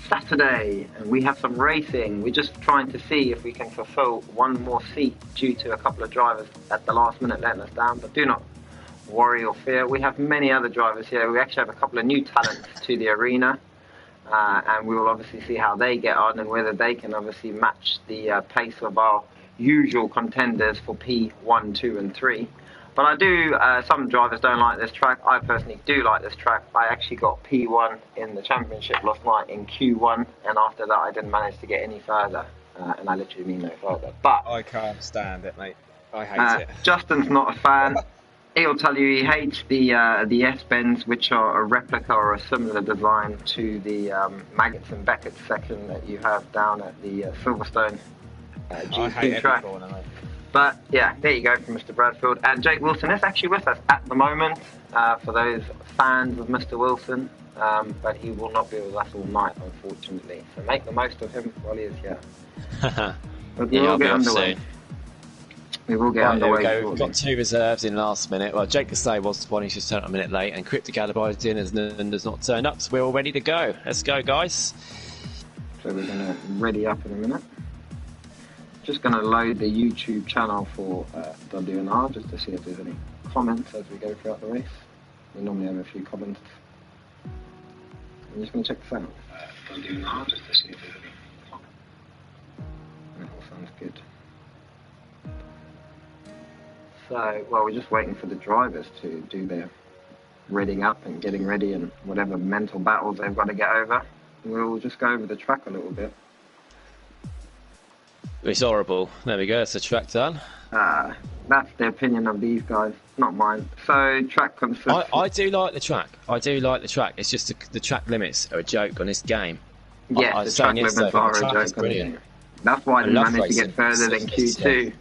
Saturday, and we have some racing. We're just trying to see if we can fulfill one more seat due to a couple of drivers at the last minute letting us down, but do not worry or fear. We have many other drivers here. We actually have a couple of new talents to the arena, and we will obviously see how they get on and whether they can obviously match the pace of our usual contenders for P1, 2 and 3. But I do, some drivers don't like this track. I personally do like this track. I actually got P1 in the championship last night in Q1, and after that I didn't manage to get any further, and I literally mean no further. But I can't stand it, mate. I hate it. Justin's not a fan. He'll tell you he hates the S-bends, which are a replica or a similar design to the Maggots and Beckett section that you have down at the Silverstone GP track. Corner, mate. But yeah, there you go from Mr. Bradfield. And Jake Wilson is actually with us at the moment, for those fans of Mr. Wilson, but he will not be with us all night, unfortunately. So make the most of him while he is here. But we will get underway. We will get underway. We've got two reserves in last minute. Well, Jake Gastay was the one who's just turned up a minute late, and Cryptic Alibi's in and has not turned up, so we're all ready to go. Let's go, guys. So we're going to ready up in a minute. Just going to load the YouTube channel for WNR just to see if there's any comments as we go throughout the race. We normally have a few comments. I'm just going to check the sound. WNR just to see if there's any comments. That all sounds good. So, well, we're just waiting for the drivers to do their readying up and getting ready and whatever mental battles they've got to get over. We'll just go over the track a little bit. It's horrible. There we go, it's the track done. That's the opinion of these guys, not mine. So, track consists... I do like the track. I do like the track. It's just the track limits are a joke on this game. Yes, the track limits are a joke on this game. That's why they managed to get further than Q2.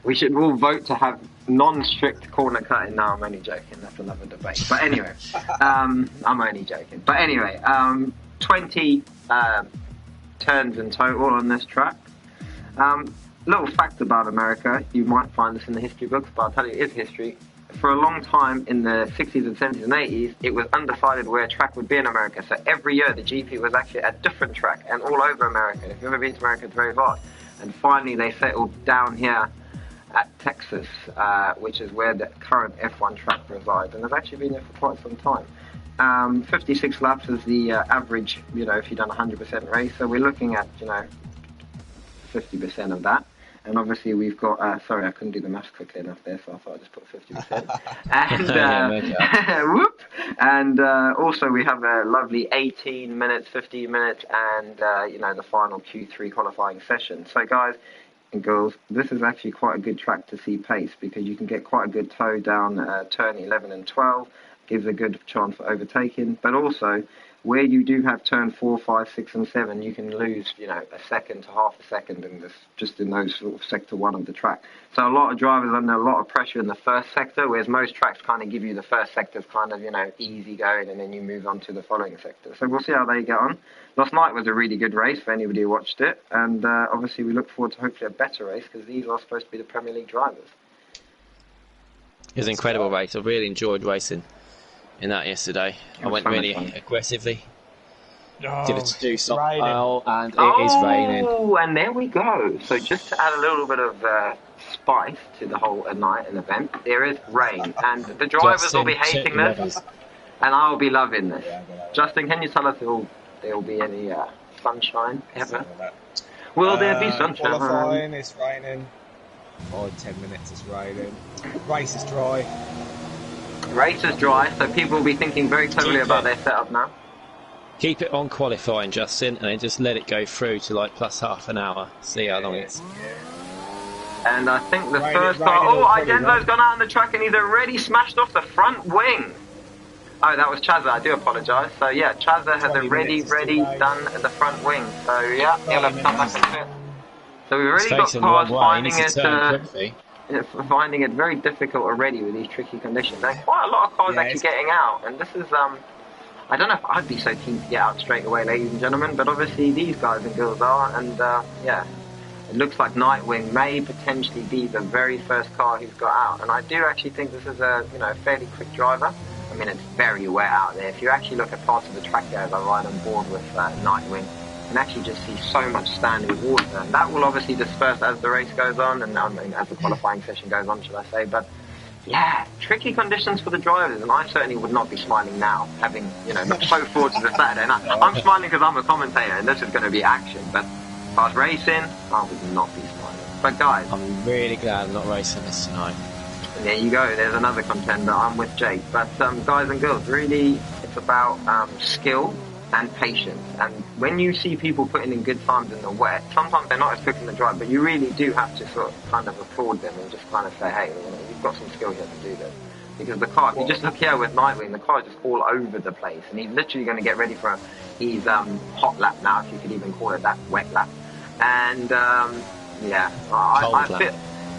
We should all vote to have non-strict corner cutting. No, I'm only joking. That's another debate. But anyway, I'm only joking. But anyway, 20 turns in total on this track. Little fact about America, you might find this in the history books, but I'll tell you it is history. For a long time in the 60s and 70s and 80s, it was undecided where a track would be in America. So every year the GP was actually a different track and all over America. And if you've ever been to America, it's very vast. And finally they settled down here at Texas, which is where the current F1 track resides, and they've actually been there for quite some time. 56 laps is the average, if you've done a 100% race, so we're looking at, 50% of that. And obviously we've got, sorry, I couldn't do the maths quickly enough there, so I thought I'd just put 50%. And, whoop! And also we have a lovely 18 minutes, 15 minutes, and, the final Q3 qualifying session. So guys and girls, this is actually quite a good track to see pace, because you can get quite a good tow down turn 11 and 12, gives a good chance for overtaking, but also where you do have turn 4, 5, 6 and 7, you can lose a second to half a second in this, just in those sort of sector 1 of the track. So a lot of drivers are under a lot of pressure in the first sector, whereas most tracks kind of give you the first sector's kind of easy going, and then you move on to the following sector. So we'll see how they get on. Last night was a really good race for anybody who watched it, and obviously we look forward to hopefully a better race, because these are supposed to be the Premier League drivers. It was an incredible race. I really enjoyed racing in that yesterday. I went really aggressively. Did it do something well, and it is raining. Oh, and there we go. So just to add a little bit of spice to the whole night and event, there is rain, and the drivers will be hating this, and I'll be loving this. Justin, can you tell us if there will be any sunshine ever? Will there be sunshine? Qualifying, it's raining. 10 minutes, it's raining. Race is dry. Race is dry, so people will be thinking very cleverly about their setup now. Keep it on qualifying, Justin, and then just let it go through to plus half an hour. See how long it's. And I think the first car. Oh, Idenzo's gone out on the track and he's already smashed off the front wing. Oh, that was Chazza. I do apologise. So yeah, Chazza has already done the front wing. So yeah, he'll have to come back and fit. So we've already got cars finding it very difficult already with these tricky conditions. There's quite a lot of cars actually getting out, and this is I don't know if I'd be so keen to get out straight away, ladies and gentlemen, but obviously these guys and girls are, and yeah, it looks like Nightwing may potentially be the very first car who's got out, and I do actually think this is a fairly quick driver. I mean, it's very wet out there. If you actually look at parts of the track there as I ride on board with Nightwing, can actually just see so much standing water, and that will obviously disperse as the race goes on, and I mean, as the qualifying session goes on, should I say. But yeah, tricky conditions for the drivers, and I certainly would not be smiling now, having, looked so forward to the Saturday night. I'm smiling because I'm a commentator, and this is going to be action, but if I was racing, I would not be smiling. But guys, I'm really glad I'm not racing this tonight. There you go, there's another contender. I'm with Jake. But guys and girls, really, it's about skill and patience. And when you see people putting in good times in the wet, sometimes they're not as quick in the drive, but you really do have to sort of kind of applaud them and just kind of say, hey, you've got some skill here to do this. Because the car, if you just look here with Nightwing, the car is just all over the place, and he's literally going to get ready for his hot lap now, if you could even call it that, wet lap. And I fear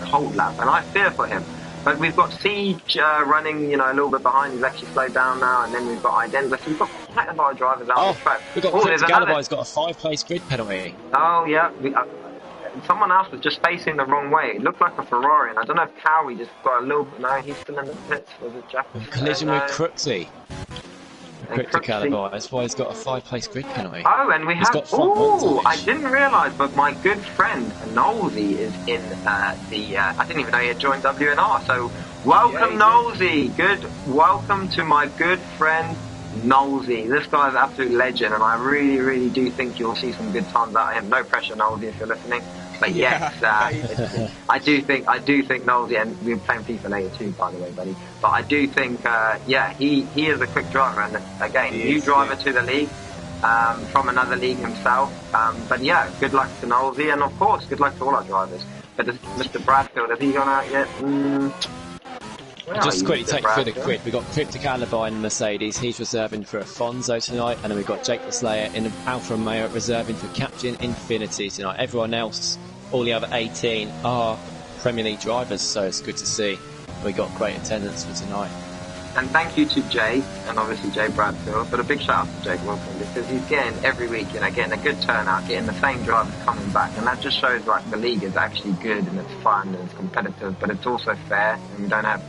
cold lap, and I fear for him. But we've got Siege running, a little bit behind. He's actually slowed down now, and then we've got Idenza. So we've got quite a lot of drivers out on the track. We've got Galloway's got a 5-place grid penalty. Oh yeah. Someone else was just facing the wrong way. It looked like a Ferrari, and I don't know if Cowie just got a little. No, he's still in the pits. Was it Jefferson? Collision with Crooksy. Caliber. That's why he's got a 5-place grid penalty. Oh, and we have. Oh, I didn't realise, but my good friend Nolsey is in I didn't even know he had joined WNR. So welcome, Nolsey. Welcome to my good friend Nolsey. This guy's an absolute legend, and I really, really do think you'll see some good times out of him. No pressure, Nolsey, if you're listening. But yes, I do think Nolsey, and we're playing FIFA later too, by the way, buddy. But I do think, he is a quick driver, and again, new driver to the league, from another league himself. But yeah, good luck to Nolsey, and of course, good luck to all our drivers. But Mr. Bradfield, has he gone out yet? Just quickly take you through the grid. We've got Cryptic Alibi in Mercedes. He's reserving for Afonso tonight. And then we've got Jake the Slayer in Alfa Romeo reserving for Captain Infinity tonight. Everyone else, all the other 18, are Premier League drivers. So it's good to see. We got great attendance for tonight. And thank you to Jay, and obviously Jay Bradfield, but a big shout out to Jake Wilson, because he's getting every week, getting a good turnout, getting the same drivers coming back, and that just shows like the league is actually good and it's fun and it's competitive, but it's also fair, and we don't have,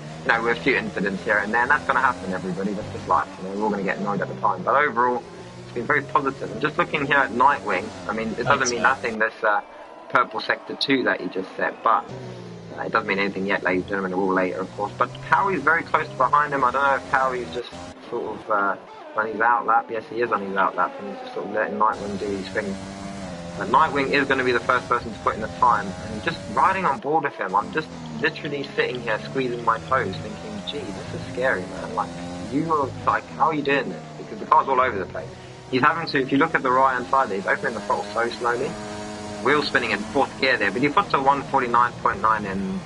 we're a few incidents here and there, and that's going to happen, everybody. That's just life. We're all going to get annoyed at the time. But overall, it's been very positive. And just looking here at Nightwing, I mean, it doesn't mean nothing, this purple sector 2 that he just set, but it doesn't mean anything yet, ladies and gentlemen. We'll later, of course. But Cowie's very close behind him. I don't know if Cowie's just sort of on his out lap. Yes, he is on his out lap, and he's just sort of letting Nightwing do his thing. But Nightwing is going to be the first person to put in the time, and just riding on board with him, I'm just literally sitting here squeezing my toes thinking, gee, this is scary, man. Like, how are you doing this? Because the car's all over the place. He's having to, if you look at the right hand side there, he's opening the throttle so slowly. Wheel spinning in 4th gear there, but he puts a 149.9 in,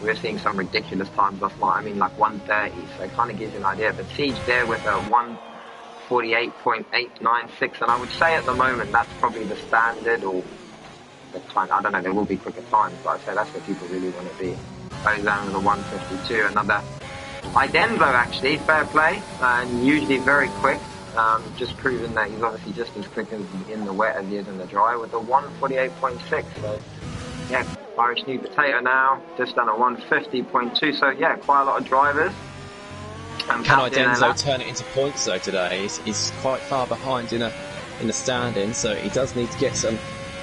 we're seeing some ridiculous times last night. I mean, like 130, so it kind of gives you an idea. But Siege there with a 148.896, and I would say at the moment that's probably the standard, or the time. I don't know, there will be quicker times, but I'd say that's where people really want to be. Ozone with a 152, another Idenzo actually, fair play, and usually very quick. Just proving that he's obviously just as quick in the wet as he is in the dry with a 148.6. So yeah, Irish New Potato now just done a 150.2. So yeah, quite a lot of drivers. Can Idenzo turn it into points though today? He's quite far behind in the standing, so he does need to get some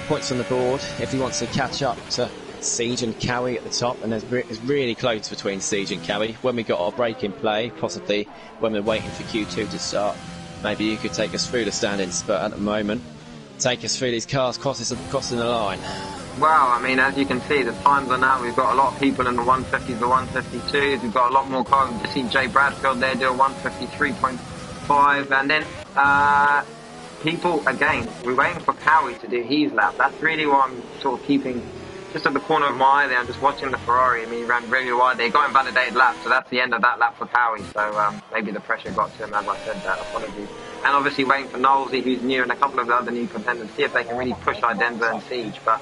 points on the board if he wants to catch up to Siege and Cowie at the top, and it's really close between Siege and Cowie. When we got our break in play, possibly when we're waiting for Q2 to start, maybe you could take us through the standings, but at the moment, take us through these cars crossing the line. Well, I mean, as you can see, the times are now, we've got a lot of people in the 150s, the 152s, we've got a lot more cars. We've just seen Jay Bradfield there do a 153.5, and then people, again, we're waiting for Cowie to do his lap. That's really what I'm sort of keeping just at the corner of my eye there. I'm just watching the Ferrari. I mean, he ran really wide. They got invalidated lap, so that's the end of that lap for Cowie. So maybe the pressure got to him, as I said that. Apologies. And obviously waiting for Nolsey, who's new, and a couple of the other new contenders, see if they can really push Idenza and Siege. But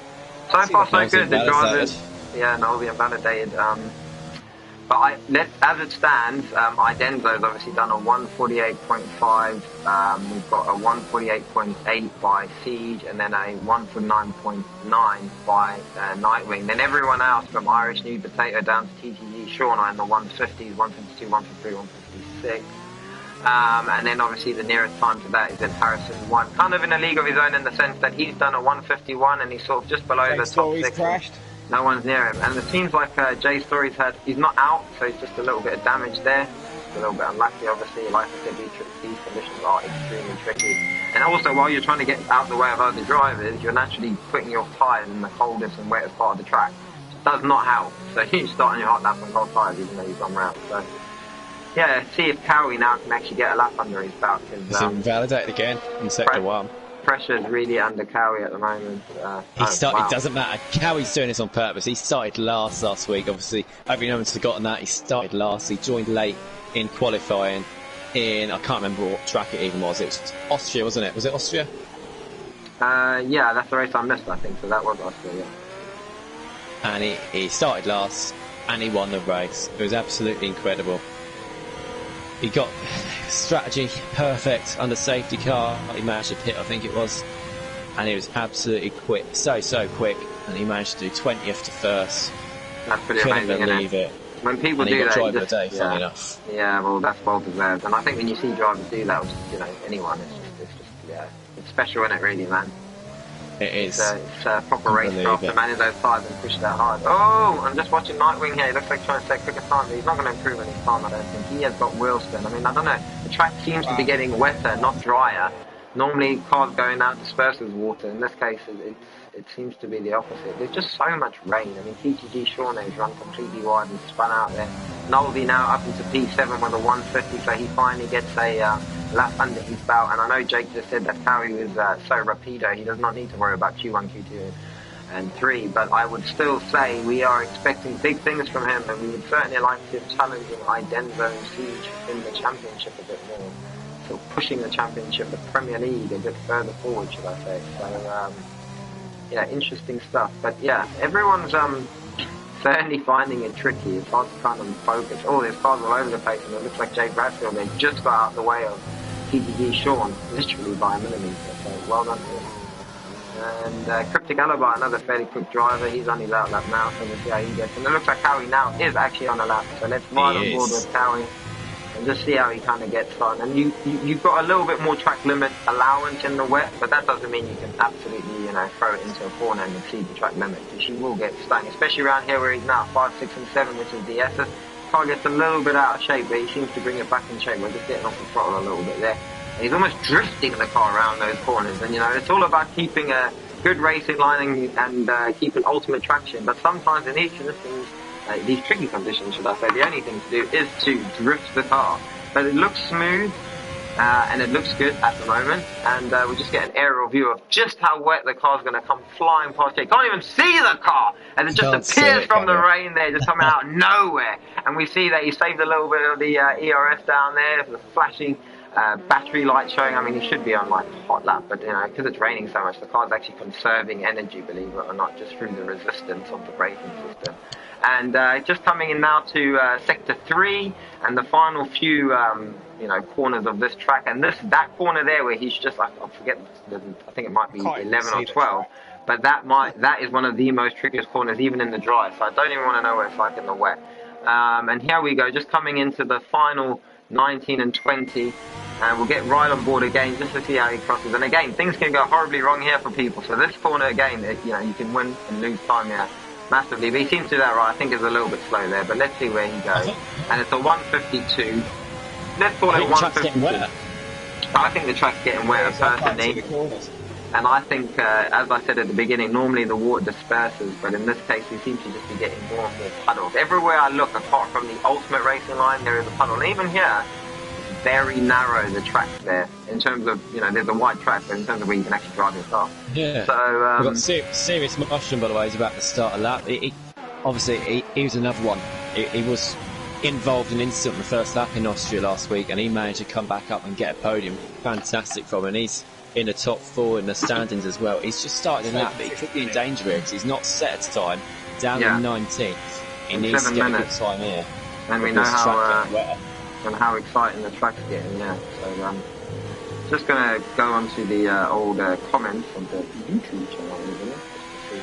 so far so good. The drivers, Nolsey invalidated. But as it stands, Idenzo's obviously done a 148.5. We've got a 148.8 by Siege, and then a 149.9 by Nightwing. Then everyone else from Irish New Potato down to TTG Shawn are in the 150s, 152, 153, 156. And then obviously the nearest time to that is in Harrison 1. Kind of in a league of his own in the sense that he's done a 151 and he's sort of just below the top 6. Crashed. No one's near him. And it seems like Jay Story's he's not out, so it's just a little bit of damage there. It's a little bit unlucky, obviously. Like I said, these conditions are extremely tricky. And also, while you're trying to get out the way of other drivers, you're naturally putting your tyres in the coldest and wettest part of the track. It does not help. So you start on your hot lap on cold tyres, even though you've gone round. So, yeah, see if Cowie now can actually get a lap under his belt. He's invalidated again in sector 1. Pressure's really under Cowie at the moment. It doesn't matter. Cowie's doing this on purpose. He started last week. Obviously, hopefully no one's forgotten that. He started last. He joined late in qualifying in, I can't remember what track it even was. It was Austria, wasn't it? Was it Austria? Yeah, that's the race I missed, I think. So that was Austria, yeah. And he started last and he won the race. It was absolutely incredible. He got strategy perfect under safety car. He managed to pit, I think it was, and he was absolutely quick, so quick, and he managed to do 20th to first. That's pretty Couldn't amazing, believe it. When people and do that, driver of the day, funny enough. Yeah, well, that's well deserved. And I think when you see drivers do that, with, anyone, it's special, isn't it, really, man? It is. It's a proper racecraft to manage those tyres and push that hard. Oh, I'm just watching Nightwing here. He looks like trying to set quicker time, but he's not going to improve on his time, I don't think. He has got wheel spin. I mean, I don't know. The track seems to be getting wetter, not drier. Normally, cars going out dispersed with water. In this case, it seems to be the opposite. There's just so much rain. I mean, TTG Shawnee's run completely wide and spun out there. Nolby now up into P7 with a 150, so he finally gets a lap under his belt. And I know Jake just said that Cowie was so rapido, he does not need to worry about Q1, Q2 and 3, but I would still say we are expecting big things from him, and we would certainly like to see him challenging Idenzo and Siege in the championship a bit more. So pushing the championship, the Premier League, a bit further forward, should I say. So, yeah, interesting stuff. But yeah, everyone's certainly finding it tricky. It's hard to kind of focus. Oh, there's cars all over the place, and it looks like Jay Bradfield, they just got out of the way of TTG Sean, literally by a millimetre. So well done to him. And Cryptic Alibi, another fairly quick driver, he's on his outlap now, so we'll see how he gets. And it looks like Cowie now is actually on a lap, so let's ride on board with Cowie and just see how he kind of gets on. And you've got a little bit more track limit allowance in the wet, but that doesn't mean you can absolutely, throw it into a corner and exceed the track limit, because you will get stung, especially around here where he's now 5, 6 and 7, which is the SS. Car gets a little bit out of shape, but he seems to bring it back in shape. We're just getting off the throttle a little bit there. And he's almost drifting the car around those corners, and it's all about keeping a good racing line and keeping ultimate traction, but sometimes in these tricky conditions, should I say, the only thing to do is to drift the car. But it looks smooth, and it looks good at the moment, and we just get an aerial view of just how wet the car's going to come flying past you. You can't even see the car, and it just appears from the rain there, just coming out of nowhere. And we see that he saved a little bit of the ERS down there, the flashing battery light showing. I mean, he should be on like hot lap, but because it's raining so much, the car's actually conserving energy, believe it or not, just through the resistance of the braking system. And just coming in now to sector 3 and the final few corners of this track, and that corner there where he's just, I forget, I think it might be 11 or 12, but that is one of the most trickiest corners even in the dry, so I don't even want to know what it's like in the wet. And here we go, just coming into the final 19 and 20, and we'll get right on board again just to see how he crosses. And again, things can go horribly wrong here for people, so this corner again, you can win and lose time here massively, but he seems to do that right. I think it's a little bit slow there, but let's see where he goes. And it's a 152. Let's call it 152. I think the track's getting wetter personally. And I think, as I said at the beginning, normally the water disperses, but in this case we seem to just be getting more and more puddles. Everywhere I look, apart from the ultimate racing line, there is a puddle. And even here, it's very narrow, the track there, in terms of, there's a wide track, but in terms of where you can actually drive your car. Yeah. So, we've got serious motion, by the way, is about to start a lap. Obviously, he was another one. He was involved in an incident in the first lap in Austria last week, and he managed to come back up and get a podium. Fantastic from him. And he's in the top 4 in the standings as well. He's just started a lap, but he could be in danger here because he's not set a time. Down in 19th. He needs to get a good time here. And we know how exciting the track's getting now. So, just going to go on to the old comments on the YouTube channel, isn't it? Just to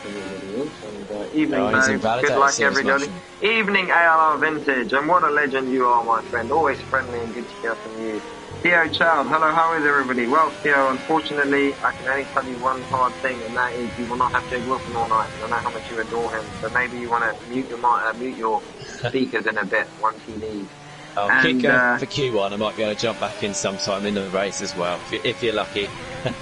see everybody else. And evening, he's Merv. invalidated. Good luck, everybody. Evening, ALR Vintage. And what a legend you are, my friend. Always friendly and good to hear from you. Theo Child, hello, how is everybody? Well, Theo, unfortunately, I can only tell you one hard thing, and that is you will not have Jake Wilson all night. I know how much you adore him, so maybe you want to mute your speakers in a bit once he leaves. I'll keep going for Q1. I might be able to jump back in sometime in the race as well, if you're lucky.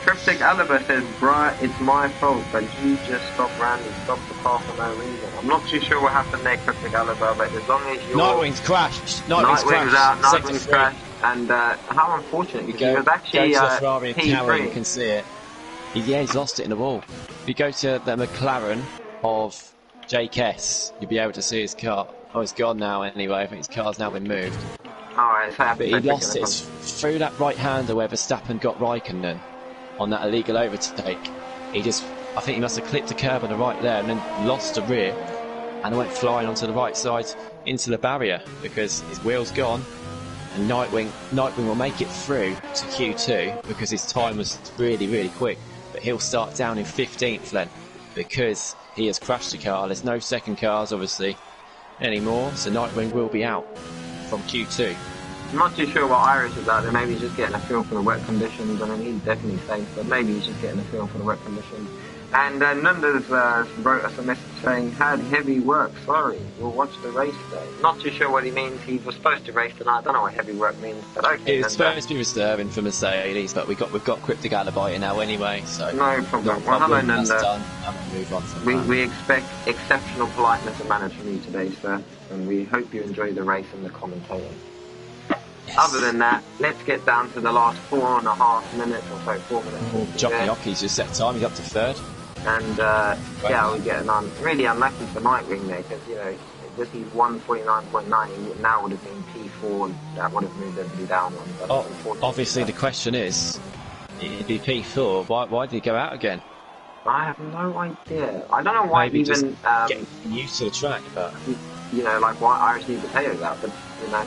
Cryptic Aliber says, bruh, it's my fault, but you just stopped Randy, stopped the car for no reason. I'm not too sure what happened there, Cryptic Aliber, but as long as you're... Nightwing's crashed. Nightwing's out, Nightwing's crashed. And how unfortunate, because he was actually go to the Ferrari and Cowie, you P3. can see it. He's lost it in the wall. If you go to the McLaren of Jake S, you'll be able to see his car. Oh, it's gone now anyway. I think his car's now been moved. Alright, so but he lost it through that right-hander where Verstappen got Raikkonen on that illegal overtake. I think he must have clipped a curb on the right there and then lost the rear and went flying onto the right side into the barrier because his wheel's gone. And Nightwing will make it through to Q2 because his time was really, really quick. But he'll start down in 15th then because he has crashed the car. There's no second cars, obviously, anymore. So Nightwing will be out from Q2. I'm not too sure what Irish is out there. Maybe he's just getting a feel for the wet conditions. I mean, he's definitely safe, but maybe he's just getting a feel for the wet conditions. And Nunda's wrote us a message saying, had heavy work, sorry, we'll watch the race today. Not too sure what he means. He was supposed to race tonight. I don't know what heavy work means, but okay. He was supposed to be reserving for Mercedes, but we've got Cryptic Alibi here now anyway, so... No problem. Well, hello, Nunda. Done. Move on from that. We expect exceptional politeness and manners from you today, sir, and we hope you enjoy the race and the commentating. Yes. Other than that, let's get down to the last 4.5 minutes or so, 4 minutes. Jockey's just set time, he's up to third. And yeah, we get really unlucky for Nightwing there because, you know, just he's 149.9, he now would have been P4, and that would have moved everybody down one. Obviously, the question is, it'd be P4, why did he go out again? I have no idea. I don't know why. Maybe even just getting used to the track, but you know, like why Irish need potatoes out, but you know,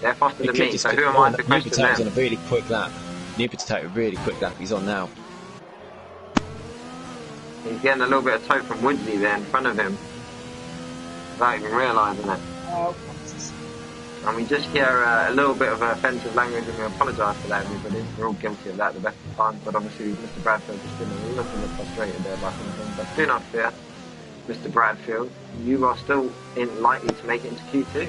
they're faster than me. So who am I to question them? New Potato's on a really quick lap. New Potato, really quick lap. He's on now. He's getting a little bit of tow from Woodley there in front of him, without even realising it. And we just hear a little bit of offensive language, and we apologise for that, everybody. We're all guilty of that at the best of times, but obviously Mr. Bradfield just been a little bit frustrated there by something. But do not fear, Mr. Bradfield, you are still likely to make it into Q2.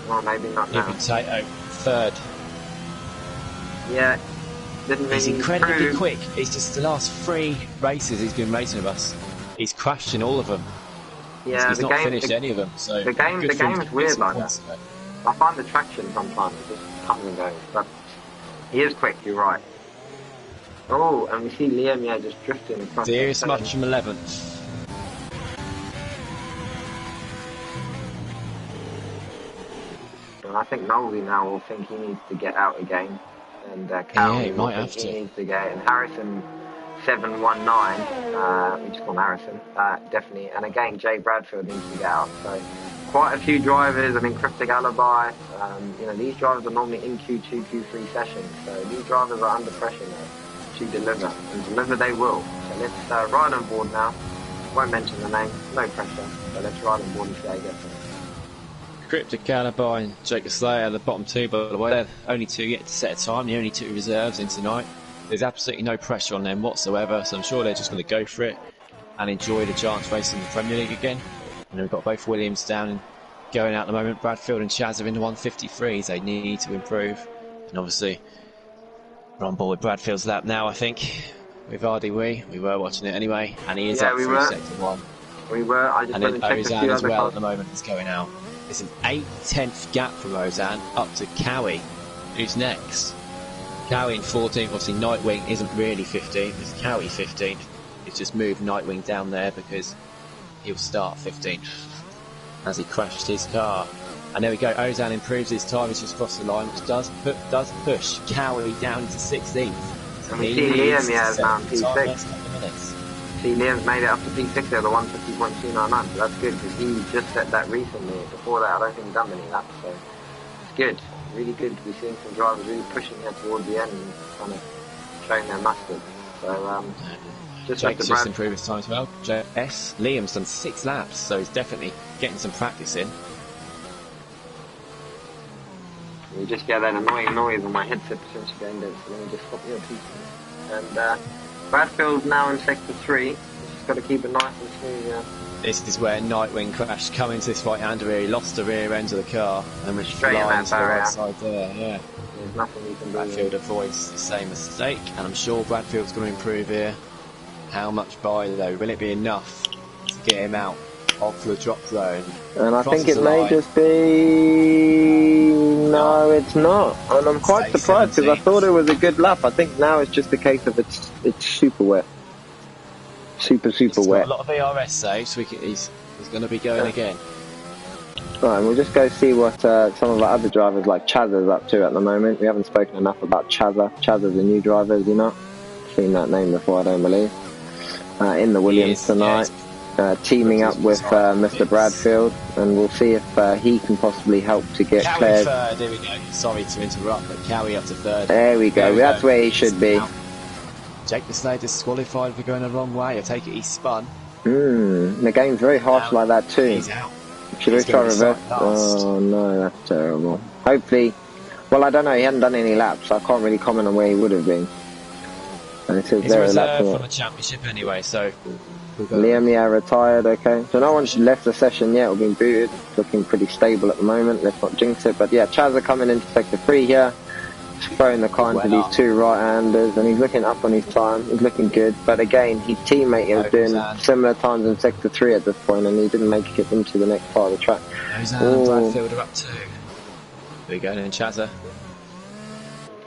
Well, maybe not now. New Potato, third. Yeah. He's incredibly quick. It's just the last 3 races he's been racing with us. He's crashed in all of them. Yeah, he's not finished any of them. So the game is weird like that. I find the traction sometimes it just comes and goes, but he is quick. You're right. Oh, and we see Liam just drifting across. Darius Much from 11th. And I think Nolby now will think he needs to get out again. And Cowie might have he to. needs to get, and Harrison 719, we just call him Harrison, definitely. And again, Jay Bradfield needs to get out. So quite a few drivers. I mean, Cryptic Alibi. You know, these drivers are normally in Q2, Q3 sessions. So these drivers are under pressure now to deliver, and deliver they will. So let's ride on board now. Won't mention the name, no pressure. But let's ride on board and see how it gets on. Cryptic Alibi and Jacob Slayer, the bottom 2, by the way. They're only 2 yet to set a time, the only 2 reserves in tonight. There's absolutely no pressure on them whatsoever, so I'm sure they're just going to go for it and enjoy the chance racing in the Premier League again. And we've got both Williams down and going out at the moment. Bradfield and Chaz are in the 153s. They need to improve. And obviously, we're on board with Bradfield's lap now, I think. With Hardy, we were watching it anyway, and he is up through sector 1. We were. I just and then went and checked Ozan as well cars. at the moment is going out. It's an 8/10 gap from Ozan up to Cowie, who's next. Cowie in 14th, obviously Nightwing isn't really 15th, it's Cowie 15th. He's just moved Nightwing down there because he'll start 15th as he crashed his car. And there we go, Ozan improves his time, he's just crossed the line, which does push Cowie down to 16th. And we see Liam now on P6. See, Liam's made it up to P6 there, the 150.299, so that's good because he just set that recently. Before that, I don't think he's done many laps, so it's good, really good. We're seeing some drivers really pushing there towards the end and kind of showing their mustard. So Jake's just improved his time as well. JS. Liam's done 6 laps, so he's definitely getting some practice in. You just get that annoying noise on my headset potentially going there, so let me just swap your pieces. And Bradfield's now in sector 3. Just got to keep it nice and smooth, yeah. This is where Nightwing crashed, coming to this right-hander here. He lost the rear end of the car and was straight in that barrier. Right side there, yeah. There's nothing you can do. Bradfield avoids the same mistake, and I'm sure Bradfield's going to improve here. How much by, though? Will it be enough to get him out of the drop zone? And I think it may just be... No, it's not. And I'm quite surprised because I thought it was a good lap. I think now it's just a case of it's super wet. Super wet. A lot of VRS saves, so he's going to be going again. Right, and we'll just go see what some of our other drivers like Chazza's up to at the moment. We haven't spoken enough about Chazza. Chazza's a new driver, have you not? Seen that name before, I don't believe. In the Williams tonight, teaming up with Mr. Bradfield, and we'll see if he can possibly help to get Claire's... third, there we go. Sorry to interrupt, but Cowie up to third. There we go, that's where he should be. Jake the Slade disqualified for going the wrong way. I take it he spun. The game's very harsh like that too. He's out. Should we try reverse? Oh no, that's terrible. Hopefully, well I don't know, he hadn't done any laps, so I can't really comment on where he would have been. And it says he's there reserved for the championship anyway, so... Liam, retired, okay. So no one's left the session yet or been booted. It's looking pretty stable at the moment, let's not jinx it. But yeah, Chazza coming into sector 3 here. Throwing the car into these 2 right-handers, and he's looking up on his time. He's looking good, but again, his teammate is doing similar times in sector 3 at this point, and he didn't make it into the next part of the track. Bradfield are up 2. Here we go, then Chazza.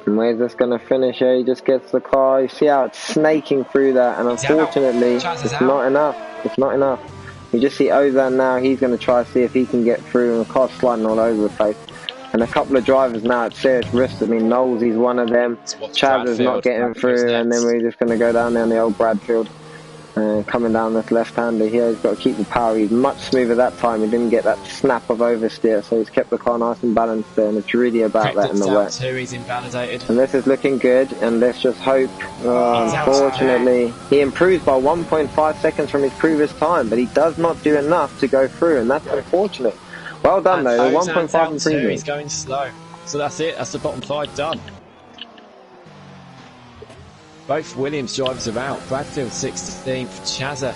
And where's this going to finish? He just gets the car. You see how it's snaking through that, and unfortunately, it's not enough. It's not enough. You just see Ozan now. He's going to try to see if he can get through, and the car's sliding all over the place. And a couple of drivers now at serious risk. I mean, Knowles, he's one of them. Chazza's not getting through, and then we're just going to go down there on the old Bradfield. Coming down this left-hander here, he's got to keep the power. He's much smoother that time. He didn't get that snap of oversteer, so he's kept the car nice and balanced there, and it's really about that in the wet. He's invalidated. And this is looking good, and let's just hope. Unfortunately, he improves by 1.5 seconds from his previous time, but he does not do enough to go through, and that's unfortunate. Well done though, 1.5 improvement. He's going slow. So that's it, that's the bottom 5 done. Both Williams drivers are out. Bradfield 16th, Chazza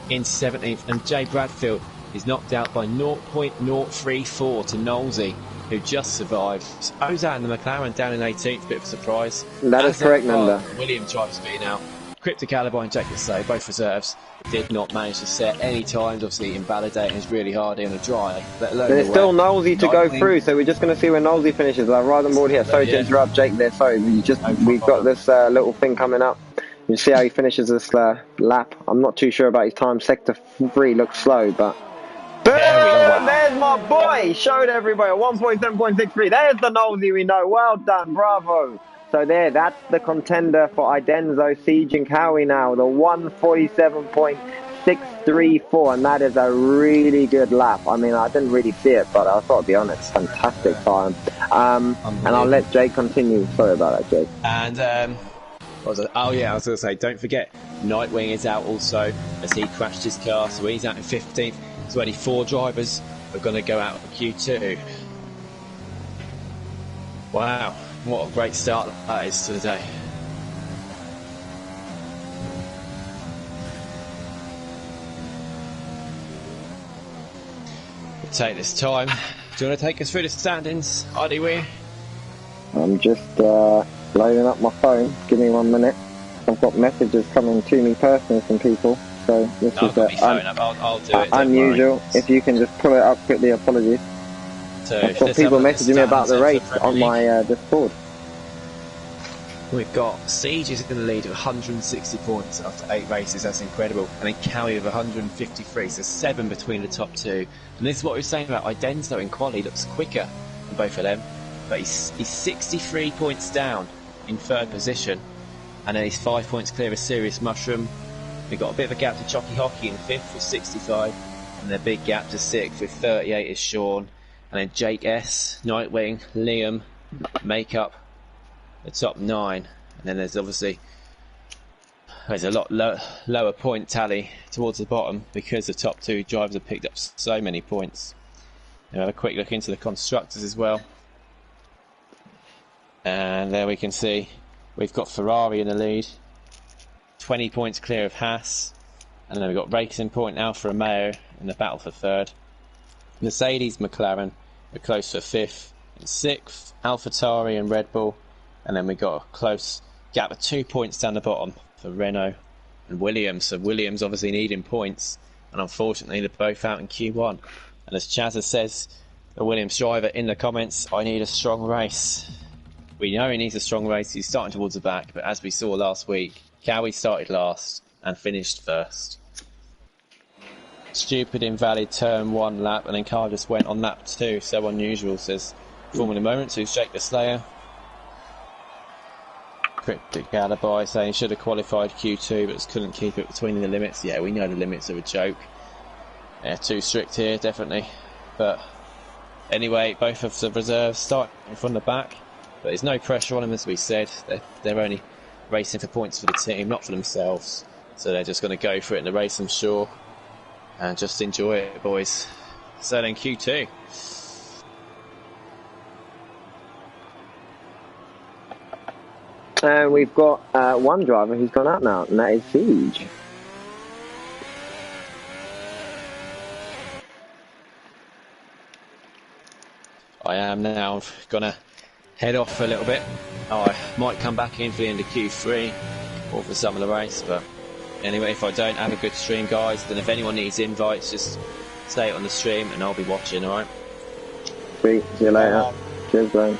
in 17th, and Jay Bradfield is knocked out by 0.034 to Knowlesy, who just survived. Ozan and the McLaren down in 18th, bit of a surprise. That is correct, Nanda. Williams drivers being out. Cryptic Alibi and Jake Say, both reserves, did not manage to set any times. Obviously, invalidating is really hard in a dry. There's still Knowlesy to go through, so we're just going to see where Knowlesy finishes. I'll ride on board here. Sorry to interrupt, Jake. There, sorry. We've got this little thing coming up. You see how he finishes this lap. I'm not too sure about his time. Sector 3 looks slow, but there's my boy. Showed everybody 1.7.63. There's the Knowlesy we know. Well done, bravo. So there, that's the contender for Idenzo, Siege and Cowie now, the 147.634, and that is a really good lap. I mean, I didn't really see it, but I thought, to be honest, fantastic time. And I'll let Jake continue. Sorry about that, Jake. And, I was going to say, don't forget, Nightwing is out also, as he crashed his car, so he's out in 15th. So only 4 drivers are going to go out of Q2. Wow. What a great start that is to the day. We'll take this time. Do you want to take us through the standings, Ardy Weir? I'm just loading up my phone. Give me 1 minute. I've got messages coming to me personally from people. So this is I'll do it. Unusual. If you can just pull it up quickly, apologies. So I've got people messaging me about the race on my Discord. We've got Siege is in the lead with 160 points after 8 races. That's incredible. And then Cowie with 153, so 7 between the top 2. And this is what we were saying about Idenzo in quali. Looks quicker than both of them, but he's 63 points down in 3rd position, and then he's 5 points clear of Serious Mushroom. We've got a bit of a gap to Chocky Hockey in 5th with 65, and a big gap to 6th with 38 is Sean, and then Jake S, Nightwing, Liam make up the top 9, and then there's obviously there's a lot lower point tally towards the bottom because the top two drivers have picked up so many points. We'll have a quick look into the constructors as well. And there we can see we've got Ferrari in the lead, 20 points clear of Haas. And then we've got Racing Point, Alfa Romeo in the battle for third. Mercedes, McLaren are close for fifth and sixth. AlphaTauri and Red Bull. And then we've got a close gap of 2 points down the bottom for Renault and Williams. So Williams obviously needing points. And unfortunately, they're both out in Q1. And as Chazza says, the Williams driver in the comments, I need a strong race. We know he needs a strong race. He's starting towards the back. But as we saw last week, Cowie started last and finished first. Stupid invalid turn 1 lap, and then car just went on lap 2. So unusual, says Formula Moments, who's Jake the Slayer. Cryptic alibi saying he should have qualified Q2 but just couldn't keep it between the limits. Yeah, we know the limits are a joke. Yeah, too strict here, definitely. But anyway, both of the reserves start from the back. But there's no pressure on them, as we said. They're only racing for points for the team, not for themselves. So they're just going to go for it in the race, I'm sure. And just enjoy it, boys. So then Q2. And we've got one driver who's gone out now, and that is Siege. I am now going to head off for a little bit. I might come back in for the end of Q3 or for some of the race, but anyway, if I don't, have a good stream, guys. Then if anyone needs invites, just say it on the stream and I'll be watching, alright? Sweet, see you later. Cheers, Glenn.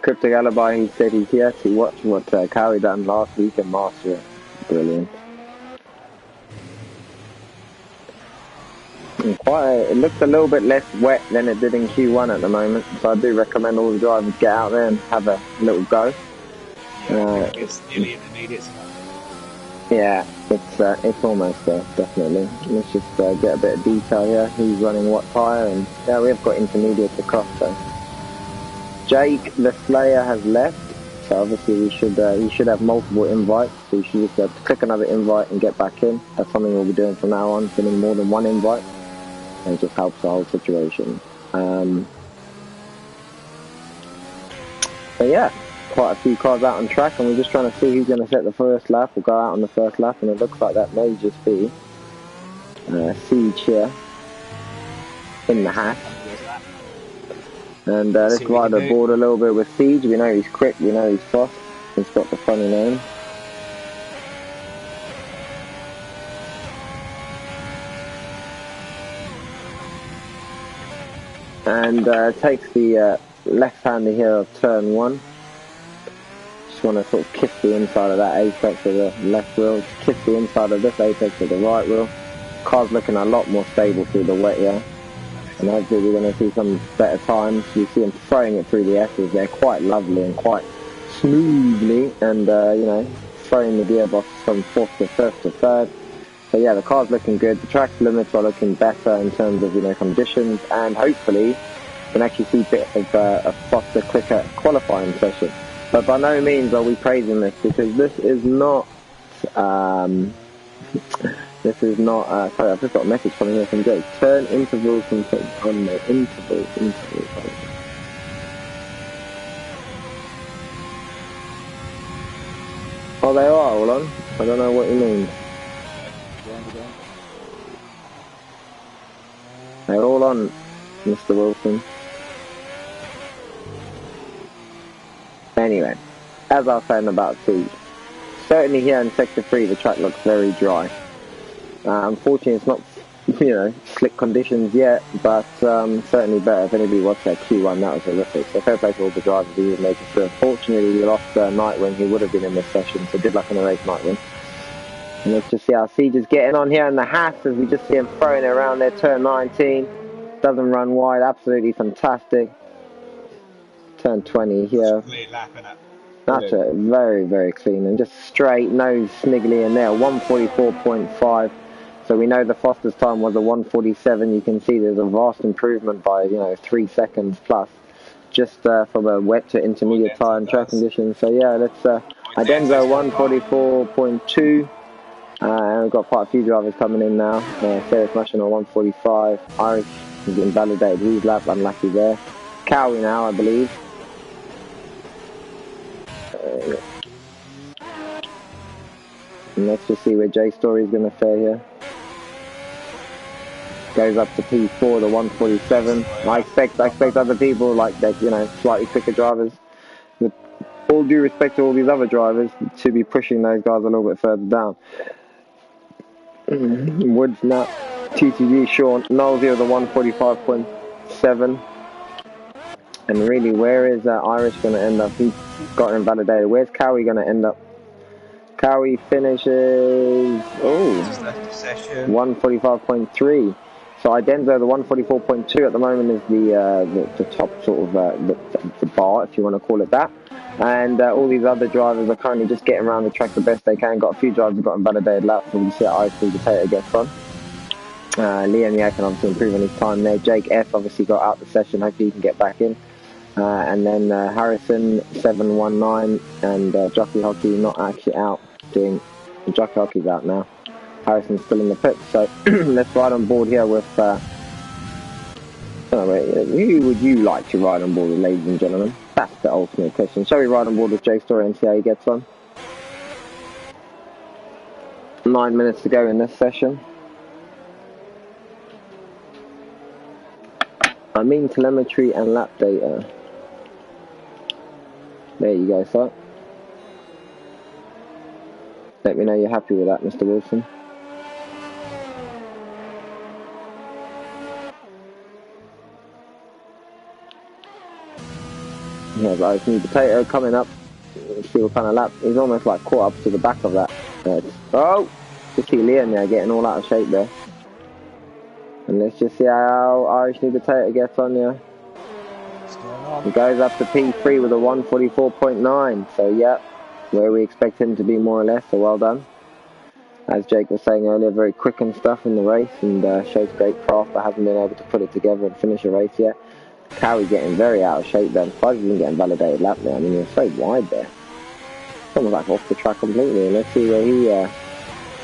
Cryptic Alibi, he said he's here to watch what Cowie done last week and master it. Brilliant. And it looks a little bit less wet than it did in Q1 at the moment, so I do recommend all the drivers get out there and have a little go. It's nearly intermediate. Yeah, it's almost there, definitely. Let's just get a bit of detail here. Who's running what tyre, and yeah, we have got intermediate across. So Jake the Slayer has left, so obviously we should have multiple invites. So you should just have to click another invite and get back in. That's something we'll be doing from now on, filling more than one invite, and it just helps the whole situation. But yeah, quite a few cars out on track, and we're just trying to see who's going to set the first lap. We'll go out on the first lap, and it looks like that may just be Siege here in the Haas. And let's ride the board a little bit with Siege. We know he's quick, we know he's fast. He's got the funny name. And takes the left-hander here of turn 1. Just want to sort of kiss the inside of that apex with the left wheel. Just kiss the inside of this apex with the right wheel. Car's looking a lot more stable through the wet, yeah. And hopefully we're going to see some better times. You see him throwing it through the S's there quite lovely and quite smoothly, and you know, throwing the gearbox from 4th to 1st to 3rd. So yeah, the car's looking good. The track limits are looking better in terms of, you know, conditions, and hopefully we can actually see a bit of a faster, quicker qualifying session. But by no means are we praising this, because this is not sorry, I've just got a message coming here from Jake. Turn intervals and on the intervals. Oh, they are all on? I don't know what you mean. They're all on, Mr. Wilson. Anyway, as I was saying about Siege, certainly here in Sector 3 the track looks very dry. Unfortunately, it's not, you know, slick conditions yet, but certainly better. If anybody watched that Q1, that was horrific. So fair play to all the drivers who made it through. Unfortunately, we lost Nightwing, who would have been in this session, so good luck in the race, Nightwing. And let's just see how Siege is getting on here in the Haas, as we just see him throwing it around there, turn 19. Doesn't run wide, absolutely fantastic. Turn 20 here. That's it, very, very clean and just straight, no sniggly in there. 144.5. So we know the Foster's time was a 1:47. You can see there's a vast improvement by 3 seconds plus, just from a wet to intermediate tyre and track conditions. So yeah, let's Idenzo 1:44.2. We've got quite a few drivers coming in now. Sarah's mashing on 1:45. Irish is getting validated his lap, unlucky there. Cowie now, I believe. And let's just see where Jay Story is going to fare here. Goes up to P4, the 1:47. I expect other people like that, slightly quicker drivers, with all due respect to all these other drivers, to be pushing those guys a little bit further down. Woods now, TTG, Sean, Knowles here, the 1:45.7. And really, where is Irish going to end up? He's got invalidated. Where's Cowie going to end up? Cowie finishes 1:45.3. So Idenzo, the 1:44.2 at the moment is the top sort of the bar, if you want to call it that. And all these other drivers are currently just getting around the track the best they can. Got a few drivers who've got invalidated laps, so we'll see how Ice Potato gets on. Liam Yakin obviously improving his time there. Jake F obviously got out the session. Hopefully he can get back in. And then Harrison 719 and Jockey Hockey not actually out doing. Jockey Hockey's out now. Harrison's still in the pit, so let's ride on board here with. Who would you like to ride on board with, ladies and gentlemen? That's the ultimate question. Shall we ride on board with Jay Story and see how he gets on? 9 minutes to go in this session. I mean telemetry and lap data. There you go, sir. Let me know you're happy with that, Mr. Wilson. Yeah, guys, new potato coming up. Let's see what kind of lap. He's almost like caught up to the back of that. Just see Liam there getting all out of shape there. And let's just see how Irish new potato gets on there. He goes up to P3 with a 1:44.9. So yeah, where we expect him to be more or less. So well done. As Jake was saying earlier, very quick and stuff in the race, and shows great craft, but hasn't been able to put it together and finish a race yet. Cowie getting very out of shape there. I'm surprised he didn't get invalidated lap there. I mean, he was so wide there. Almost like off the track completely. Let's see where he.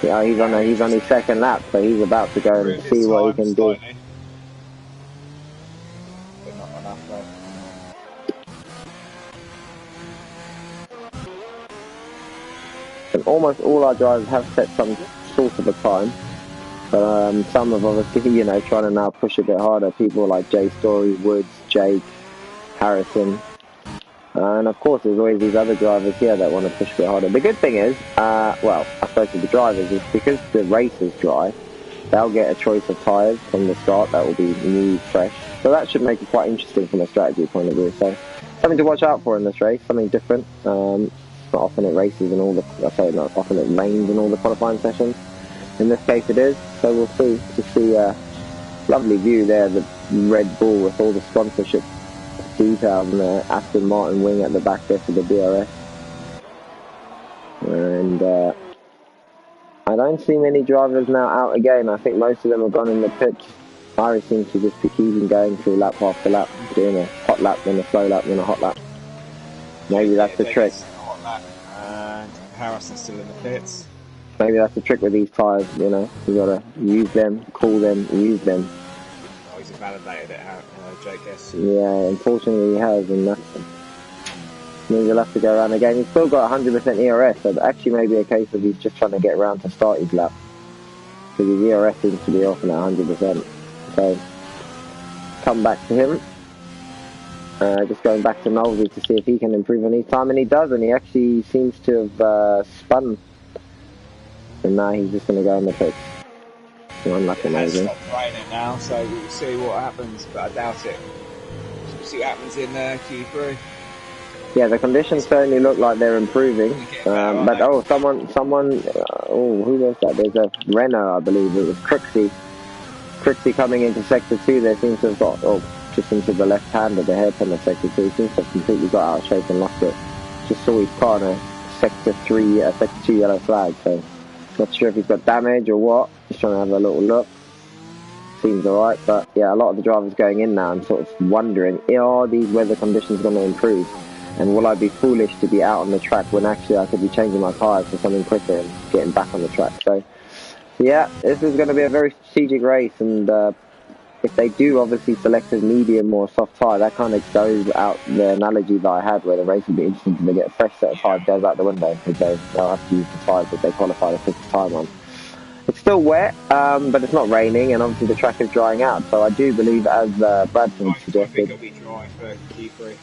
He's on his second lap, so he's about to go and see what he can do. And almost all our drivers have set some sort of a time, but some have obviously, trying to now push a bit harder. People like Jay Story, Woods, Jake, Harrison. And of course, there's always these other drivers here that want to push a bit harder. The good thing is, I suppose to the drivers, is because the race is dry, they'll get a choice of tyres from the start that will be new, fresh. So that should make it quite interesting from a strategy point of view. So something to watch out for in this race, something different. Not often it races and not often it rains in all the qualifying sessions. In this case, it is. So we'll see. Just see a lovely view there, the Red Bull with all the sponsorship details and the Aston Martin wing at the back there for the DRS. And I don't see many drivers now out again. I think most of them have gone in the pits. Irish seems to just be keeping going through lap after lap, doing a hot lap, then a slow lap, then a hot lap. Maybe that's the trick. And Harrison's still in the pits. Maybe that's the trick with these tyres, you gotta use them, cool them, use them. Oh, he's invalidated it, JKS. Yeah, unfortunately he has, and that means he'll have to go around again. He's still got 100% ERS, so that actually may be a case of he's just trying to get around to start his lap. Because his ERS seems to be off at 100%. So, come back to him. Just going back to Knowlesy to see if he can improve on his time, and he does, and he actually seems to have spun. And now he's just going to go in the pits. Unlucky, maybe. It's stopped raining now, so we'll see what happens, but I doubt it. We'll see what happens in Q3. Yeah, the conditions certainly look like they're improving. But someone, who was that? There's a Renault, I believe. It was Crixie. Crixie coming into Sector 2 there seems to have got, just into the left hand of the hairpin of Sector 2. He seems to have completely got out of shape and lost it. Just saw his car in a Sector 2 yellow flag, so not sure if he's got damage or what. Just trying to have a little look. Seems alright, but yeah, a lot of the drivers going in now, I'm sort of wondering, are these weather conditions going to improve? And will I be foolish to be out on the track when actually I could be changing my tyres for something quicker and getting back on the track? So yeah, this is going to be a very strategic race, and if they do obviously select a medium or a soft tyre, that kind of goes out the analogy that I had where the race would be interesting because they get a fresh set of tyres, goes out the window because they'll have to use the tyres that they qualify the 5th time on. It's still wet, but it's not raining, and obviously the track is drying out, so I do believe, as Bradford suggested, I think it'll be dry for Q3.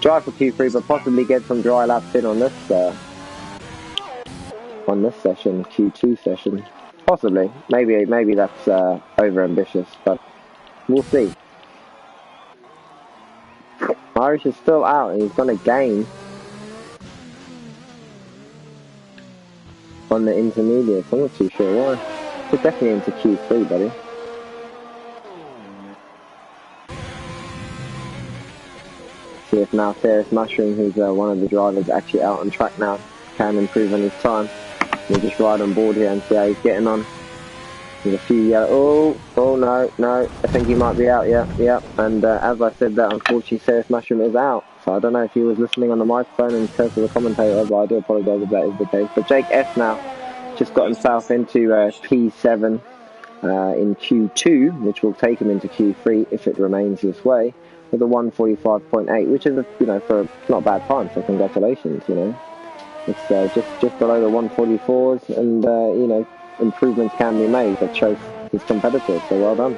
Dry for Q3, but possibly get some dry laps in on this session, Q2 session. Possibly. Maybe that's over ambitious, but we'll see. Irish is still out and he's going to gain on the intermediates. I'm not too sure why. We're definitely into Q3, buddy. See if now Ferris Mushroom, who's one of the drivers actually out on track now, can improve on his time. We'll just ride on board here and see how he's getting on. There's a few yellow. Oh no, I think he might be out. Yeah. And as I said that, unfortunately, Ferris Mushroom is out. So I don't know if he was listening on the microphone and said to the commentator, but I do apologise if that is the case. But Jake S now just got himself into P7 in Q2, which will take him into Q3 if it remains this way, with a 1:45.8, which is for not a bad time. So congratulations, It's just below the 1:44s, and improvements can be made that shows his competitors. So well done.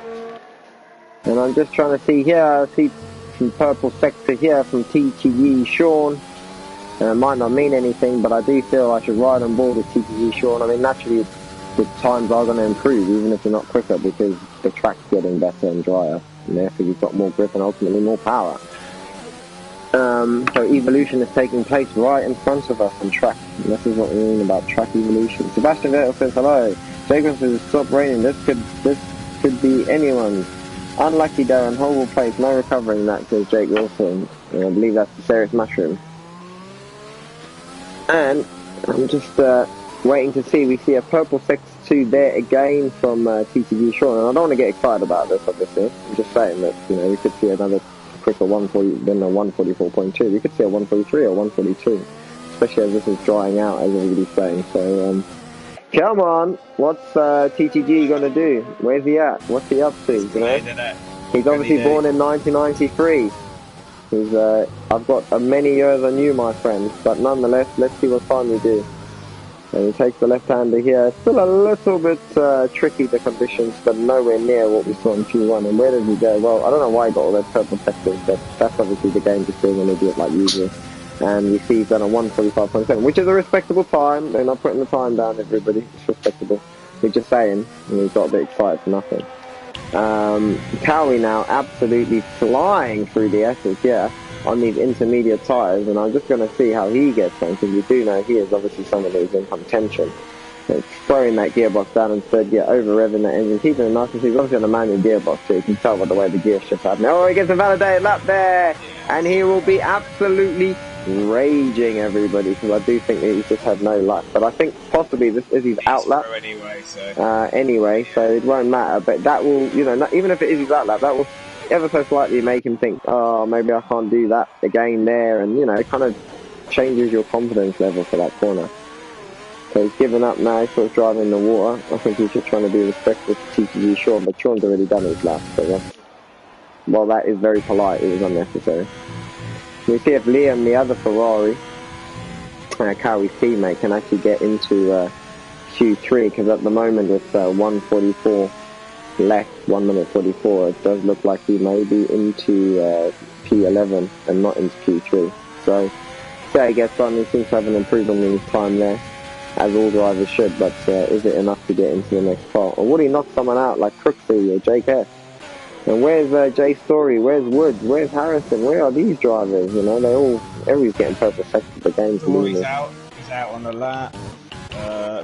And I'm just trying to see here. I see some purple sector here from TTE Sean. And it might not mean anything, but I do feel I should ride on board with TTE Sean. I mean, naturally, the times are going to improve, even if they're not quicker, because the track's getting better and drier, and therefore you've got more grip and ultimately more power. So evolution is taking place right in front of us on track. And this is what we mean about track evolution. Sebastian Vettel says hello. Jacob says stop raining. This could be anyone's. Unlucky Darren, horrible place, no recovering that, says Jake Wilson. And I believe that's the Ferris Mushroom. And I'm just waiting to see. We see a purple sector 2 there again from TTG Sean. And I don't want to get excited about this, obviously. I'm just saying that we could see another quicker 140 than a 144.2. We could see a 143 or 142, especially as this is drying out, as everybody's saying. So come on, what's TTG going to do? Where's he at? What's he up to? He's obviously born in 1993. I've got many years on you, my friend, but nonetheless, let's see what time we do. And he takes the left-hander here. Still a little bit tricky, the conditions, but nowhere near what we saw in Q1. And where did he go? Well, I don't know why he got all those purple sectors, but that's obviously the game just being an idiot like usual. And we see he's done a 1:45.7, which is a respectable time. They're not putting the time down, everybody. It's respectable. We're just saying, and we got a bit excited for nothing. Cowie now absolutely flying through the S's here on these intermediate tyres, and I'm just going to see how he gets on, because we do know he is obviously someone who's in contention. So throwing that gearbox down instead, over-revving that engine, keeping it nice, and he's obviously on a manual gearbox, so you can tell by the way the gear shift's happening. Oh, he gets a validated lap there, and he will be absolutely raging, everybody, because I do think that he's just had no luck. But I think possibly this is his out lap. Anyway, so it won't matter. But that will, even if it is his out lap, that will ever so slightly make him think, oh, maybe I can't do that again there, and it kind of changes your confidence level for that corner. So he's given up now, he's sort of driving in the water. I think he's just trying to be respectful to TTG Sean, but Sean's already done his lap, so that's, well, that is very polite, it was unnecessary. We see if Liam, the other Ferrari, Cowie's teammate, can actually get into Q3, because at the moment with 1:44 left, 1 minute 44, it does look like he may be into P11 and not into Q3. So, see how he gets on. He seems to have an improvement in his time there, as all drivers should, but is it enough to get into the next part? Or would he knock someone out like Crooksy or Jake S? And where's Jay Story? Where's Woods? Where's Harrison? Where are these drivers? Everybody's getting purple sector of the game. He's out on the lap.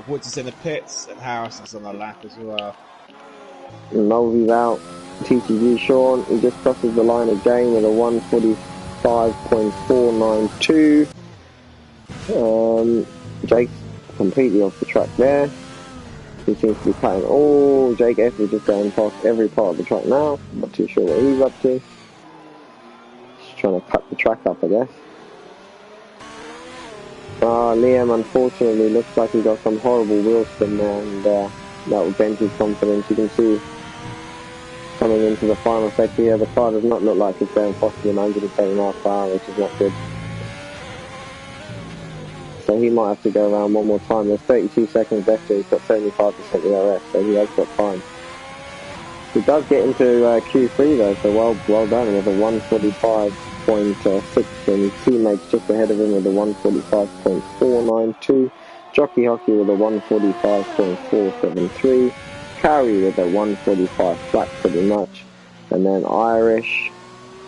Woods is in the pits, and Harrison's on the lap as well. Mulvey's out. TTG Sean, he just crosses the line again with a 1:45.492. Jake's completely off the track there. He seems to be cutting. Oh, Jake F is just going past every part of the track now. Not too sure what he's up to. Just trying to cut the track up, I guess. Liam, unfortunately, looks like he got some horrible wheel spin there, and that will dent his confidence. You can see coming into the final sector here, the car does not look like it's going faster than 107 miles per hour, which is not good. So he might have to go around one more time. There's 32 seconds left here. He's got 75% ERS, so he has got time. He does get into Q3 though, so well done with a 145.6, and his teammates just ahead of him with a 145.492. Jockey Hockey with a 145.473. Cowie with a 145 flat pretty much. And then Irish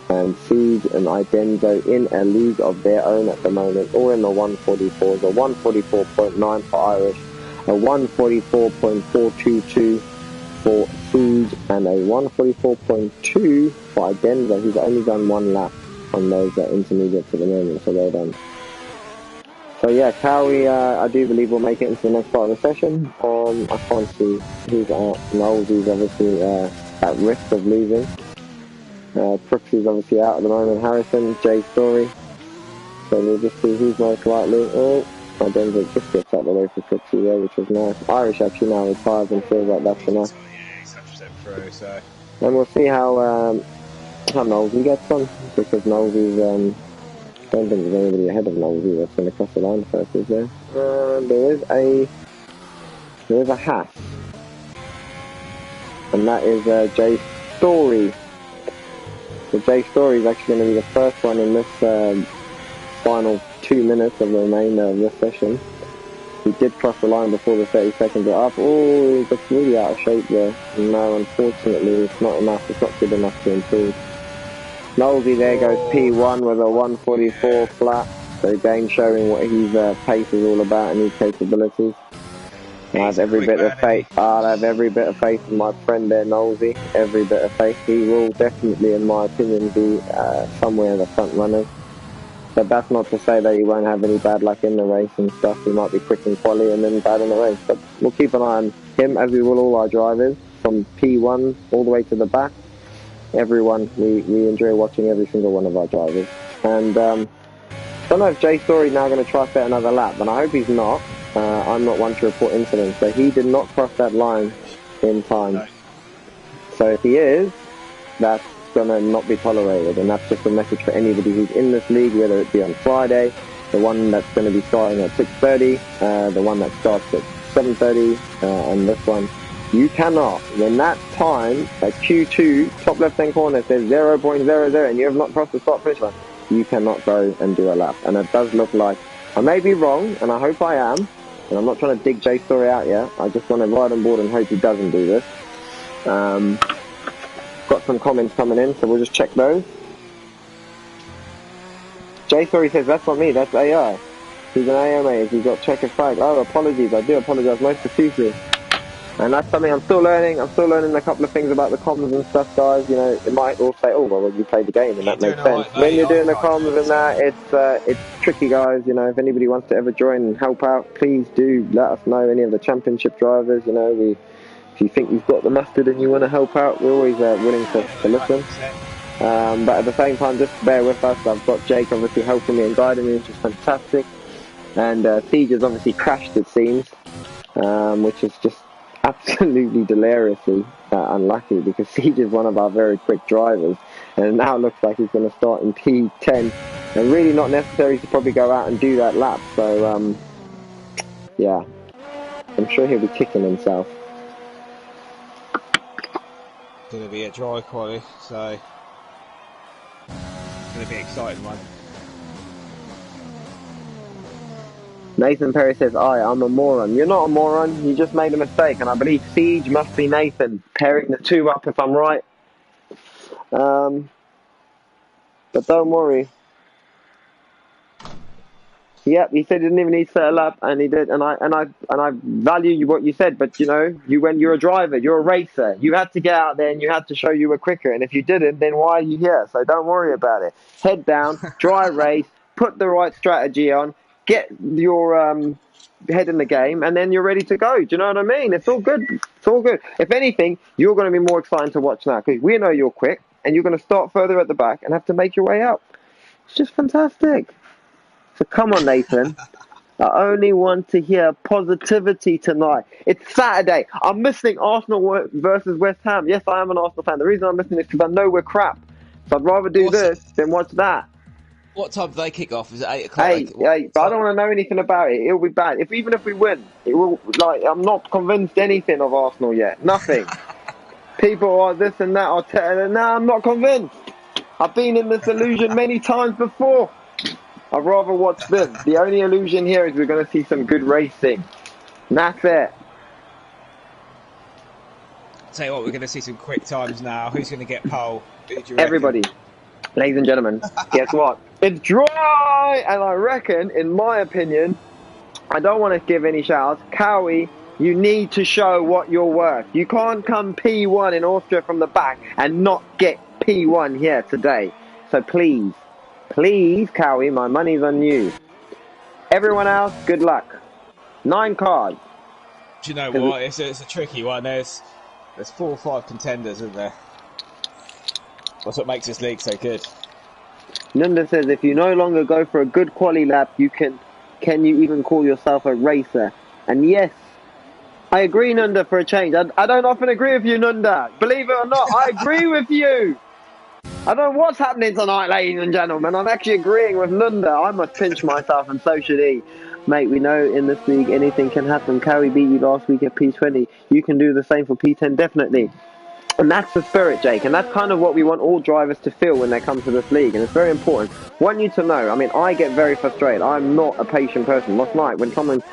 and Siege and Idenzo in a league of their own at the moment, all in the 144s, a 144.9 for Irish, a 144.422 for Siege, and a 144.2 for Idenzo. He's only done one lap on those intermediates at the moment, so well done. So yeah, Cowie, I do believe will make it into the next part of the session. I can't see who's out. Knowles is obviously at risk of losing. Crooks is obviously out at the moment. Harrison, Jay Story. So we'll just see who's most likely. Oh, Idenzo just gets out the way for Crooksy there, which was nice. Irish actually now retires and feels like that's enough. Through, so. And we'll see how Knowlesy gets on, because Knowlesy's, I don't think there's anybody ahead of Knowlesy that's going to cross the line first, is there? There is a Haas, and that is Jay Story. So Jay Story is actually going to be the first one in this final 2 minutes of the remainder of this session. He did cross the line before the 30 seconds are up. Oh, that's really out of shape there. No, unfortunately, it's not enough. It's not good enough to improve. Knowlesy there goes P1 with a 144 flat. So again, showing what his pace is all about and his capabilities. I have every bit of faith. I have every bit of faith in my friend there, Knowlesy. Every bit of faith. He will definitely, in my opinion, be somewhere in the front runners. But that's not to say that he won't have any bad luck in the race and stuff. He might be quick in quali and then bad in the race. But we'll keep an eye on him, as we will all our drivers, from P1 all the way to the back. Everyone, we enjoy watching every single one of our drivers. And I don't know if Jay Story now going to try to set another lap, and I hope he's not. I'm not one to report incidents, but he did not cross that line in time. No. So if he is, that's going to not be tolerated, and that's just a message for anybody who's in this league, whether it be on Friday, the one that's going to be starting at 6:30, the one that starts at 7:30, and this one. You cannot, when that time at Q2, top left hand corner says 0.00 and you have not crossed the start finish line, you cannot go and do a lap. And it does look like, I may be wrong, and I hope I am, and I'm not trying to dig Jay's story out yet. I just want to ride on board and hope he doesn't do this. Got some comments coming in, so we'll just check those. Jay Story says, that's not me, that's AI. He's an AMA, he's got checkered flag. Oh, apologies, I do apologise most profusely. And that's something I'm still learning. I'm still learning a couple of things about the comms and stuff, guys. You know, it might all say, oh, well, you played the game, and that makes sense. When you're doing the comms and that, it's tricky, guys. You know, if anybody wants to ever join and help out, please do let us know. Any of the championship drivers, you know, if you think you've got the mustard and you want to help out, we're always willing to listen. But at the same time, just bear with us. I've got Jake obviously helping me and guiding me, which is fantastic. And Siege has obviously crashed, it seems, which is just absolutely deliriously unlucky, because Siege is one of our very quick drivers, and it now looks like he's going to start in P10, and really not necessary to probably go out and do that lap. So yeah, I'm sure he'll be kicking himself. Going to be a dry quali, so it's going to be an exciting one. Nathan Perry says, I'm a moron. You're not a moron, you just made a mistake, and I believe Siege must be Nathan, pairing the two up if I'm right. But don't worry. Yep, he said he didn't even need to set a lap, and he did, and I value what you said, but you know, you're a driver, you're a racer, you had to get out there and you had to show you were quicker, and if you didn't, then why are you here? So don't worry about it. Head down, dry race, put the right strategy on, get your head in the game, and then you're ready to go. Do you know what I mean? It's all good. It's all good. If anything, you're going to be more exciting to watch now because we know you're quick, and you're going to start further at the back and have to make your way out. It's just fantastic. So come on, Nathan. I only want to hear positivity tonight. It's Saturday. I'm missing Arsenal versus West Ham. Yes, I am an Arsenal fan. The reason I'm missing this is because I know we're crap. So I'd rather do this than watch that. What time do they kick off? Is it 8 o'clock? 8. But I don't want to know anything about it. It'll be bad. Even if we win, it will. Like, I'm not convinced anything of Arsenal yet. Nothing. People are this and that. I'm not convinced. I've been in this illusion many times before. I'd rather watch this. The only illusion here is we're going to see some good racing. And that's it. Tell you what, we're going to see some quick times now. Who's going to get pole? Everybody. Ladies and gentlemen, guess what? It's dry! And I reckon, in my opinion, I don't want to give any shouts. Cowie, you need to show what you're worth. You can't come P1 in Austria from the back and not get P1 here today. So please, Cowie, my money's on you. Everyone else, good luck. 9 cards. Do you know what? It's a tricky one. There's 4 or 5 contenders, isn't there? That's what makes this league so good. Nunda says, if you no longer go for a good quali lap, can you even call yourself a racer? And yes, I agree, Nunda, for a change. I don't often agree with you, Nunda. Believe it or not, I agree with you. I don't know what's happening tonight, ladies and gentlemen. I'm actually agreeing with Nunda. I must pinch myself, and so should he. Mate, we know in this league anything can happen. Cowie beat you last week at P20. You can do the same for P10, definitely. And that's the spirit, Jake. And that's kind of what we want all drivers to feel when they come to this league. And it's very important. Want you to know, I mean, I get very frustrated. I'm not a patient person. Last night, when something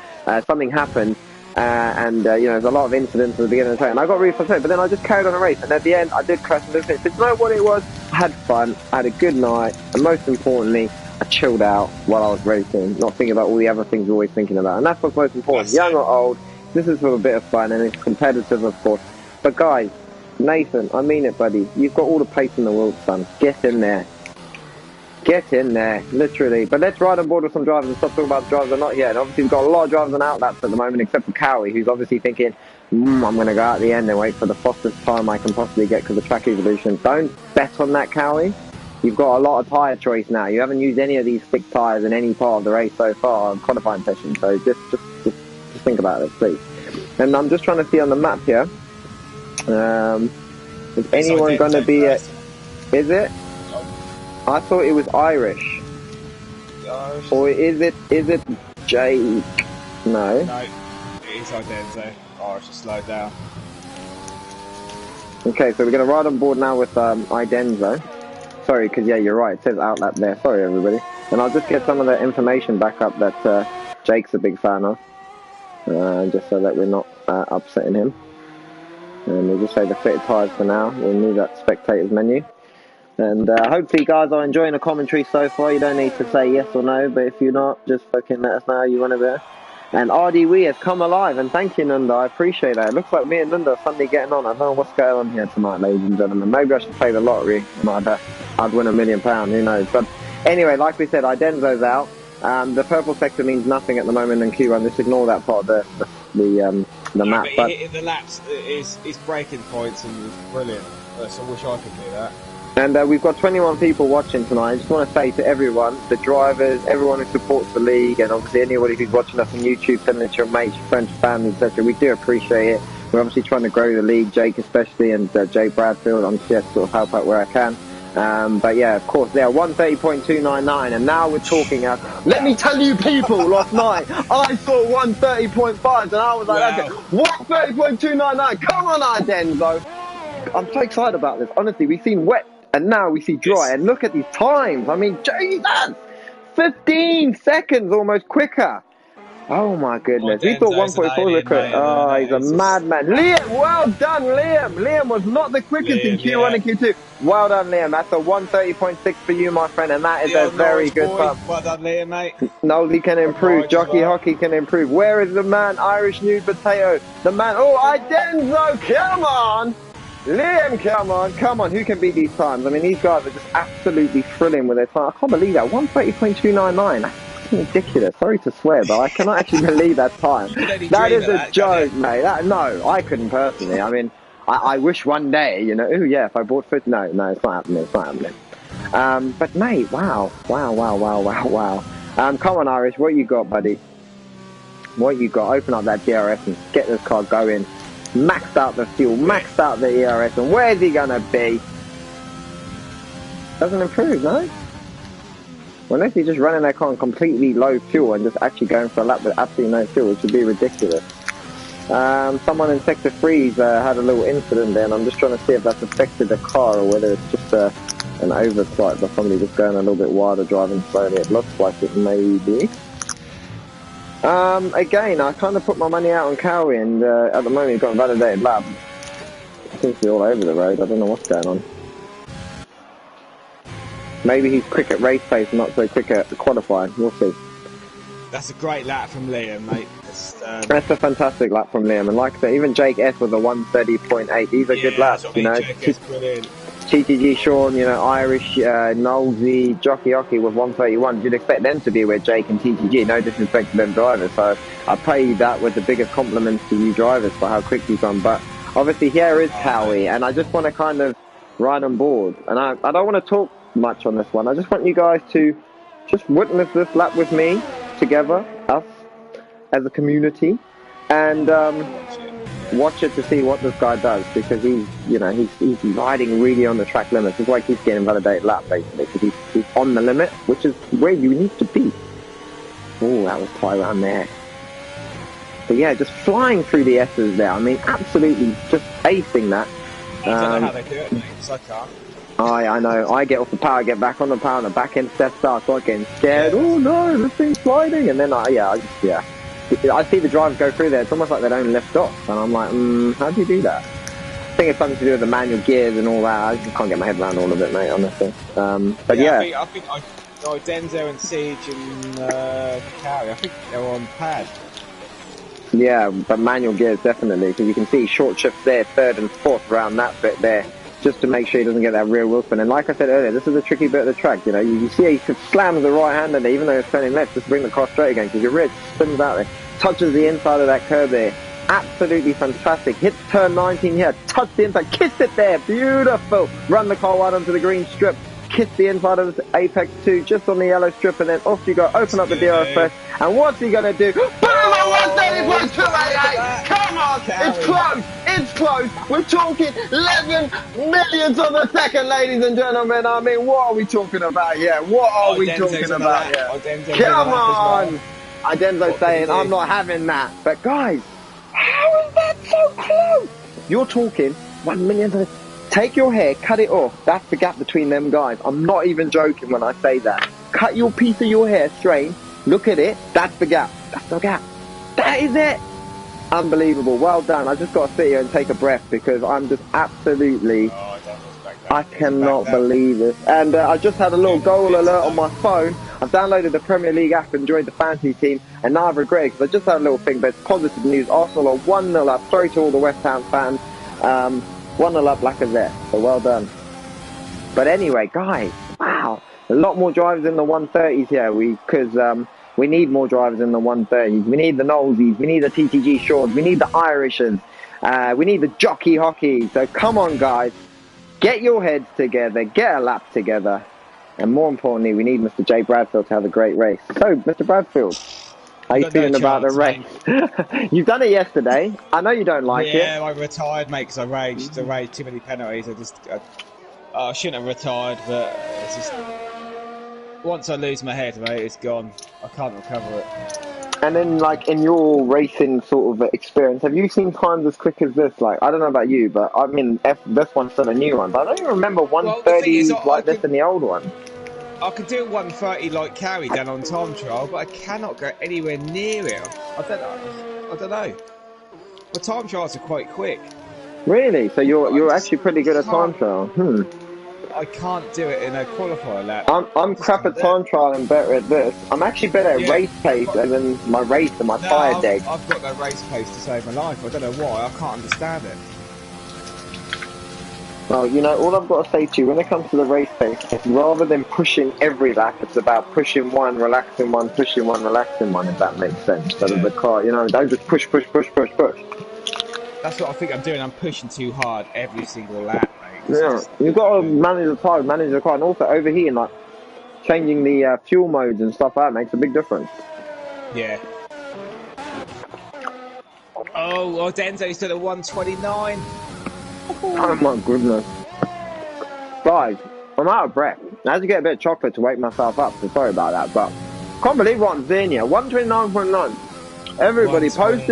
happened, there's a lot of incidents at the beginning of the track, and I got really frustrated, but then I just carried on the race, and at the end I did crash into it. But you know what it was? I had fun, I had a good night, and most importantly, I chilled out while I was racing, not thinking about all the other things you're always thinking about, and that's what's most important. Young or old, this is for a bit of fun, and it's competitive, of course. But guys, Nathan, I mean it, buddy, you've got all the pace in the world, son. Get in there. Get in there, literally. But let's ride on board with some drivers and stop talking about the drivers that are not here. And obviously we've got a lot of drivers on outlaps at the moment, except for Cowie, who's obviously thinking, I'm going to go out the end and wait for the fastest time I can possibly get because of track evolution. Don't bet on that, Cowie. You've got a lot of tyre choice now. You haven't used any of these thick tyres in any part of the race so far on qualifying session. So just think about it, please. And I'm just trying to see on the map here. Is anyone going to be... Is it? I thought it was Irish. Or is it Jake? No. No, it is Idenzo. Irish has slowed down. Okay, so we're going to ride on board now with Idenzo. Sorry, because yeah, you're right. It says outlap there. Sorry, everybody. And I'll just get some of the information back up that Jake's a big fan of. Just so that we're not upsetting him. And we'll just say the fitted tyres for now. We'll move that spectators menu. And hopefully you guys are enjoying the commentary so far. You don't need to say yes or no, but if you're not, just fucking let us know how you want to be. And RDW has come alive, and thank you, Nunda. I appreciate that. It looks like me and Nunda are suddenly getting on. I don't know what's going on here tonight, ladies and gentlemen. Maybe I should play the lottery, and I'd win £1 million. Who knows? But anyway, like we said, Idenzo's out. The purple sector means nothing at the moment in Q1. Just ignore that part of the map. But hitting the laps is breaking points, and it's brilliant. So I wish I could do that. And we've got 21 people watching tonight. I just want to say to everyone, the drivers, everyone who supports the league, and obviously anybody who's watching us on YouTube, send it to your mates, your friends, your family, etc. We do appreciate it. We're obviously trying to grow the league, Jake especially, and Jay Bradfield. I'm just here to sort of help out where I can. But yeah, of course, they're 130.299, and now we're talking. Let me tell you, people, last night I saw 130.5, and I was like, wow. 130.299. Come on, Idenzo. I'm so excited about this. Honestly, we've seen wet. And now we see dry, and look at these times. I mean, Jesus, 15 seconds almost quicker. Oh my goodness. We thought 1.4 was quick. Oh, he's a madman. Liam, well done, Liam. Liam was not the quickest in Q1 and Q2. Well done, Liam. That's a 130.6 for you, my friend, and that is a very good pump. Well done, Liam, mate. Nosey can improve. Jockey Hockey can improve. Where is the man? Irish Nude Potato. The man. Oh, Idenzo, come on. Liam, come on, who can beat these times? I mean, these guys are just absolutely thrilling with their time. I can't believe that, 130.299, that's fucking ridiculous. Sorry to swear, but I cannot actually believe that time. That is a joke, mate. No, I couldn't personally. I mean, I wish one day, you know, if I bought 50. No, it's not happening. It's not happening. But mate, wow. Come on, Irish, what you got, buddy? What you got? Open up that DRS and get this car going. Maxed out the fuel, maxed out the ERS, and where's he gonna be? Doesn't improve, no? Unless he's just running that car on completely low fuel and just actually going for a lap with absolutely no fuel, which would be ridiculous. Someone in Sector 3's had a little incident there, and I'm just trying to see if that's affected the car or whether it's just an oversight by somebody just going a little bit wilder, driving slowly. It looks like it may be. Again, I kind of put my money out on Cowie, and at the moment he's got a validated lap. He seems to be all over the road. I don't know what's going on. Maybe he's quick at race pace and not so quick at qualifying. We'll see. That's a great lap from Liam, mate. That's a fantastic lap from Liam. And like I said, even Jake S was a 130.8. These are good laps, you know. TTG Sean, you know, Irish, Nolsey, Jockey Hockey with 131. You'd expect them to be with Jake and TTG. No disrespect to them drivers. So I pay that with the biggest compliments to you drivers for how quick you've gone. But obviously here is Cowie, and I just want to kind of ride on board. And I don't want to talk much on this one. I just want you guys to just witness this lap with me together, us as a community, and watch it to see what this guy does, because he's riding really on the track limits. It's like he's getting validated lap basically, because he's on the limit, which is where you need to be. Oh, that was tight around there. But yeah, just flying through the S's there. I mean, absolutely just acing that. I don't know how they do it, mate, because I can't. I know. I get off the power, get back on the power, and the back end steps out, so I get getting scared. Oh no, this thing's sliding, and then I see the drivers go through there. It's almost like they don't lift off, and I'm like, how do you do that? I think it's something to do with the manual gears and all that. I just can't get my head around all of it, mate, honestly. But yeah. I think Denzo and Siege and Cowie, I think they're on pad. Yeah, but manual gears definitely, because you can see short shifts there, third and fourth around that bit there, just to make sure he doesn't get that rear wheel spin. And like I said earlier, this is a tricky bit of the track. You know, you see he slams the right hander there, even though it's turning left, just to bring the car straight again, because your rear spins out there, touches the inside of that curb there. Absolutely fantastic. Hits turn 19 here, touch the inside, kiss it there, beautiful. Run the car right onto the green strip, kiss the inside of the Apex 2 just on the yellow strip, and then off you go. Open up the DRS first, and what's he gonna do? Boom! 130.288. Come on, it's close. It's close. We're talking 11 millionths of a second, ladies and gentlemen. I mean, what are we talking about here? What are we talking about here? Come on. Denzo's saying, I'm not having that. But guys, how is that so close? You're talking 1 million. Take your hair, cut it off. That's the gap between them guys. I'm not even joking when I say that. Cut your piece of your hair straight. Look at it. That's the gap. That's the gap. That is it. Unbelievable. Well done. I just got to sit here and take a breath, because I'm just absolutely... I cannot believe it. And I just had a little goal alert on my phone. I've downloaded the Premier League app and joined the fantasy team, and now I've regretted, because I just had a little thing, but it's positive news. Arsenal are 1-0 up. Sorry to all the West Ham fans. 1-0 up, Lacazette. So well done. But anyway, guys, wow. A lot more drivers in the 130s here, because we need more drivers in the 130s. We need the Nolsies, we need the TTG Shorts, we need the Irishes, we need the Jockey Hockey. So come on, guys. Get your heads together, get a lap together, and more importantly, we need Mr. J. Bradfield to have a great race. So, Mr. Bradfield, how are you feeling about the race? You've done it yesterday. I know you don't like it. Yeah, I retired, mate, because I raged too many penalties. I shouldn't have retired, but it's just... Once I lose my head, mate, it's gone. I can't recover it. And then, like, in your racing sort of experience, have you seen times as quick as this? Like, I don't know about you, but I mean, this one's still a new one. But I don't even remember 130 like this in the old one. I could do 130 like Cowie down on time trial, but I cannot go anywhere near it. I don't know. The time trials are quite quick. Really? So you're actually pretty good at time trial? I can't do it in a qualifier lap. I'm crap at time trial and better at this. I'm actually better at race pace, as in my race and my tyre deck. I've got no race pace to save my life. I don't know why. I can't understand it. Well, you know, all I've got to say to you, when it comes to the race pace, it's rather than pushing every lap, it's about pushing one, relaxing one, pushing one, relaxing one, if that makes sense. So that the car, you know, don't just push, push, push, push, push. That's what I think I'm doing. I'm pushing too hard every single lap, mate. Yeah, you've got to manage the car, and also overheating, like changing the fuel modes and stuff like that makes a big difference. Yeah. Oh, Denzo's done a 129. Oh my goodness. Guys, I'm out of breath. I had to get a bit of chocolate to wake myself up, so sorry about that, but can't believe what I'm seeing here. 129.9. Everybody post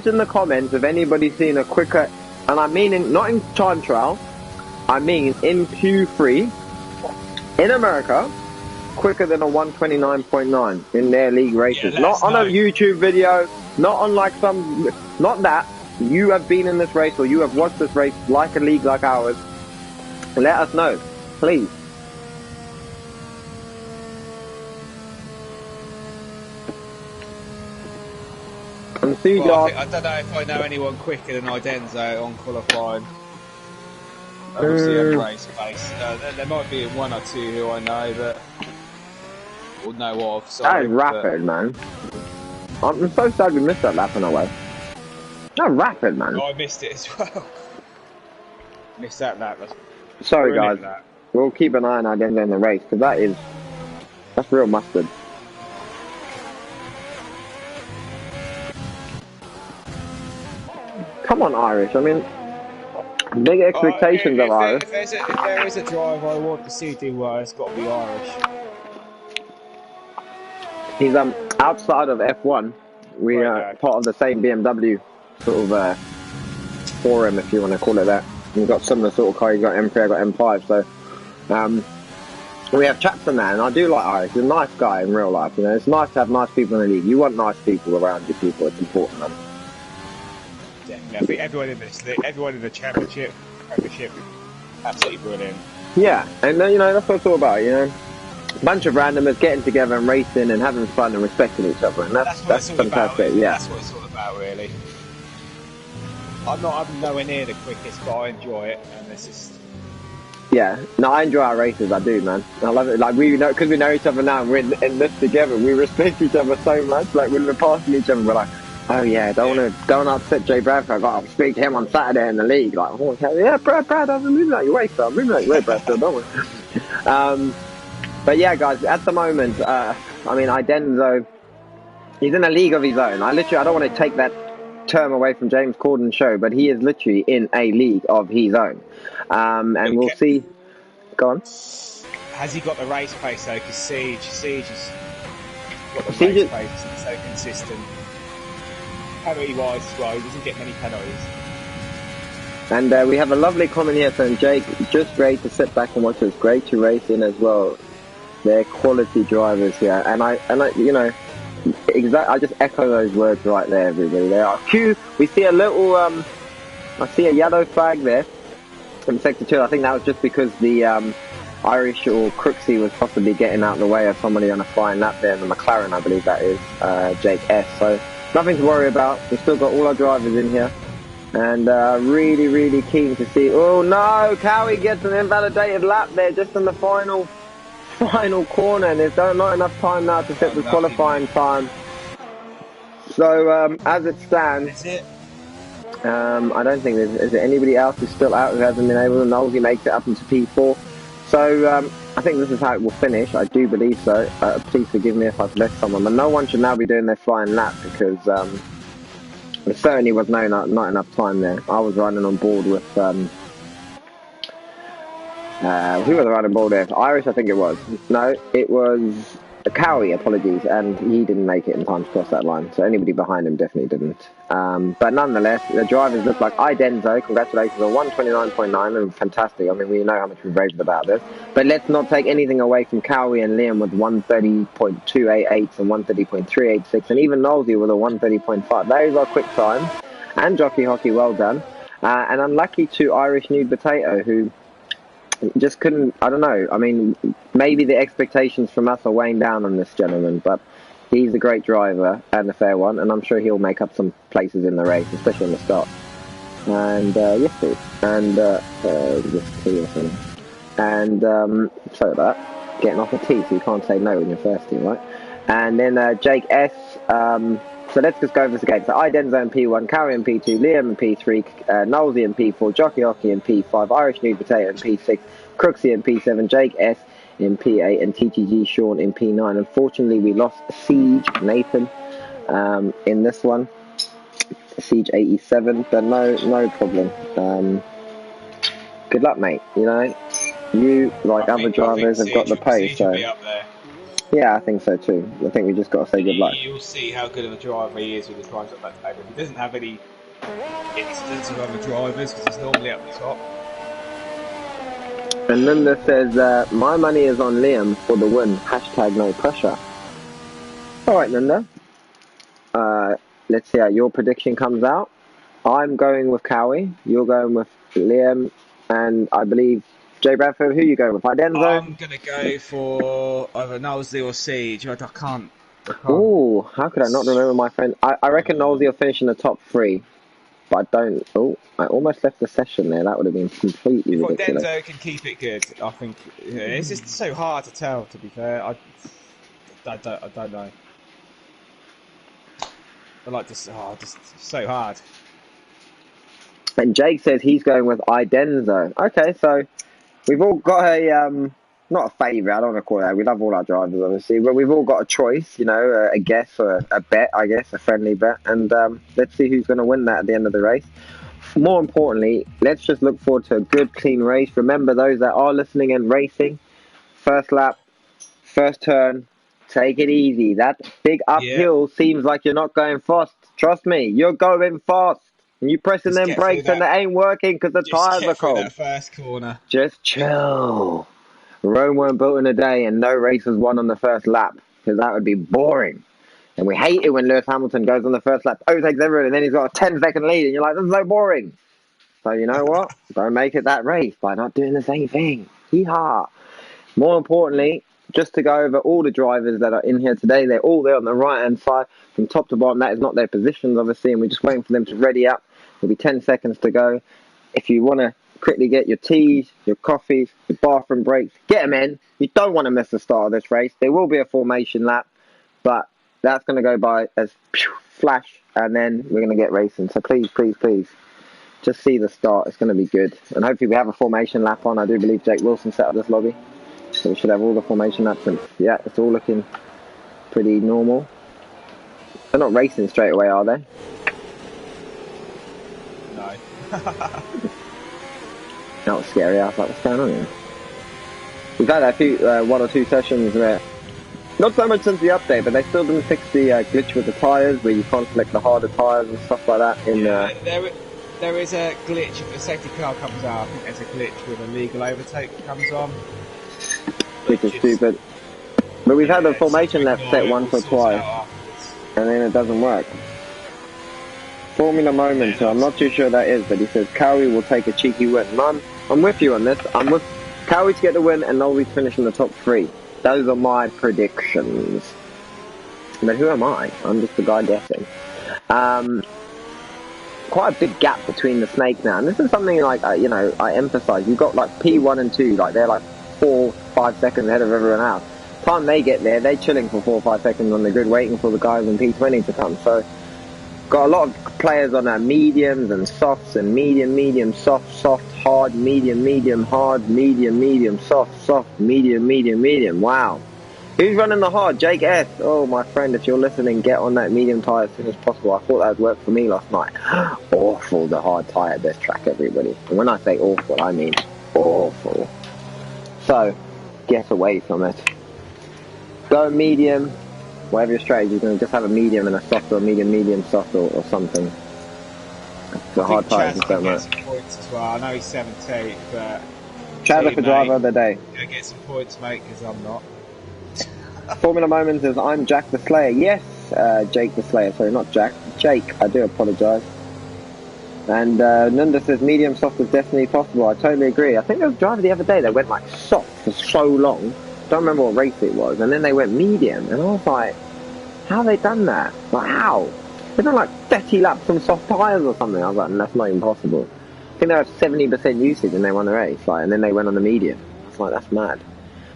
in the comments if anybody's seen a quicker, and I mean not in time trial, I mean in Q3 in America, quicker than a 129.9 in their league races. Not on a YouTube video, not on like not that. You have been in this race or you have watched this race like a league like ours. Let us know, please. And see, well, I don't know if I know anyone quicker than Idenzo on qualifying. Obviously, I'm race pace. There might be one or two who I know, but or know of. That is rapid, man. I'm so sad we missed that lap on our way. That's rapid, man. Oh, I missed it as well. Missed that lap. Sorry, guys. We'll keep an eye on Idenzo in the race because that's real mustard. Come on, Irish. I mean, big expectations of Irish. If there is a driver I want to see do well, it's got to be Irish. He's outside of F1. We are part of the same BMW sort of forum, if you want to call it that. We've got similar sort of car. You've got M3, I've got M5. So we have chats on that, and I do like Irish. He's a nice guy in real life. You know, it's nice to have nice people in the league. You want nice people around you, people. It's important, man. Definitely. I think everyone in the championship, absolutely brilliant. Yeah, and you know that's what it's all about. You know, a bunch of randomers getting together and racing and having fun and respecting each other, and that's fantastic. About, really. Yeah, that's what it's all about, really. I'm nowhere near the quickest, but I enjoy it, and it's just. Yeah, no, I enjoy our races. I do, man. I love it. Like because we know each other now, and we're in this together. We respect each other so much. Like when we're passing each other, we're like, oh yeah, don't want to upset Jay Bradford. I got to speak to him on Saturday in the league. Like, oh, yeah, Brad, I'm moving out your way, sir. I'm moving out your way, Brad, don't worry. But yeah, guys, at the moment, I mean, Idenzo, he's in a league of his own. I don't want to take that term away from James Corden's show, but he is literally in a league of his own. And we'll see. Go on. Has he got the race pace though? Because Siege has got the race pace. It's so consistent. Penalty-wise as well, he doesn't get many penalties. And we have a lovely comment here saying, Jake, just great to sit back and watch. It's great to race in as well. They're quality drivers here, and I you know, I just echo those words right there, everybody. They are Q. We see a little, I see a yellow flag there in sector 2. I think that was just because the Irish or Crooksy was possibly getting out of the way of somebody on a flying lap there, the McLaren, I believe that is, Jake S. So nothing to worry about. We've still got all our drivers in here, and really, really keen to see. Oh no, Cowie gets an invalidated lap there just in the final corner, and there's not enough time now to set the qualifying time. So as it stands, I don't think is there anybody else who's still out who hasn't been able to. Nosey makes it up into P4. So I think this is how it will finish. I do believe so. Please forgive me if I've left someone, but no one should now be doing their flying lap because there certainly was not enough time there. I was running on board with who was running board there? Irish, I think it was. No, it was Cowie, apologies, and he didn't make it in time to cross that line. So anybody behind him definitely didn't. But nonetheless, the drivers look like Idenzo. Congratulations on 129.9 and fantastic. I mean, we know how much we've raved about this. But let's not take anything away from Cowie and Liam with 130.288 and 130.386, and even Nosey with a 130.5. Those are quick times. And Jockey Hockey, well done. And unlucky to Irish Nude Potato, who just couldn't, I don't know, I mean, maybe the expectations from us are weighing down on this gentleman, but he's a great driver and a fair one, and I'm sure he'll make up some places in the race, especially in the start. And yes, please. And just tea or something. And so that getting off a T, so you can't say no when you're thirsty, right? And then Jake S. So let's just go over this again. So Idenzo in P1, Carrie in P2, Liam in P3, Nolsey in P4, Jockey Hockey in P5, Irish New Potato in P6, Crooksy in P7, Jake S in P8, and TTG Sean in P9. Unfortunately, we lost Siege Nathan in this one. Siege 87, but no problem. Good luck, mate. You know, you like other drivers have got the pace, so yeah, I think so too. I think we just got to say good luck. You'll see how good of a driver he is when he climbs up that table. He doesn't have any incidents of other drivers because he's normally up the top. And Linda says, my money is on Liam for the win. Hashtag no pressure. All right, Linda. Let's see how your prediction comes out. I'm going with Cowie. You're going with Liam. And I believe, Jay Bradford, who are you going with? Idenzo? I'm going to go for either Nolsey or Siege. I can't. Oh, how could I not remember my friend? I reckon Nolsey will finish in the top 3. But I don't. Oh, I almost left the session there. That would have been completely ridiculous. Denzo can keep it good. I think it's just so hard to tell. To be fair, I don't know. I like just so hard. And Jake says he's going with Idenzo. Okay, so we've all got a not a favourite. I don't want to call it that. We love all our drivers, obviously, but we've all got a choice. You know, a guess or a bet, I guess, a friendly bet. And let's see who's going to win that at the end of the race. More importantly, let's just look forward to a good, clean race. Remember, those that are listening and racing, first lap, first turn, take it easy. That big uphill seems like you're not going fast. Trust me, you're going fast. And you pressing them brakes and they ain't working because the tyres are cold. That first corner. Just chill. Rome weren't built in a day and no race was won on the first lap because that would be boring. And we hate it when Lewis Hamilton goes on the first lap, overtakes everyone, and then he's got a 10-second lead, and you're like, that's so boring. So you know what? Don't make it that race by not doing the same thing. Hee-haw. More importantly, just to go over all the drivers that are in here today, they're all there on the right-hand side from top to bottom. That is not their positions, obviously, and we're just waiting for them to ready up. There'll be 10 seconds to go. If you want to quickly get your teas, your coffees, your bathroom breaks, get them in. You don't want to miss the start of this race. There will be a formation lap, but that's going to go by as flash, and then we're going to get racing. So please, please, please, just see the start. It's going to be good. And hopefully we have a formation lap on. I do believe Jake Wilson set up this lobby. So we should have all the formation laps. And yeah, it's all looking pretty normal. They're not racing straight away, are they? No. That was scary. I was like, what's going on here? We've had a few, one or two sessions where, not so much since the update, but they still didn't fix the glitch with the tyres, where you can't select the harder tyres and stuff like that. There is a glitch if the safety car comes out. I think there's a glitch with a legal overtake that comes on. Which is stupid. But we've had the formation lap set once or twice, and then it doesn't work. Formula Moment, so I'm not too sure that is, but he says Cowie will take a cheeky win. I'm with you on this. I'm with Cowie to get the win and Nolby to finish in the top 3. Those are my predictions. But who am I? I'm just the guy guessing. Quite a big gap between the snake now. And this is something like, you know, I emphasize. You've got like P1 and 2, like they're like 4-5 seconds ahead of everyone else. Time they get there, they're chilling for 4 or 5 seconds on the grid waiting for the guys in P20 to come. So, got a lot of players on mediums and softs and medium, soft, hard, medium, hard, medium, soft, medium. Wow. Who's running the hard? Jake S. Oh, my friend, if you're listening, get on that medium tyre as soon as possible. I thought that would work for me last night. Awful, the hard tyre at this track, everybody. And when I say awful, I mean awful. So, get away from it. Go medium. Whatever your strategy, you can just have a medium and a soft or a medium, soft or something. The hard tyres just don't work. Points as well. I know he's 17, but Chadler for driver of the day. Go get some points, mate, because I'm not. Formula Moment says, I'm Jack the Slayer. Yes, Jake the Slayer. Sorry, not Jack. Jake, I do apologise. And Nunda says, medium soft is definitely possible. I totally agree. I think there was a driver the other day that went like soft for so long. Don't remember what race it was. And then they went medium. And I was like, how have they done that? Like, how? They've done like 30 laps on soft tyres or something. I was like, that's not even possible. I think they had 70% usage and they won the race, like, and then they went on the medium. I was like, that's mad.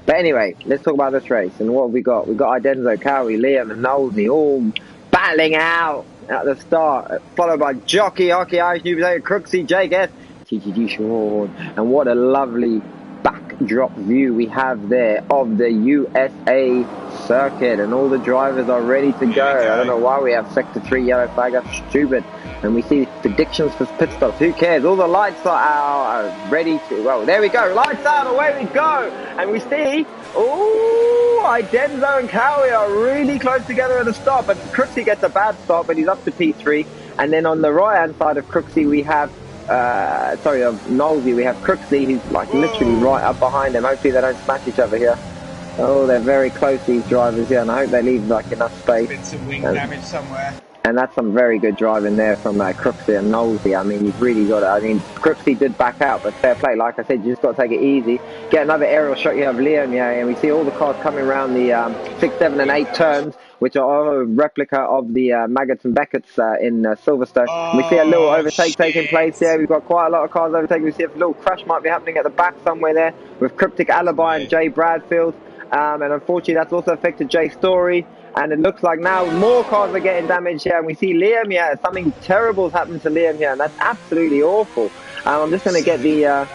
But anyway, let's talk about this race. And what have we got? We've got Idenzo, Cowie, Liam and Nosey all battling out at the start, followed by Jockey Hockey, Irish New Potato, Crooksy, Jake S, TTG Sean. And what a lovely backdrop view we have there of the USA circuit, and all the drivers are ready to go. I don't know why we have sector 3 yellow flag, that's stupid. And we see predictions for pit stops. Who cares? All the lights are out, ready to, well, there we go, lights out, away we go. And we see, oh, Idenzo and Cowie are really close together at the start, but Crooksy gets a bad start, but he's up to P3. And then on the right hand side of Crooksy we have of Nosey, we have Crooksy, who's like literally right up behind him. Hopefully they don't smash each other here. Oh, they're very close, these drivers here, and I hope they leave like enough space. Been some wing damage somewhere. And that's some very good driving there from Crooksy and Nosey. I mean, you've really got it. I mean, Crooksy did back out, but fair play. Like I said, you just got to take it easy. Get another aerial shot here of Liam, yeah, and we see all the cars coming around the 6, 7 and 8 turns, which are a replica of the Maggots and Beckett's in Silverstone. Oh, we see a little overtake taking place here. We've got quite a lot of cars overtaking. We see a little crash might be happening at the back somewhere there with Cryptic Alibi and Jay Bradfield. And unfortunately, that's also affected Jay Story. And it looks like now more cars are getting damaged here. And we see Liam here. Something terrible's happened to Liam here. And that's absolutely awful. I'm just going to get the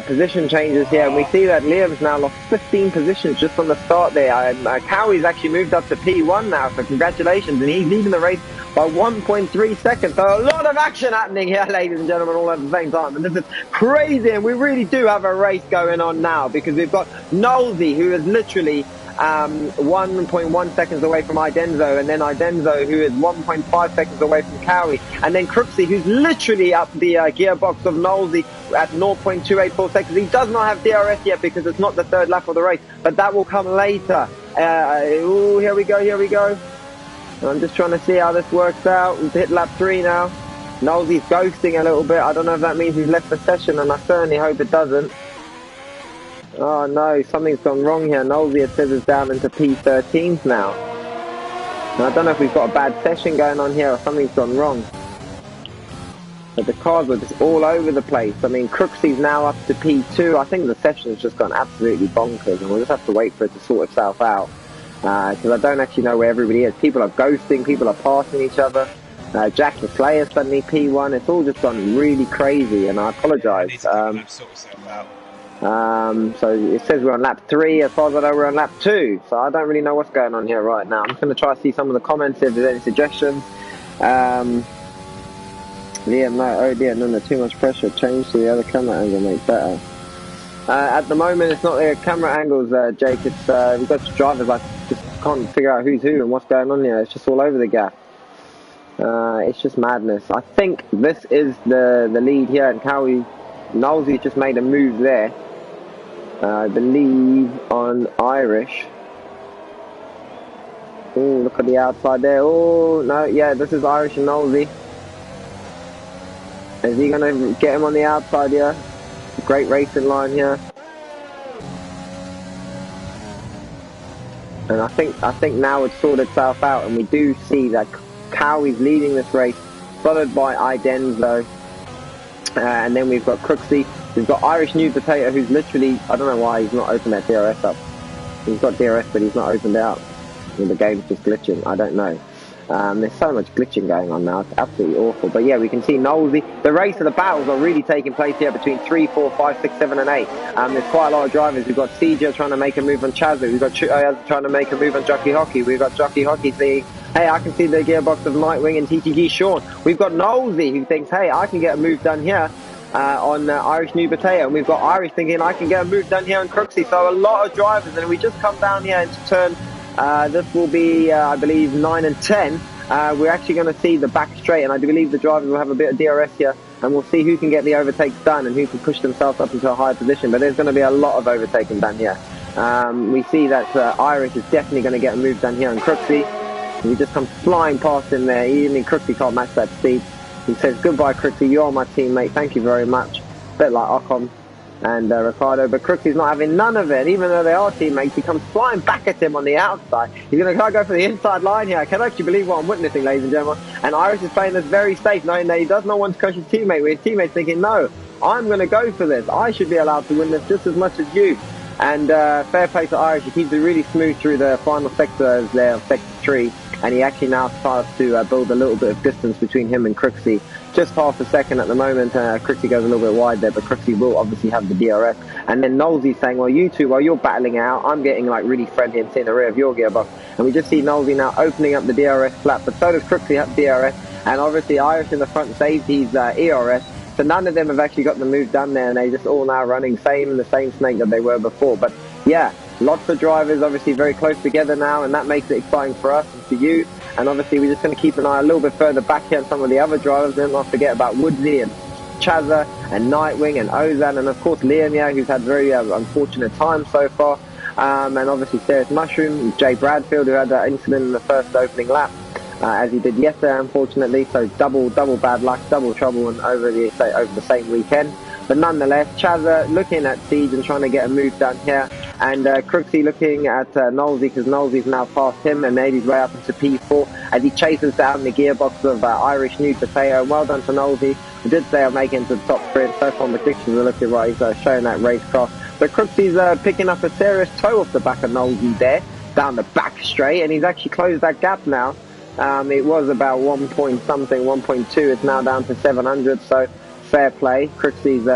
position changes here. And we see that Liam's now lost 15 positions just on the start there. Cowie's actually moved up to P1 now. So congratulations. And he's leading the race by 1.3 seconds. So a lot of action happening here, ladies and gentlemen, all at the same time. And this is crazy. And we really do have a race going on now, because we've got Nosey, who is literally 1.1 seconds away from Idenzo, and then Idenzo, who is 1.5 seconds away from Cowie, and then Crooksy, who's literally up the gearbox of Nosey at 0.284 seconds. He does not have DRS yet because it's not the third lap of the race, but that will come later. Ooh, here we go. I'm just trying to see how this works out. We've hit lap 3 now. Nosey's ghosting a little bit. I don't know if that means he's left the session, and I certainly hope it doesn't. Oh no, something's gone wrong here. Nosey, it says, is down into P13s now. And I don't know if we've got a bad session going on here or something's gone wrong. But the cars are just all over the place. I mean, Crooksy's now up to P2. I think the session's just gone absolutely bonkers, and we'll just have to wait for it to sort itself out. Because I don't actually know where everybody is. People are ghosting, people are passing each other. Jack the Slayer suddenly P1. It's all just gone really crazy, and I apologise. So it says we're on lap 3. As far as I know, we're on lap 2. So I don't really know what's going on here right now. I'm just going to try to see some of the comments if there's any suggestions. Liam, no, oh dear, no, too much pressure. Change to the other camera angle, make better. At the moment, it's not the camera angles, Jake. It's we've got drivers like just can't figure out who's who and what's going on here. It's just all over the gap. It's just madness. I think this is the lead here, and Cowie Nosey just made a move there. I believe on Irish. Oh, look at the outside there. Oh no, yeah, this is Irish and Nosey. Is he gonna get him on the outside here? Great racing line here. And I think now it's sorted itself out, and we do see that Cowie's leading this race, followed by Idenzo. And then we've got Crooksy. We've got Irish New Potato, who's literally, I don't know why he's not opened that DRS up. He's got DRS, but he's not opened it up. The game's just glitching. I don't know. There's so much glitching going on now. It's absolutely awful. But yeah, we can see Nosey. The race of the battles are really taking place here between 3, 4, 5, 6, 7 and 8. There's quite a lot of drivers. We've got CJ trying to make a move on Chazzy. We've got trying to make a move on Jockey Hockey. We've got Jockey Hockey saying, hey, I can see the gearbox of Nightwing and TTG Sean. We've got Nosey, who thinks, hey, I can get a move done here on Irish New Potato. And we've got Irish thinking, I can get a move done here on Crooksy. So a lot of drivers. And we just come down here into turn, this will be, I believe, 9 and 10. We're actually going to see the back straight, and I do believe the drivers will have a bit of DRS here, and we'll see who can get the overtakes done and who can push themselves up into a higher position. But there's going to be a lot of overtaking done here. We see that Irish is definitely going to get a move done here on Crooksy. We just come flying past him there. Even Crooksy can't match that speed. He says, goodbye Crooksy, you're my teammate, thank you very much. A bit like Ocon. and Ricardo, but Crooksy's not having none of it. Even though they are teammates, he comes flying back at him on the outside. He's going to try to go for the inside line here. I can't actually believe what I'm witnessing, ladies and gentlemen. And Irish is playing this very safe, knowing that he does not want to crush his teammate, with his teammates thinking, no, I'm going to go for this. I should be allowed to win this just as much as you. And fair play to Irish. He keeps it really smooth through the final sectors there of sector 3. And he actually now starts to build a little bit of distance between him and Crooksy. Just half a second at the moment. Crooksy goes a little bit wide there, but Crooksy will obviously have the DRS. And then Knowlesy saying, well, you two, while you're battling out, I'm getting like really friendly and seeing the rear of your gearbox. And we just see Knowlesy now opening up the DRS flap, but so does Crooksy have DRS. And obviously Irish in the front saves his ERS. So none of them have actually got the move done there, and they just all now running in the same snake that they were before. But yeah, lots of drivers obviously very close together now, and that makes it exciting for us and for you. And obviously we're just going to keep an eye a little bit further back here on some of the other drivers. Don't not forget about Woodsy and Chazza and Nightwing and Ozan, and of course Liam here, who's had very unfortunate times so far. And obviously Serious Mushroom, Jay Bradfield, who had that incident in the first opening lap. As he did yesterday, unfortunately, so double bad luck, double trouble, and over the same weekend. But nonetheless, Chazza looking at Siege and trying to get a move done here, and Crooksy looking at Knowlesy, because Knowlesy's now passed him and made his way up into P4 as he chases down the gearbox of Irish New Potato. Well done to Knowlesy. We did say I'll make it into the top 3, and so far my predictions are looking right. He's showing that racecraft. But Crooksy's picking up a serious toe off the back of Knowlesy there, down the back straight, and he's actually closed that gap now. It was about 1 point something, 1.2. It's now down to 700, so fair play. Crooksy's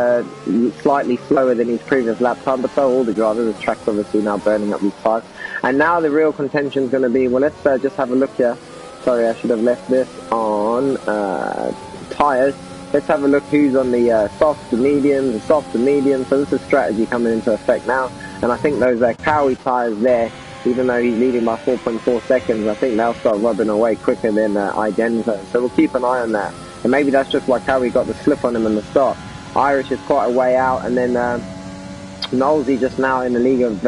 slightly slower than his previous lap time, but so all the drivers. The track's obviously now burning up these tires. And now the real contention is going to be, well, let's just have a look here. Sorry, I should have left this on tyres. Let's have a look who's on the soft, the mediums, the soft, the medium. So this is strategy coming into effect now. And I think those Cowie tyres there, even though he's leading by 4.4 seconds, I think they'll start rubbing away quicker than Idenzo. So we'll keep an eye on that. And maybe that's just why Cowie got the slip on him in the start. Irish is quite a way out, and then Knowlesy just now in the league of,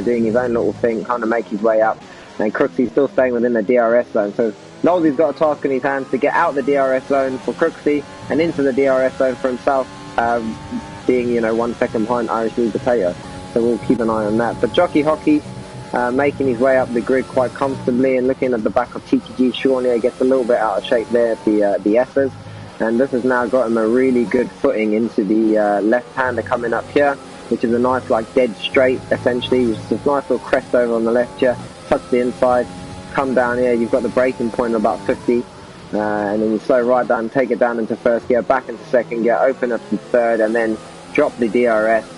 doing his own little thing, trying to make his way up. And Crooksy's still staying within the DRS zone. So Knowlesy's got a task in his hands to get out the DRS zone for Crooksy and into the DRS zone for himself, being, 1 second behind Irish New Potato. So we'll keep an eye on that. But Jockey Hockey, making his way up the grid quite comfortably, and looking at the back of TTG, Sean here gets a little bit out of shape there at the S's, and this has now got him a really good footing into the left-hander coming up here, which is a nice dead straight essentially. Just a nice little crest over on the left here, touch the inside, come down here, you've got the braking point of about 50, and then you slow right down, take it down into first gear, back into second gear, open up to third, and then drop the DRS.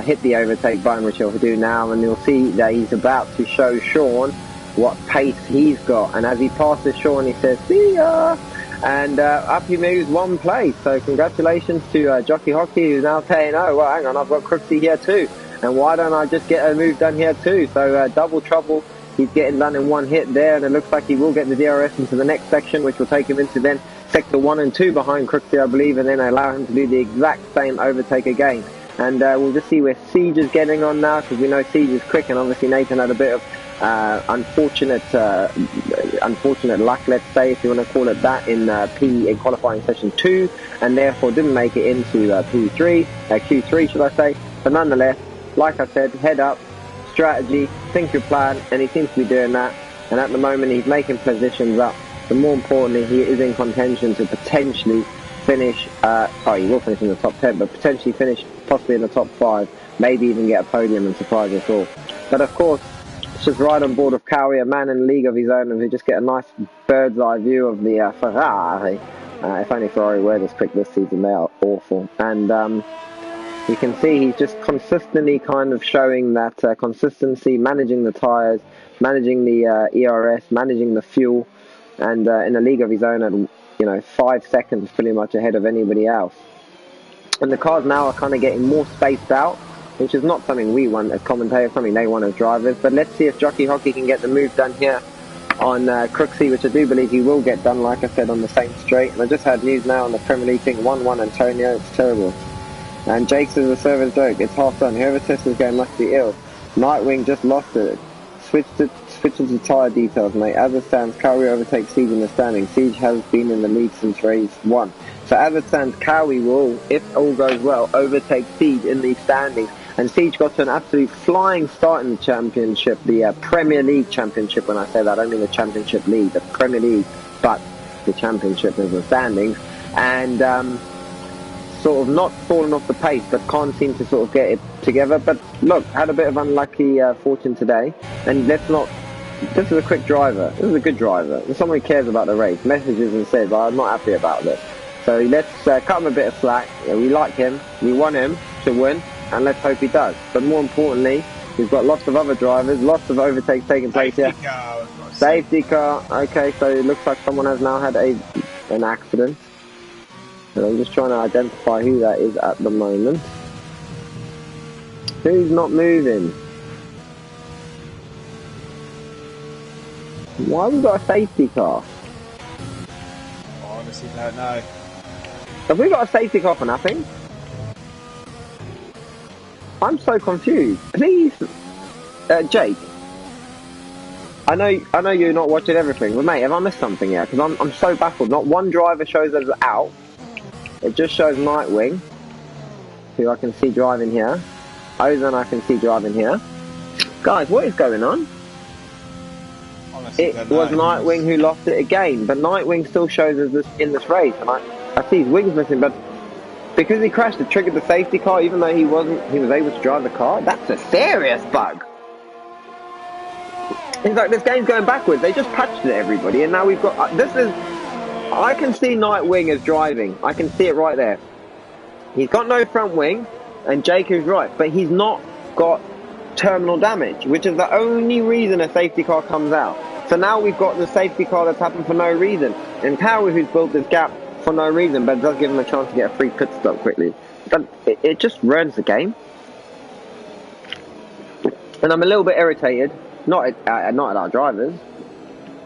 Hit the overtake button, which he'll do now, and you'll see that he's about to show Sean what pace he's got. And as he passes Sean, he says, see ya! And up he moves 1 place. So congratulations to Jockey Hockey, who's now saying, oh, well, hang on, I've got Crooksy here too. And why don't I just get a move done here too? So double trouble. He's getting done in 1 hit there, and it looks like he will get the DRS into the next section, which will take him into then sector 1 and 2 behind Crooksy, I believe, and then allow him to do the exact same overtake again. And we'll just see where Siege is getting on now, because we know Siege is quick, and obviously Nathan had a bit of unfortunate luck, let's say, if you want to call it that, in qualifying session 2, and therefore didn't make it into Q3, should I say. But nonetheless, like I said, head up, strategy, think your plan, and he seems to be doing that. And at the moment, he's making positions up. But more importantly, he is in contention to potentially finish, he will finish in the top 10, but potentially finish possibly in the top 5, maybe even get a podium and surprise us all. But of course, it's just right on board of Cowie, a man in a league of his own, and we just get a nice bird's eye view of the Ferrari. If only Ferrari were this quick this season, they are awful. And you can see he's just consistently kind of showing that consistency, managing the tyres, managing the ERS, managing the fuel, and in a league of his own at 5 seconds pretty much ahead of anybody else. And the cars now are kind of getting more spaced out, which is not something we want as commentators, something they want as drivers. But let's see if Jockey Hockey can get the move done here on Crooksy, which I do believe he will get done, like I said, on the same straight. And I just had news now on the Premier League thing, 1-1 Antonio, it's terrible. And Jake says a servant's joke, it's half done, whoever tests this game must be ill. Nightwing just lost it. Switches to tyre details, mate. As it stands, Cowie overtakes Siege in the standing. Siege has been in the lead since race 1. So as it stands, Cowie will, if all goes well, overtake Siege in these standings. And Siege got to an absolute flying start in the championship, the Premier League championship. When I say that, I don't mean the championship league, the Premier League, but the championship is the standings. And sort of not fallen off the pace, but can't seem to sort of get it together. But look, had a bit of unlucky fortune today. And let's not... This is a quick driver. This is a good driver. If someone cares about the race, messages and says, I'm not happy about this. So let's cut him a bit of slack. We like him. We want him to win. And let's hope he does. But more importantly, we've got lots of other drivers, lots of overtakes taking place here. Safety car. Okay, so it looks like someone has now had an accident. And I'm just trying to identify who that is at the moment. Who's not moving? Why have we got a safety car? I honestly don't know. Have we got a safety car for nothing? I'm so confused. Please, Jake. I know you're not watching everything, but mate, have I missed something yet? Because I'm so baffled. Not one driver shows us out. It just shows Nightwing, who I can see driving here. Ozone I can see driving here. Guys, what is going on? Honestly, it was Nightwing who lost it again, but Nightwing still shows us in this race, and I see his wings missing, but because he crashed, it triggered the safety car, even though he was able to drive the car. That's a serious bug. It's like this game's going backwards. They just patched it, everybody, and now we've got... I can see Nightwing as driving. I can see it right there. He's got no front wing, and Jake is right, but he's not got terminal damage, which is the only reason a safety car comes out. So now we've got the safety car that's happened for no reason. And Cowie, who's built this gap for no reason, but it does give him a chance to get a free pit stop quickly. But it just ruins the game. And I'm a little bit irritated. Not at our drivers.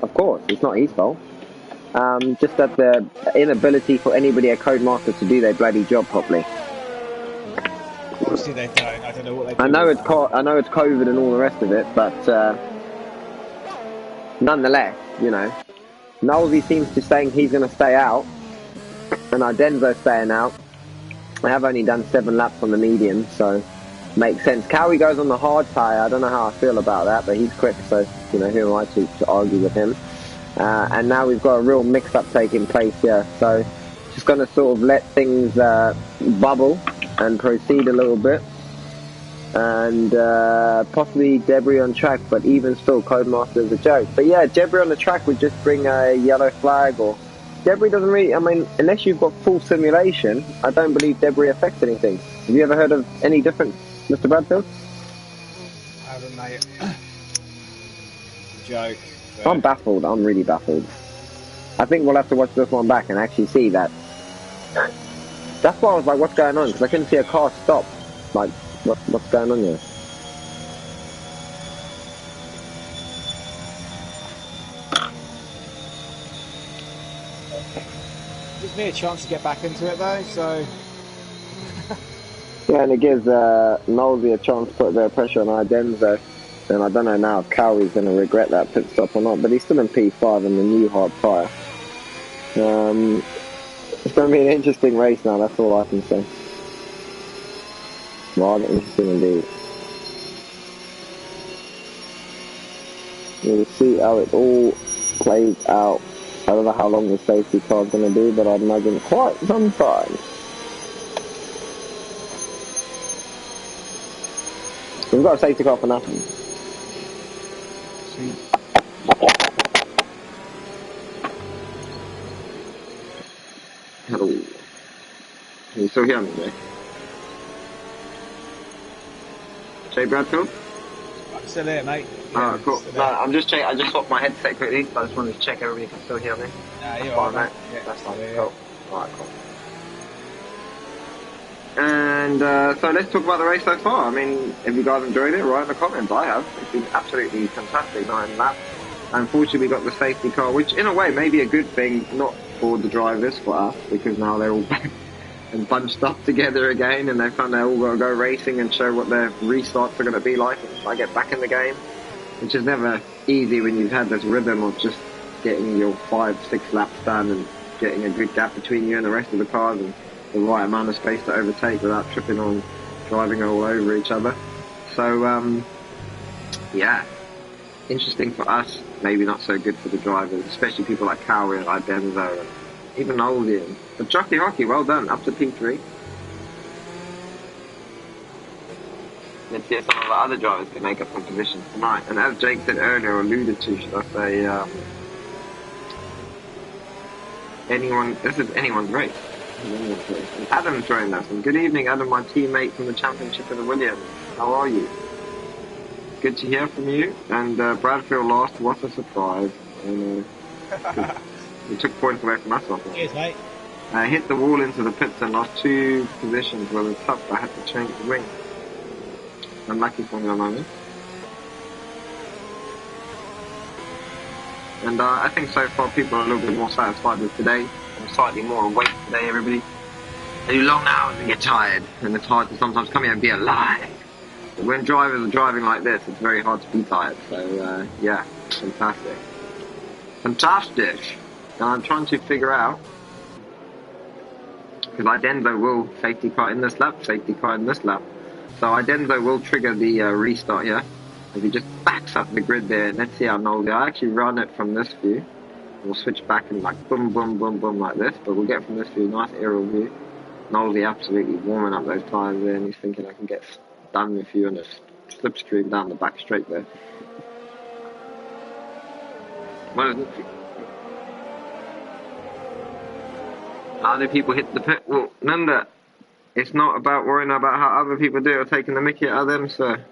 Of course, it's not his fault. Just that the inability for anybody at Codemaster to do their bloody job properly. Obviously they don't. I don't know what they do. I know it's COVID and all the rest of it, but nonetheless, you know, Nosey seems to saying he's going to stay out, and Ardenzo's staying out. I have only done 7 laps on the medium, so makes sense. Cowie goes on the hard tyre. I don't know how I feel about that, but he's quick, so you know, who am I to argue with him? And now we've got a real mix-up taking place here, so just going to sort of let things bubble and proceed a little bit, and possibly debris on track, but even still Codemaster is a joke. But yeah, debris on the track would just bring a yellow flag, or debris doesn't really, I mean, unless you've got full simulation, I don't believe debris affects anything. Have you ever heard of any different, Mr. Bradfield? I haven't, mate. Joke. But... I'm baffled. I'm really baffled. I think we'll have to watch this one back and actually see that. That's why I was like, what's going on? Because I couldn't see a car stop. Like, what's going on here? Gives me a chance to get back into it though, so... Yeah, and it gives Nosey a chance to put a bit of pressure on Ardenzo. And I don't know now if Cowie's going to regret that pit stop or not, but he's still in P5 in the new hard tyre. It's going to be an interesting race now, that's all I can say. Rather interesting indeed. We'll see how it all plays out. I don't know how long the safety car is going to be, but I'd imagine quite some time. We've got a safety car for nothing. Sweet. Hello. Can you still hear me, Jay? Jay Bradfield? I'm still here, mate. Yeah, cool. No, I'm just checking. I just swapped my headset quickly, so I just wanted to check everybody can still hear me. You're fine, right, mate. Yeah, that's fine. yeah. Cool. Alright, cool. And so let's talk about the race so far. I mean, if you guys enjoyed it, write in the comments. I have. It's been absolutely fantastic 9 laps. Unfortunately, we got the safety car, which in a way may be a good thing, not for the drivers, for us, because now they're all back and bunched up together again, and they've kind of all got to go racing and show what their restarts are going to be like if I get back in the game, which is never easy when you've had this rhythm of just getting your 5-6 laps done and getting a good gap between you and the rest of the cars and the right amount of space to overtake without tripping on, driving all over each other. So, yeah, interesting for us, maybe not so good for the drivers, especially people like Cowie and Idenzo and even Oldie. But Jockey Hockey, well done, up to P3. Let's see if some of the other drivers can make up some positions tonight. And as Jake said earlier, or alluded to, should I say, this is anyone's race. And Adam's joined us. And good evening, Adam, my teammate from the championship of the Williams. How are you? Good to hear from you. And Bradfield lost. What a surprise. And, he took points away from us, I think. Cheers, mate. Hit the wall into the pits and lost 2 positions. Well, it's tough. I had to change the wing. Unlucky for me at the moment. And I think so far people are a little bit more satisfied with today. I'm slightly more awake today, everybody. They do long hours and get tired. And it's hard to sometimes come here and be alive. But when drivers are driving like this, it's very hard to be tired. So, yeah, fantastic. Fantastic! And I'm trying to figure out, because Idenzo will safety car in this lap, safety car in this lap. So Idenzo will trigger the restart here. If he just backs up the grid there, and let's see how Noldy. I actually run it from this view. We'll switch back and like boom, boom, boom, boom like this, but we'll get from this view, nice aerial view. Noldy absolutely warming up those tyres there, and he's thinking I can get done with you on a slipstream down the back straight there. What is it? Other people hit the pit. Well, Nanda, it's not about worrying about how other people do it or taking the mickey out of them, sir.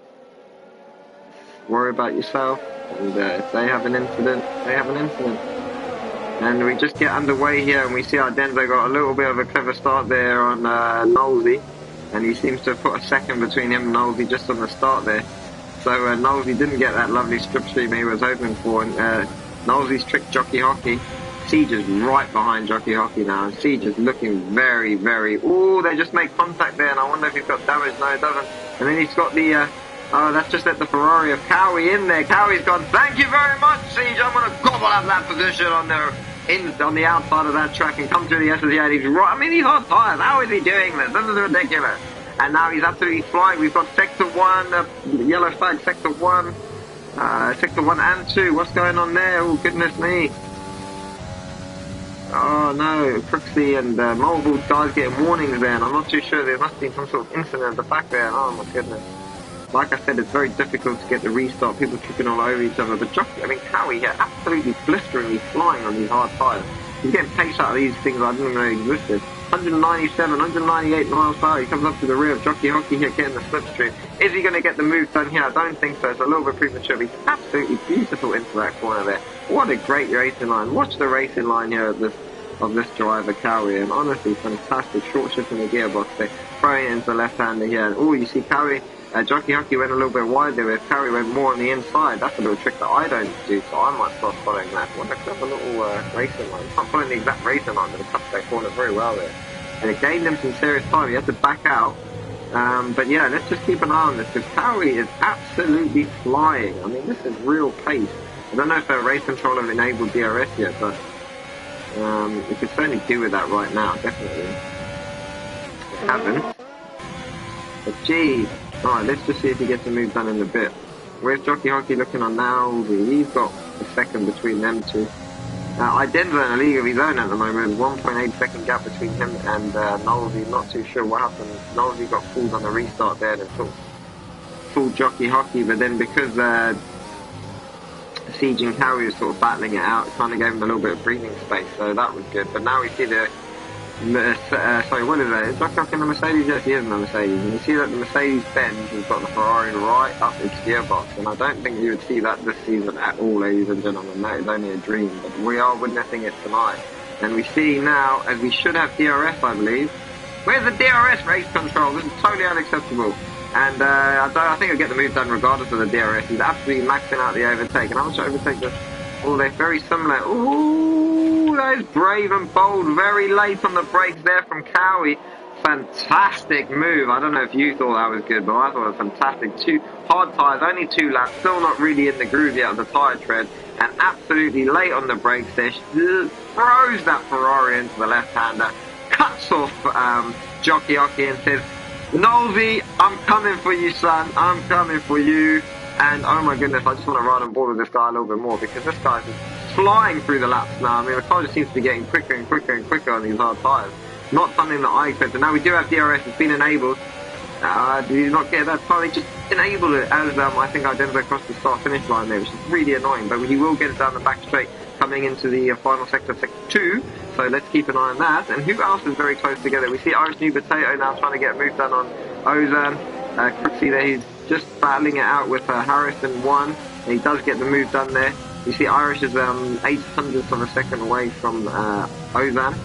Worry about yourself, and if they have an incident, they have an incident. And we just get underway here, and we see our Denzo got a little bit of a clever start there on Nolsey, and he seems to have put a second between him and Nolsey just on the start there. So Nolsey didn't get that lovely slipstream he was hoping for, and Nolsey's tricked Jockey Hockey. Siege is right behind Jockey Hockey now, and Siege is looking very, very... Ooh, they just made contact there, and I wonder if he's got damage. No, it doesn't. And then he's got the... oh, that's just let the Ferrari of Cowie in there. Cowie's gone, thank you very much, Siege. I'm going to gobble up that position on the outside of that track and come through the SSE. He's right. I mean, he's hot tires. How is he doing this? This is ridiculous. And now he's absolutely flying. We've got Sector 1, yellow flag, Sector 1, Sector 1 and 2. What's going on there? Oh, goodness me. Oh no, Crooksy and Multiple guys getting warnings there, and I'm not too sure. There must be some sort of incident at the back there. Oh my goodness. Like I said, it's very difficult to get the restart. People tripping all over each other. But Jockey, I mean, Cowie here, absolutely blisteringly flying on these hard tyres. He's getting pace out of these things I didn't know existed. 197, 198 miles per hour. He comes up to the rear of Jockey Hockey here, getting the slipstream. Is he going to get the move done here? I don't think so. It's a little bit premature. But he's absolutely beautiful into that corner there. What a great racing line. Watch the racing line here of this driver, Cowie, and honestly, fantastic. Short shift in the gearbox there. Throwing it into the left-hander here. And, oh, you see Cowie, Jockey Hockey went a little bit wide there, where Cowie went more on the inside. That's a little trick that I don't do, so I might start following that. What a clever little racing line. It's not following the exact racing line, but it cuts that corner very well there. And it gained him some serious time. He had to back out. But yeah, let's just keep an eye on this, because Cowie is absolutely flying. I mean, this is real pace. I don't know if their race controller have enabled DRS yet, but we could certainly do with that right now, definitely. We haven't. But geez. Alright, let's just see if he gets a move done in a bit. Where's Jockey Hockey looking on now? He's got a second between them two. Idenzo in a league of his own at the moment. 1.8 second gap between him and Nolsey. Not too sure what happened. Nolsey got fooled on the restart there and fooled Jockey Hockey, but then because Siege and Cowie was sort of battling it out, it kind of gave him a little bit of breathing space, so that was good. But now we see the sorry, what is that? Is Jockey Hockey in the Mercedes? Yes, he is in the Mercedes. And you see that the Mercedes-Benz has got the Ferrari right up its gearbox, and I don't think you would see that this season at all, ladies and gentlemen. That is only a dream, but we are witnessing it tonight. And we see now, as we should have DRS, I believe. Where's the DRS race control? This is totally unacceptable. And I think I'll get the move done regardless of the DRS. He's absolutely maxing out the overtake. And how much overtake does... Oh, they're very similar. Ooh, that is brave and bold. Very late on the brakes there from Cowie. Fantastic move. I don't know if you thought that was good, but I thought it was fantastic. 2 hard tyres, only 2 laps, still not really in the groove yet of the tyre tread, and absolutely late on the brakes there. Throws that Ferrari into the left-hander, cuts off Jockey Hockey and says, Nolsey, I'm coming for you, son. I'm coming for you. And oh my goodness, I just want to ride on board with this guy a little bit more, because this guy's just flying through the laps now. I mean, the car just seems to be getting quicker and quicker and quicker on these hard tyres. Not something that I expected. Now we do have DRS, it's been enabled. Did he not get that time? He just enabled it as I think Aldenzo crossed the start-finish line there, which is really annoying. But he will get it down the back straight coming into the final sector, sector 2. So let's keep an eye on that. And who else is very close together? We see Irish New Potato now trying to get a move done on Ozan. Crooksy there, he's just battling it out with Harrison 1. And he does get the move done there. You see Irish is 800ths of a second away from Ozan.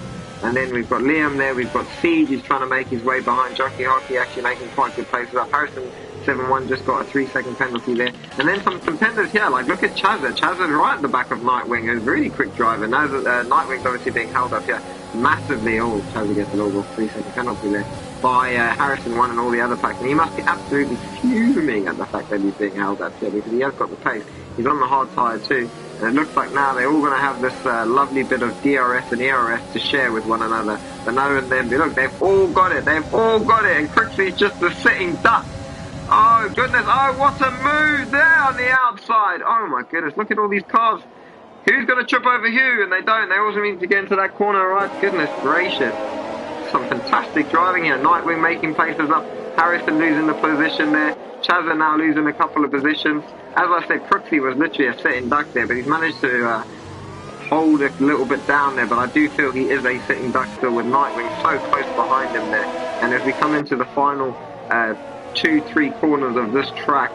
And then we've got Liam there, we've got Siege, he's trying to make his way behind Jockey Hockey, actually making quite good places up. Harrison 7-1 just got a 3-second penalty there. And then some contenders here, like look at Chazza. Chazza's right at the back of Nightwing, a really quick driver. Now Nightwing's obviously being held up here massively. Oh, Chazza gets a little 3-second penalty there by Harrison 1 and all the other packs. And he must be absolutely fuming at the fact that he's being held up here, because he has got the pace. He's on the hard tyre too. And it looks like now they're all going to have this lovely bit of DRS and ERS to share with one another. The no and them, look, they've all got it. They've all got it. And Crooksy's just the sitting duck. Oh, goodness. Oh, what a move there on the outside. Oh, my goodness. Look at all these cars. Who's going to trip over who? And they don't. They also need to get into that corner, right? Goodness gracious. Some fantastic driving here. Nightwing making places up. Harrison losing the position there. Chazza now losing a couple of positions. As I said, Crooksy was literally a sitting duck there, but he's managed to hold a little bit down there. But I do feel he is a sitting duck still, with Nightwing so close behind him there. And as we come into the final 2-3 corners of this track,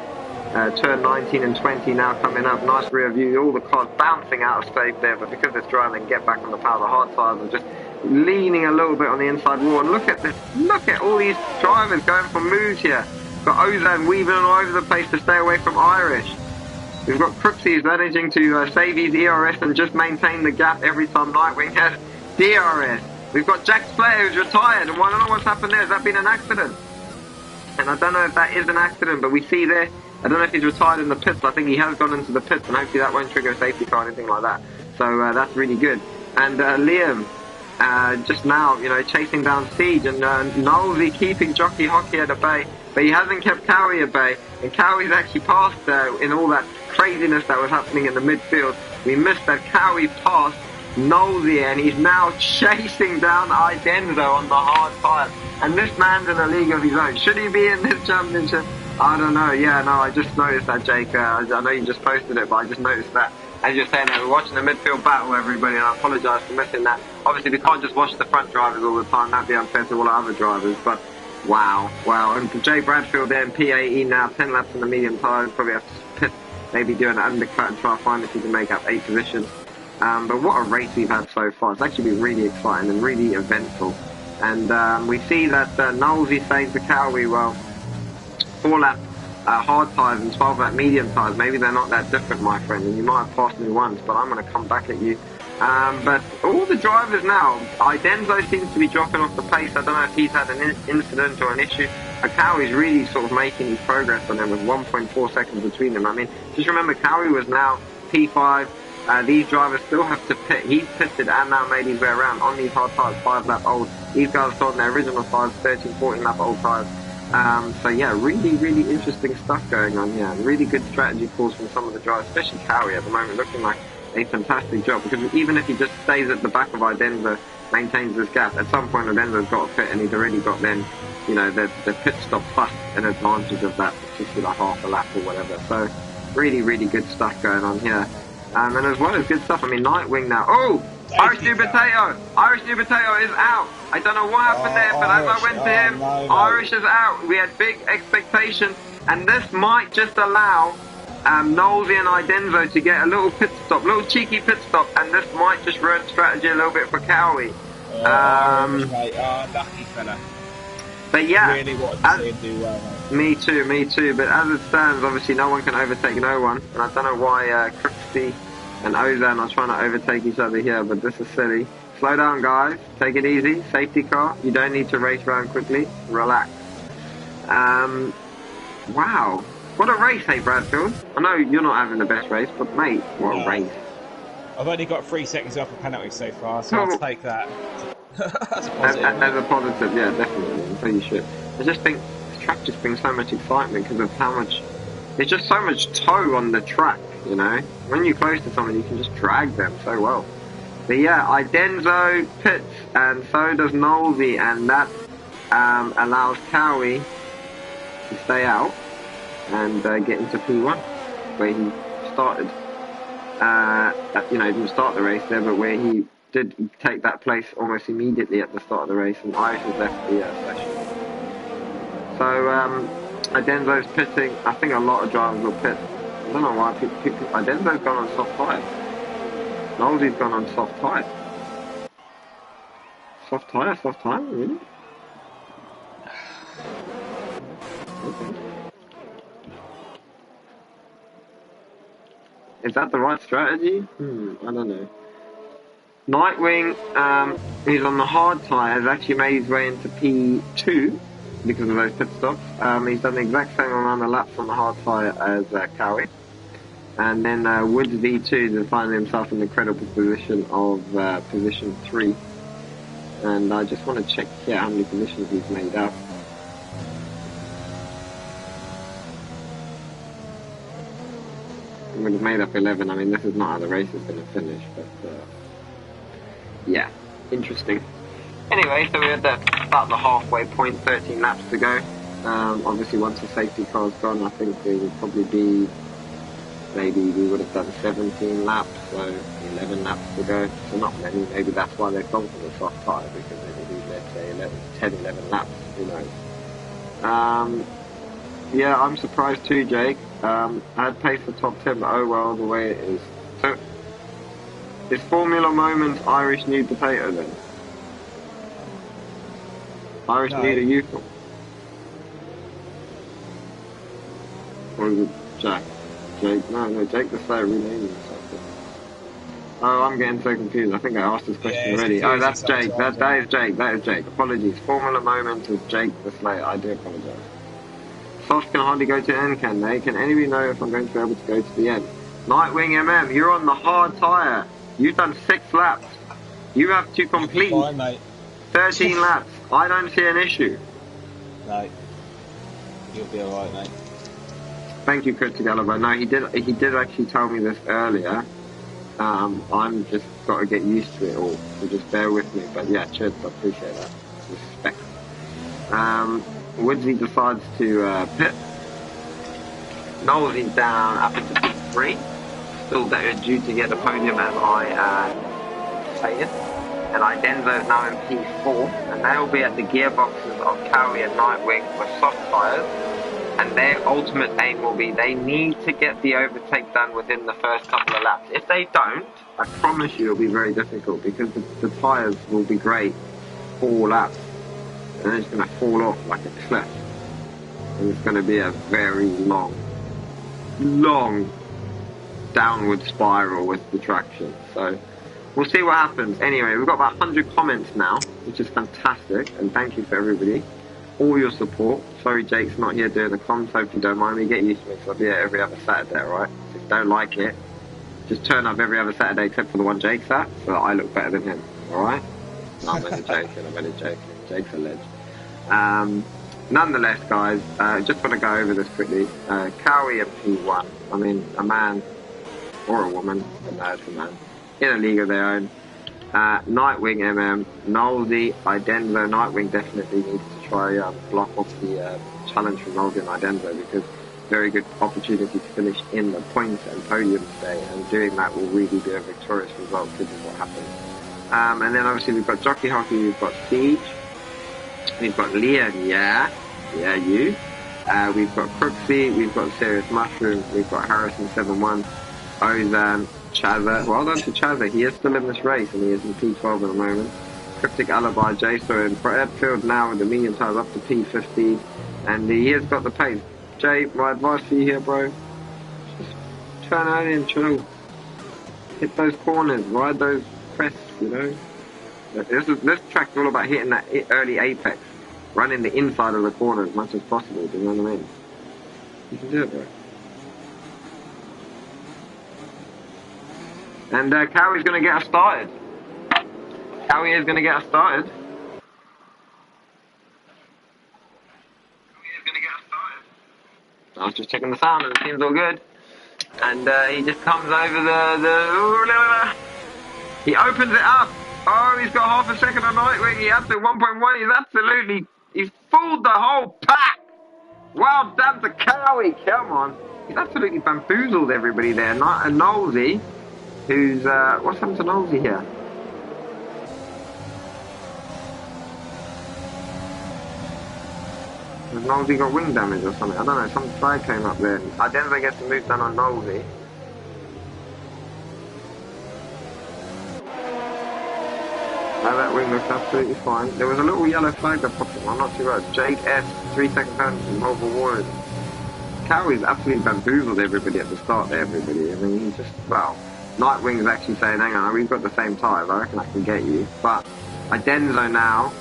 turn 19 and 20 now coming up, nice rear view, all the cars bouncing out of space there, but because it's dry, they can get back on the power. The hard tyres are just leaning a little bit on the inside wall. And look at this, look at all these drivers going for moves here. Got Ozan weaving all over the place to stay away from Irish. We've got Crooksy managing to save his ERS and just maintain the gap every time Nightwing has DRS. We've got Jack Slayer who's retired, and I don't know what's happened there. Has that been an accident? And I don't know if that is an accident, but we see there, I don't know if he's retired in the pits. I think he has gone into the pits, and hopefully that won't trigger a safety car or anything like that. So that's really good. And Liam, just now, chasing down Siege, and Nolsey keeping Jockey Hockey at a bay. But he hasn't kept Cowie at bay, and Cowie's actually passed in all that craziness that was happening in the midfield. We missed that Cowie passed Nolsey, and he's now chasing down Idenzo on the hard tyre. And this man's in a league of his own. Should he be in this championship? I don't know. Yeah, no, I just noticed that, Jake. I know you just posted it, but I just noticed that. As you're saying that, we're watching the midfield battle, everybody, and I apologise for missing that. Obviously, we can't just watch the front drivers all the time. That'd be unfair to all our other drivers, but wow. And for Jay Bradfield there in P18 now, 10 laps in the medium tyres, probably have to pit, maybe do an undercut and try to find if he can make up 8 positions. But what a race we've had so far. It's actually been really exciting and really eventful. And we see that Nolsey saves the Cowie, well, 4-lap hard tyres and 12-lap medium tyres. Maybe they're not that different, my friend, and you might have passed me once, but I'm going to come back at you. But all the drivers now, Idenzo seems to be dropping off the pace. I don't know if he's had an incident or an issue. Cowie's really sort of making his progress on them with 1.4 seconds between them. I mean, just remember, Cowie was now P5. These drivers still have to pit. He's pitted and now made his way around on these hard tyres, 5-lap old. These guys are on their original tyres, 13, 14-lap old tyres. So yeah, really, really interesting stuff going on here. Really good strategy calls from some of the drivers, especially Cowie at the moment, looking like a fantastic job, because even if he just stays at the back of Idenzo, maintains this gap, at some point Idenzo's got a pit, and he's already got then, the pit stop plus an advantage of that particular half a lap or whatever. So really, really good stuff going on here. And as well as good stuff, I mean, Nightwing now. Oh! Irish New Potato! Irish New Potato is out! I don't know what happened there, but as I went to him, no. Irish is out. We had big expectations, and this might just allow Nolsey and Idenzo to get a little pit stop, little cheeky pit stop, and this might just ruin strategy a little bit for Cowie. Lucky fella. But yeah, really wanted to see him do well. Me too. But as it stands, obviously no one can overtake no one, and I don't know why Crooksy and Ozan are trying to overtake each other here, but this is silly. Slow down, guys. Take it easy. Safety car. You don't need to race around quickly. Relax. Wow. What a race, hey, Bradfield. I know you're not having the best race, but, mate, what a race. I've only got 3 seconds off a penalty so far, so I'll take that. That's a positive. As a positive, yeah, definitely. So you should. I just think this track just brings so much excitement because of how much... There's just so much toe on the track, you know? When you're close to someone, you can just drag them so well. But yeah, Idenzo pits, and so does Nolsey, and that allows Cowie to stay out and get into P1, where he started. You know, he didn't start the race there, but where he did take that place almost immediately at the start of the race, and Irish has left the session. So, Idenzo's pitting. I think a lot of drivers will pit. I don't know why people Idenzo's gone on soft tyres. Nolsey's gone on soft tyre. Soft tyre, really? Okay. Is that the right strategy? I don't know. Nightwing, he's on the hard tyre, has actually made his way into P2 because of those pit stops. He's done the exact same amount of laps on the hard tyre as Cowie. And then Woods V2 to find himself in the credible position of position 3. And I just want to check here how many positions he's made up. He would have made up 11. I mean, this is not how the race is going to finish, but yeah, interesting. Anyway, so we're at about the halfway point, 13 laps to go. Obviously, once the safety car's gone, I think it would probably be, maybe we would have done 17 laps, so 11 laps to go. So not many. Maybe that's why they've gone for the soft tyre, because they will do, let's say, 11 laps. Who knows? Yeah, I'm surprised too, Jake. I'd pace the top 10, but oh well, the way it is. So, is Formula Moments Irish new potato then? Irish need a youthful? Or is it Jack? Jake? No, Jake the Slayer renaming himself. Oh, I'm getting so confused. I think I asked this question already. Oh, that's Jake. That is Jake. That is Jake. Apologies. Formula Moments is Jake the Slayer. I do apologise. Soft can hardly go to end, can they? Can anybody know if I'm going to be able to go to the end? Nightwing MM, you're on the hard tyre. You've done 6 laps. You have to complete 13 laps. I don't see an issue. No. You'll be alright, mate. Thank you, Chris Gallagher. No, he did actually tell me this earlier. I'm just got to get used to it all, so just bear with me. But yeah, cheers, I appreciate that. Respect. Woodsy decides to pit. Nolsey's down up into P3. Still there, due to get the podium as I say it. And Idenzo's now in P4. And they will be at the gearboxes of Cowie and Nightwing with soft tyres. And their ultimate aim will be they need to get the overtake done within the first couple of laps. If they don't, I promise you it'll be very difficult because the tyres will be great 4 laps. And it's going to fall off like a cliff. And it's going to be a very long downward spiral with the traction. So we'll see what happens. Anyway, we've got about 100 comments now, which is fantastic. And thank you for everybody. All your support. Sorry Jake's not here doing the comms. Hope you don't mind me. Get used to me because I'll be here every other Saturday, alright? If you don't like it, just turn up every other Saturday except for the one Jake's at, so that I look better than him, alright? No, I'm only joking. Jake's a ledge. Nonetheless, guys, just want to go over this quickly. Cowie and P1, I mean, a man or a woman, a nerd for man, in a league of their own. Nightwing MM, Nolsey, Idenzo. Nightwing definitely needs to try block off the challenge from Nolsey and Idenzo because very good opportunity to finish in the points and podium today, and doing that will really be a victorious result given what happened. And then obviously we've got Jockey Hockey, we've got Siege, we've got Liam, you. We've got Crooksy, we've got Serious Mushroom, we've got Harrison71, Ozan, Chazza. Well done to Chazza, he is still in this race and he is in P12 at the moment. Cryptic Alibi, Jason, and Bradfield now with the medium tires up to P15, and he has got the pace. Jay, my advice for you here, bro, just turn early and chill. Hit those corners, ride those crests, you know. This track's all about hitting that early apex, running the inside of the corner as much as possible. Do you know what I mean? You can do it, bro. And Cowie's going to get us started. Cowie is going to get us started. I was just checking the sound and it seems all good. And he just comes over he opens it up. Oh, he's got half a second on Nightwing. He had to 1.1. He's fooled the whole pack. Well done to Cowie. Come on. He's absolutely bamboozled everybody there. Not a Nosey, who's, what's happened to Nosey here? Has Nosey got wing damage or something? I don't know, some flag came up there. Idenzo gets the move done on Nosey. Now that wing looks absolutely fine. There was a little yellow flag that popped up. I'm not too right. Jade S, 3 second penalty from Mobile Warriors. Cowie's absolutely bamboozled everybody at the start there, everybody. I mean, he's just, well, Nightwing is actually saying, hang on, we've got the same tyres. I reckon I can get you. But Idenzo now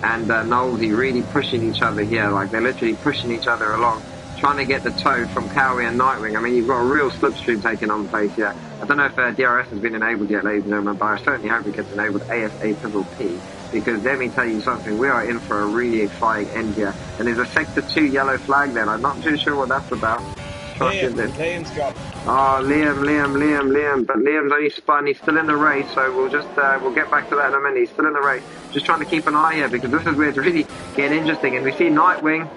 and Nosey really pushing each other here. Like, they're literally pushing each other along, trying to get the toe from Cowie and Nightwing. I mean, you've got a real slipstream taking on place here. I don't know if DRS has been enabled yet, ladies and gentlemen, but I certainly hope it gets enabled ASAP, because let me tell you something, we are in for a really exciting end here. And there's a Sector 2 yellow flag there, and I'm not too sure what that's about. Liam's got... Oh, Liam. But Liam's only spun. He's still in the race, so we'll just we'll get back to that in a minute. He's still in the race. Just trying to keep an eye here, because this is where it's really getting interesting. And we see Nightwing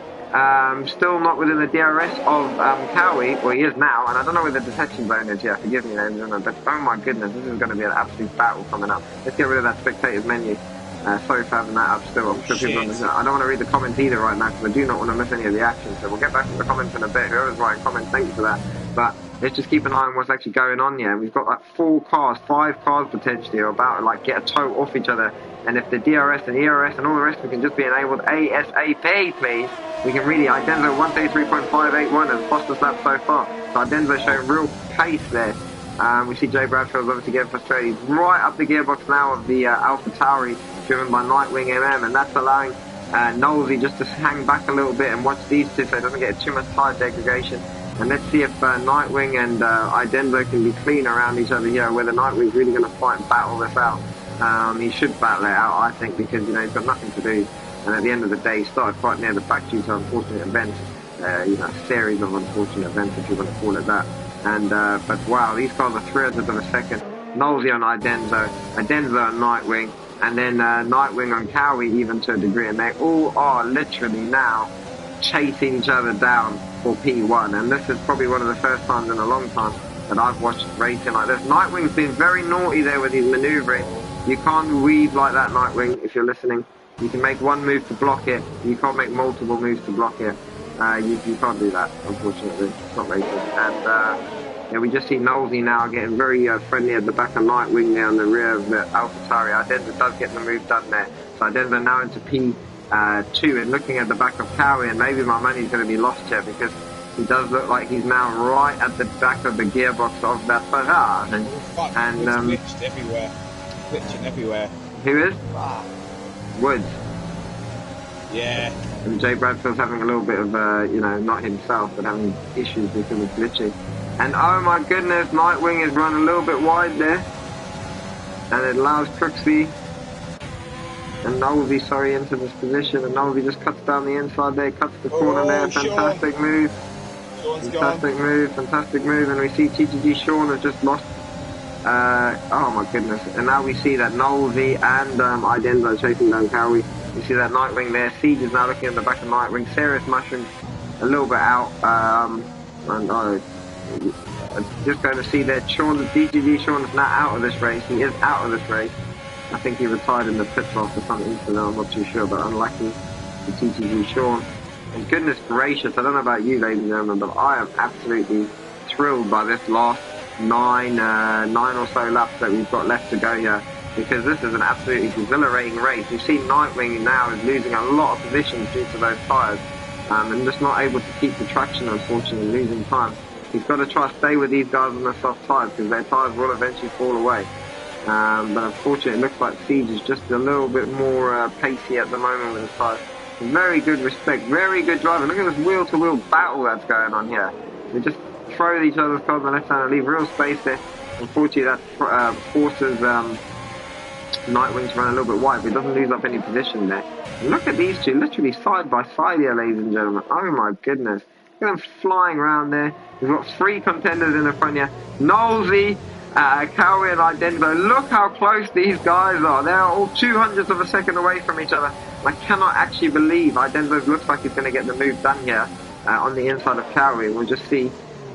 still not within the DRS of Cowie. Well, he is now, and I don't know where the detection zone is yet. Forgive me, ladies and gentlemen, but oh my goodness, this is going to be an absolute battle coming up. Let's get rid of that spectators menu. Sorry for having that up still. I'm sure people understand. I don't want to read the comments either right now, because I do not want to miss any of the action. So we'll get back to the comments in a bit. Whoever's writing comments, thank you for that. But let's just keep an eye on what's actually going on here. We've got like 5 cars potentially, are about to like get a toe off each other. And if the DRS and ERS and all the rest of it can just be enabled ASAP, please, we can really, Idenzo 133.581 has lost us lap so far. So Idenzo showing real pace there. We see Jay Bradfield's obviously getting frustrated. He's right up the gearbox now of the Alpha Tauri, driven by Nightwing MM, and that's allowing Nosey just to hang back a little bit and watch these two so he doesn't get too much tire degradation. And let's see if Nightwing and Idenzo can be clean around each other here, whether Nightwing's really going to fight and battle this out. He should battle it out, I think, because, you know, he's got nothing to do. And at the end of the day, he started quite near the back due to unfortunate events. You know, a series of unfortunate events, if you want to call it that. And, but wow, these cars are 300th of a second. Nosey on Idenzo on Nightwing, and then Nightwing on Cowie even to a degree. And they all are literally now chasing each other down for P1. And this is probably one of the first times in a long time that I've watched racing like this. Nightwing's been very naughty there with his manoeuvring. You can't weave like that, Nightwing, if you're listening. You can make one move to block it. You can't make multiple moves to block it. You can't do that, unfortunately. It's not racing. And yeah, we just see Nosey now getting very friendly at the back of Nightwing there on the rear of the Alpha Tauri. Idenzo does get the move done there. So Idenzo now into P2 and looking at the back of Cowie, and maybe my money's going to be lost here, because he does look like he's now right at the back of the gearbox of that Ferrari. And glitched everywhere. Glitching everywhere. Who is? Woods. Yeah. And Jay Bradfield's having a little bit of, you know, not himself, but having issues because of glitching. And oh my goodness, Nightwing is run a little bit wide there. And it allows Crooksy and Nosey, sorry, into this position. And Nosey just cuts down the inside there, cuts the corner there. Fantastic move. Fantastic move. And we see TTG Sean has just lost. Oh my goodness. And now we see that Nosey and Idenzo chasing down Cowie. You see that Nightwing there. Siege is now looking at the back of Nightwing. Serious Mushroom a little bit out. And just going to see that DGG Sean is now out of this race. He is out of this race. I think he retired in the pit stop for some incident. I'm not too sure, but unlucky for TGG Sean. And goodness gracious, I don't know about you, ladies and gentlemen, but I am absolutely thrilled by this last nine or so laps that we've got left to go here, because this is an absolutely exhilarating race. You see Nightwing now is losing a lot of positions due to those tyres, and just not able to keep the traction, unfortunately, losing time. He's got to try to stay with these guys on the soft tyres, because their tyres will eventually fall away. But unfortunately, it looks like Siege is just a little bit more pacey at the moment with his tires. Very good respect, very good driving. Look at this wheel-to-wheel battle that's going on here. They just throw each other's cars on the left hand and leave real space there. Unfortunately, that forces Nightwing to run a little bit wide, but he doesn't lose up any position there. And look at these two, literally side by side here, ladies and gentlemen. Oh my goodness. Look at them flying around there. We've got 3 contenders in the front here. Nolsey, Cowie and Idenzo. Look how close these guys are. They're all 200ths of a second away from each other. I cannot actually believe Idenzo looks like he's going to get the move done here on the inside of Cowie. We'll just see.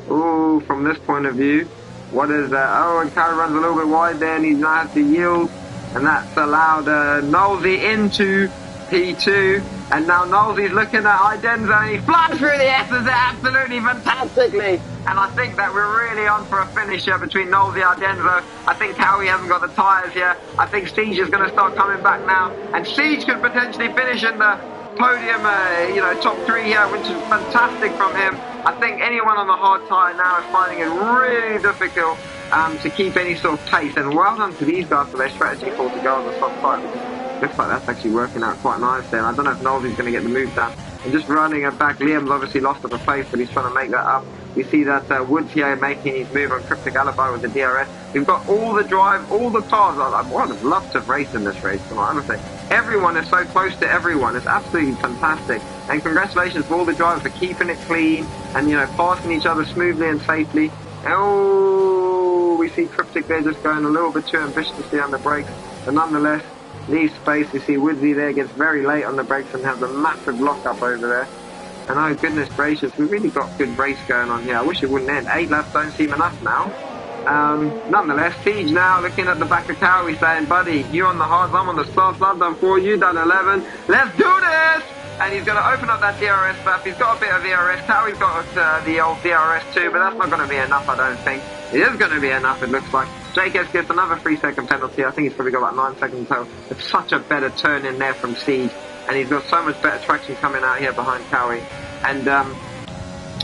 Ooh, from this point of view, what is that? Oh, and Cowie runs a little bit wide there, and he's now has to yield. And that's allowed Nolsey into P2. And now Nolsey's looking at Idenzo, and he flies through the S's absolutely fantastically. And I think that we're really on for a finish here between Nolsey and Idenzo. I think Cowie hasn't got the tyres here. I think Siege is going to start coming back now. And Siege could potentially finish in the podium, top 3 here, which is fantastic from him. I think anyone on the hard tyre now is finding it really difficult to keep any sort of pace. And well done to these guys for their strategy call to go on the soft tyre. Looks like that's actually working out quite nice there. I don't know if Nolsey's going to get the move done. And just running it back, Liam's obviously lost up a place, but he's trying to make that up. We see that Woods here making his move on Cryptic Alibi with the DRS. We've got all the drive, all the cars. I would have loved to have raced in this race, come on, honestly. Everyone is so close to everyone. It's absolutely fantastic. And congratulations for all the drivers for keeping it clean and, passing each other smoothly and safely. Oh, we see Cryptic there just going a little bit too ambitiously on the brakes. But nonetheless, leaves space. We see Woodsy there gets very late on the brakes and has a massive lock-up over there. And oh goodness gracious, we've really got good race going on here. I wish it wouldn't end. 8 laps don't seem enough now. Nonetheless, Siege now looking at the back of Cowie saying, buddy, you on the hards, I'm on the softs, I've done 4, you done 11. Let's do this! And he's going to open up that DRS buff. He's got a bit of DRS. Cowie's got the old DRS too, but that's not going to be enough, I don't think. It is going to be enough, it looks like. JKS gets another 3-second penalty. I think he's probably got about 9 seconds total. It's such a better turn in there from Siege. And he's got so much better traction coming out here behind Cowie. And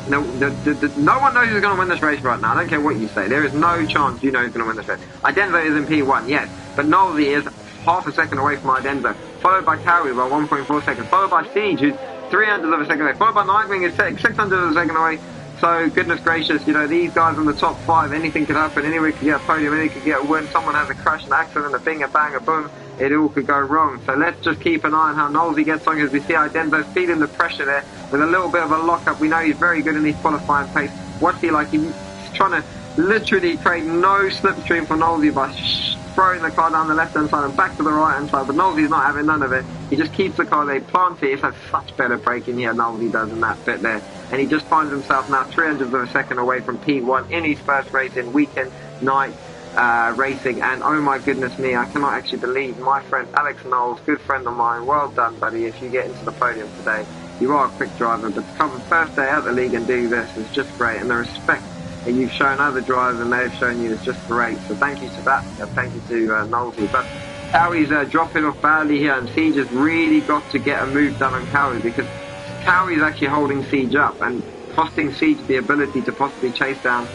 no one knows who's going to win this race right now. I don't care what you say. There is no chance you know who's going to win this race. Idenzo is in P1, yes. But Nolsey is half a second away from Idenzo. Followed by Cowie by 1.4 seconds. Followed by Siege, who's 300 of a second away. Followed by Nightwing, who's 600 of a second away. So, goodness gracious, these guys in the top 5, anything could happen. Anyone could get a podium, anyone could get a win. Someone has a crash, an accident, a bing, a bang, a boom. It all could go wrong. So let's just keep an eye on how Nolsey gets on, as we see Idenzo feeling the pressure there with a little bit of a lock-up. We know he's very good in his qualifying pace. What's he like? He's trying to literally create no slipstream for Nolsey by throwing the car down the left-hand side and back to the right-hand side. But Nolsey's not having none of it. He just keeps the car there, plants it. It's has such better braking here, Nolsey does in that bit there. And he just finds himself now 300ths of a second away from P1 in his first race in weekend night racing. And oh my goodness me, I cannot actually believe my friend Alex Knowles, good friend of mine, well done buddy, if you get into the podium today. You are a quick driver, but to come first day out of the league and do this is just great. And the respect that you've shown other drivers and they've shown you is just great. So thank you to that. Thank you to Knowlesy. But Cowie's dropping off badly here, and Siege has really got to get a move done on Cowie, because Cowie's actually holding Siege up and costing Siege the ability to possibly chase down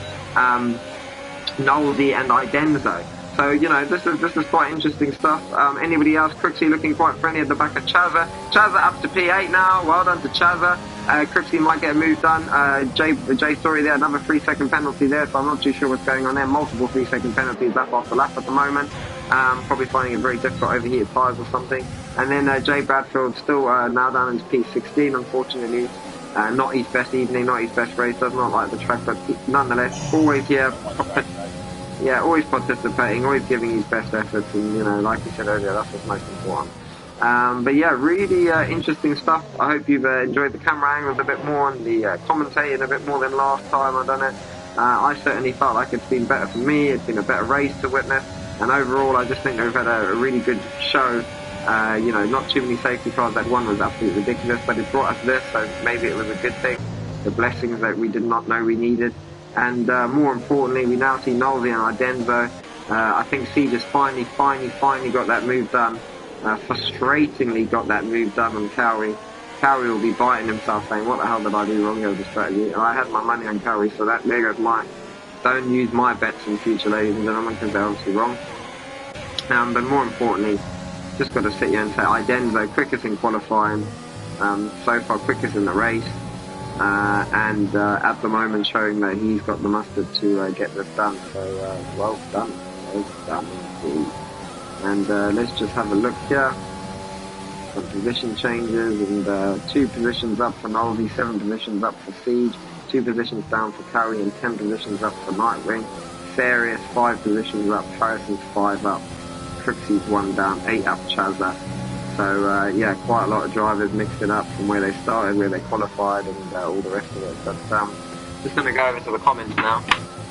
Nolsey and Idenzo. So, this is quite interesting stuff. Anybody else? Crooksy looking quite friendly at the back of Chazza. Chazza up to P8 now. Well done to Chazza. Crooksy might get a move done. Jay Story there, another 3-second penalty there, so I'm not too sure what's going on there. Multiple 3-second penalties lap after lap at the moment. Probably finding it very difficult, overheated tyres or something. And then Jay Bradfield still now down into P16, unfortunately. Not his best evening, not his best race, does not like the track, but nonetheless, always here. Yeah, always participating, always giving his best efforts, and like you said earlier, that's what's most important. But yeah, really interesting stuff. I hope you've enjoyed the camera angles a bit more and the commentating a bit more than last time I've done it. I certainly felt like it's been better for me, it's been a better race to witness, and overall I just think we've had a really good show. Not too many safety cars. That one was absolutely ridiculous, but it brought us this, so maybe it was a good thing. The blessings that we did not know we needed. And more importantly, we now see Nolsey and Idenzo. I think Siege has finally got that move done. Frustratingly got that move done on Cowie. Cowie will be biting himself saying, what the hell did I do wrong with the strategy? I had my money on Cowie, so there goes don't use my bets in the future, ladies and gentlemen, because they're obviously wrong. But more importantly, just got to sit here and say Idenzo, quickest in qualifying, so far quickest in the race, and at the moment showing that he's got the mustard to get this done. So well done indeed. And let's just have a look here. Some position changes, and 2 positions up for Nolsey, 7 positions up for Siege, 2 positions down for Curry, and 10 positions up for Nightwing. Serious 5 positions up, Harrison's 5 up, Cripsy's 1 down, 8 up Chazza. So yeah, quite a lot of drivers mixed it up from where they started, where they qualified, and all the rest of it. But just going to go over to the comments now.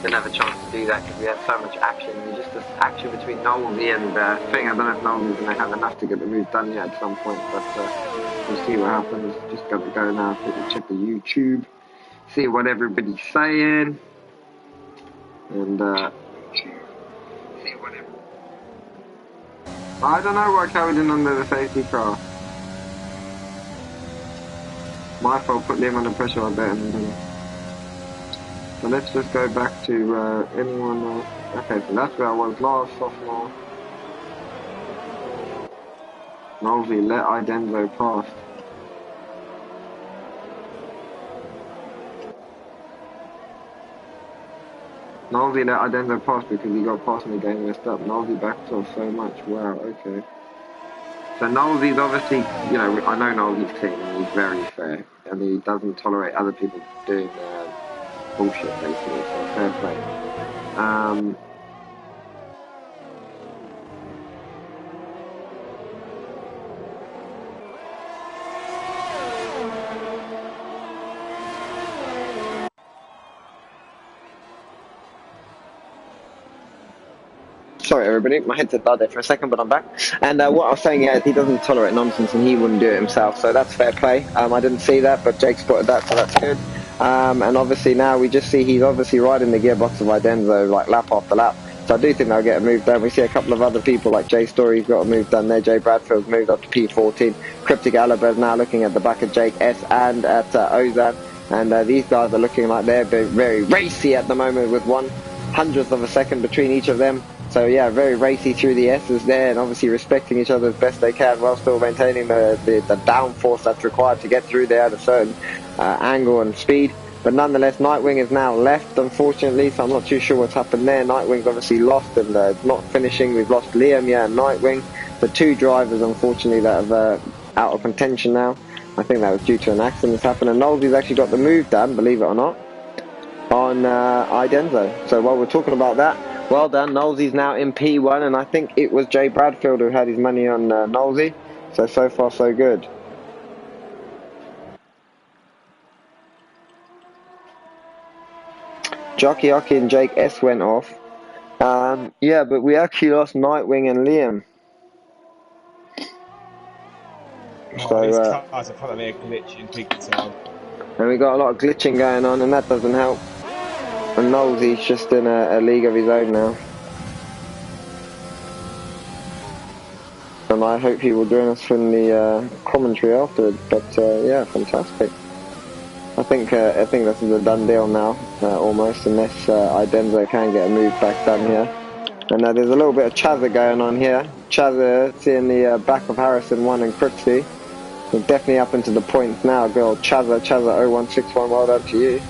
Didn't have a chance to do that because we had so much action. Just this action between Nolsey and Thing. I don't know if Nolsey's going to have enough to get the move done yet at some point, but we'll see what happens. Just got to go now, quickly check the YouTube, see what everybody's saying, and see what I don't know why Cowie didn't under the safety car. My fault, put Liam under pressure, I bet. So let's just go back to anyone else. Okay, so that's where I was last, sophomore. Nolsey let Idenzo pass. Nolsey let Idenzo pass because he got past me getting messed up. Nolsey backed off so much. Wow, okay. So Nolsey's obviously, you know, I know Nolsey's team and he's very fair. And he doesn't tolerate other people doing bullshit, basically. So fair play. Sorry everybody, my headset died there for a second, but I'm back. And what I was saying is he doesn't tolerate nonsense and he wouldn't do it himself, so that's fair play. I didn't see that, but Jake spotted that, so that's good. And obviously now we just see he's obviously riding the gearbox of Idenzo like lap after lap. So I do think they'll get a move done. We see a couple of other people like Jay Story's got a move done there. Jay Bradfield's moved up to P14. Cryptic Aliber's now looking at the back of Jake S and at Ozan. And these guys are looking like they're very racy at the moment with 1/100th of a second between each of them. So yeah, very racy through the S's there, and obviously respecting each other as best they can while still maintaining the downforce that's required to get through there at a certain angle and speed. But nonetheless, Nightwing is now left, unfortunately, so I'm not too sure what's happened there. Nightwing's obviously lost and not finishing. We've lost Liam, yeah, and Nightwing. The 2 drivers, unfortunately, that have out of contention now. I think that was due to an accident that's happened, and Nolsey's actually got the move done, believe it or not, on Idenzo. So while we're talking about that, well done. Nolsey's now in P1, and I think it was Jay Bradfield who had his money on Nolsey. So far so good. Jockey Hockey and Jake S went off. Yeah, but we actually lost Nightwing and Liam. So these cars are probably glitching big time. And we got a lot of glitching going on, and that doesn't help. And Nolsey's just in a league of his own now. And I hope he will join us from the commentary afterwards. But yeah, fantastic. I think this is a done deal now, almost, unless Idenzo can get a move back done here. And there's a little bit of Chazza going on here. Chazza seeing the back of Harrison 1 and Cripsy. We're definitely up into the points now, girl. Chazza 0161, well done to you.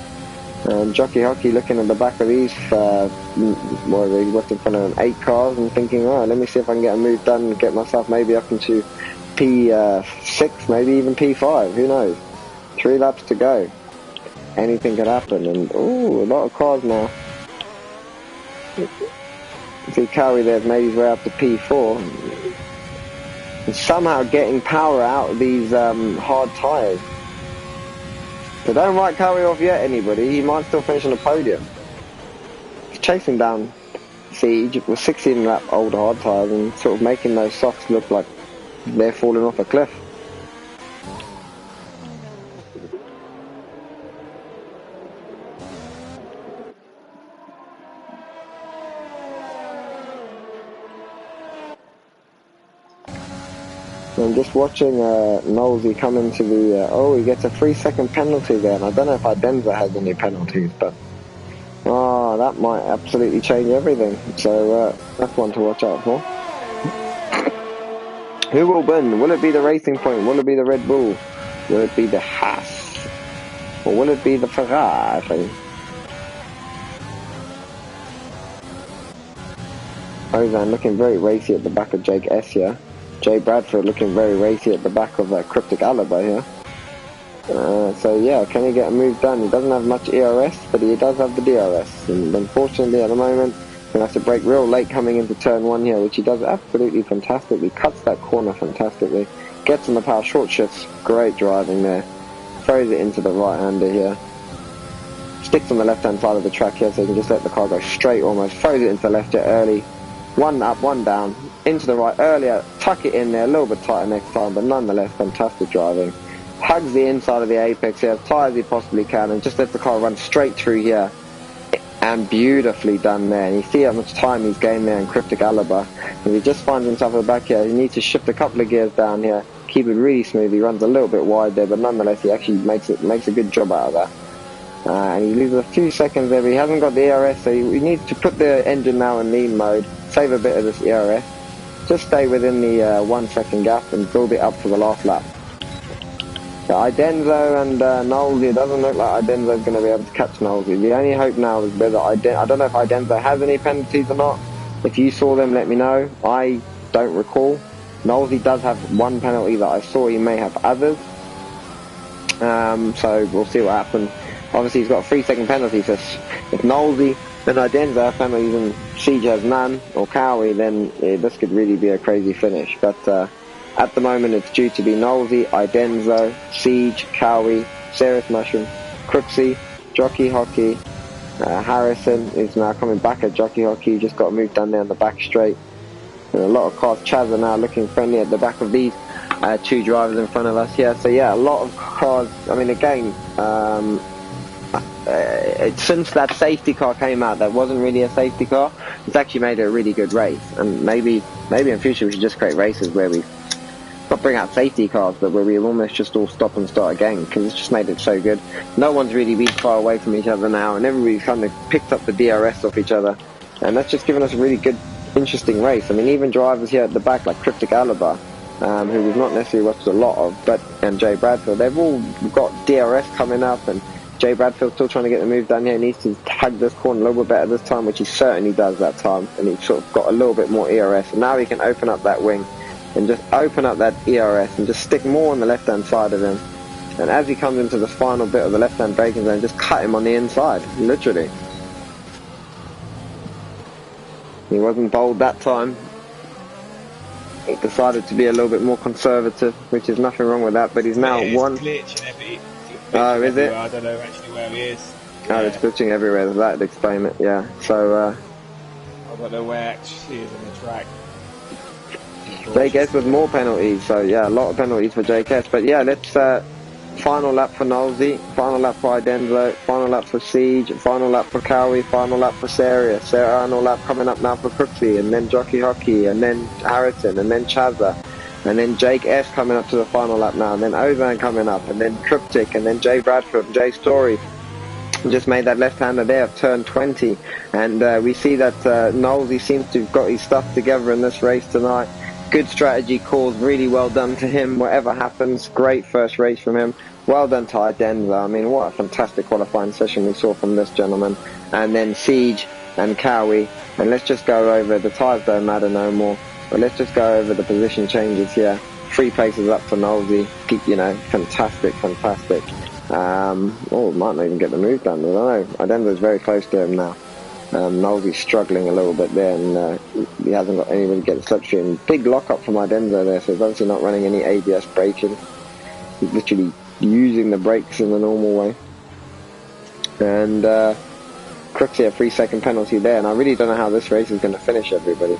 Jockey Hockey looking at the back of these, what's in front of them, 8 cars, and thinking, oh, let me see if I can get a move done and get myself maybe up into P6, maybe even P5, who knows. 3 laps to go. Anything could happen, and ooh, a lot of cars now. See, Cowie there's made his way up to P4. And somehow getting power out of these hard tyres. So don't write Cowie off yet, anybody. He might still finish on the podium. He's chasing down Siege with 16 lap old hard tyres and sort of making those softs look like they're falling off a cliff. I'm just watching Nolsey come into the... oh, he gets a 3-second penalty there. And I don't know if Idenzo has any penalties, but... oh, that might absolutely change everything. So that's one to watch out for. Who will win? Will it be the Racing Point? Will it be the Red Bull? Will it be the Haas? Or will it be the Ferrari? Ozan looking very racy at the back of Jake S here. Jay Bradford looking very racy at the back of Cryptic Alibi here. So yeah, can he get a move done? He doesn't have much ERS, but he does have the DRS. And unfortunately at the moment, he's going to have to brake real late coming into turn 1 here, which he does absolutely fantastically. Cuts that corner fantastically. Gets on the power, short shifts. Great driving there. Throws it into the right-hander here. Sticks on the left-hand side of the track here, so he can just let the car go straight almost. Throws it into left here early. One up, one down. Into the right earlier. Tuck it in there, a little bit tighter next time, but nonetheless, fantastic driving. Hugs the inside of the apex here as tight as he possibly can and just lets the car run straight through here. And beautifully done there. And you see how much time he's gained there in Cryptic Alibi. And he just finds himself at the back here. He needs to shift a couple of gears down here. Keep it really smooth. He runs a little bit wide there, but nonetheless he actually makes a good job out of that. And he loses a few seconds there, but he hasn't got the ERS, so he needs to put the engine now in lean mode. Save a bit of this ERS. Just stay within the 1 second gap and build it up for the last lap. So Idenzo and Knowlesy, it doesn't look like Idenzo's going to be able to catch Knowlesy. The only hope now is whether I don't know if Idenzo has any penalties or not. If you saw them, let me know. I don't recall. Knowlesy does have one penalty that I saw. He may have others. So we'll see what happens. Obviously he's got a 3 second penalty, so if Knowlesy and Idenzo have penalties and Siege has none, or Cowie, then this could really be a crazy finish. But at the moment it's due to be Knowlesy, Idenzo, Siege, Cowie, Serious Mushroom, Cripsy, Jockey Hockey, Harrison is now coming back at Jockey Hockey, just got a move done there on the back straight. And a lot of cars, Chaz are now looking friendly at the back of these 2 drivers in front of us here. So yeah, a lot of cars, I mean again, since that safety car came out, that wasn't really a safety car, it's actually made it a really good race. And maybe in future we should just create races where we not bring out safety cars, but where we almost just all stop and start again, because it's just made it so good. No one's really been far away from each other now, and everybody's kind of picked up the DRS off each other, and that's just given us a really good, interesting race. I mean, even drivers here at the back like Cryptic Alibi, who we've not necessarily watched a lot of, and Jay Bradfield, they've all got DRS coming up, and Jay Bradfield's still trying to get the move done here. He needs to hug this corner a little bit better this time, which he certainly does that time, and he's sort of got a little bit more ERS, and now he can open up that wing and just open up that ERS and just stick more on the left hand side of him, and as he comes into the final bit of the left hand braking zone, just cut him on the inside, literally. He wasn't bold that time. He decided to be a little bit more conservative, which is nothing wrong with that, but he's now one. Oh, is it? I don't know actually where he is. Oh, it's glitching everywhere, that'd explain it, yeah. So, I don't know where actually is on the track. JKS with more penalties, so yeah, a lot of penalties for JKS. But yeah, let's final lap for Knowlesy, final lap for Idenzo, final lap for Siege, final lap for Cowie, final lap for Sarah, final lap coming up now for Crooksy, and then Jockey Hockey, and then Harrison, and then Chazza, and then Jake S coming up to the final lap now, and then Ozan coming up, and then Cryptic, and then Jay Bradford, and Jay Story. Just made that left-hander there of turn 20, and we see that Knowlesy seems to have got his stuff together in this race tonight. Good strategy calls, really well done to him. Whatever happens, great first race from him. Well done to Idenzo. I mean, what a fantastic qualifying session we saw from this gentleman. And then Siege and Cowie. And let's just go over, the tyres don't matter no more, but let's just go over the position changes here. 3 places up for Knowlesy. You know, fantastic. Oh, might not even get the move done. I don't know. Idenzo's very close to him now. Knowlesy's struggling a little bit there, and he hasn't got anybody to get the slipstream. Big lock up from Idenzo there, so he's obviously not running any ABS braking. He's literally using the brakes in the normal way. And Crooksy a 3 second penalty there, and I really don't know how this race is going to finish, everybody.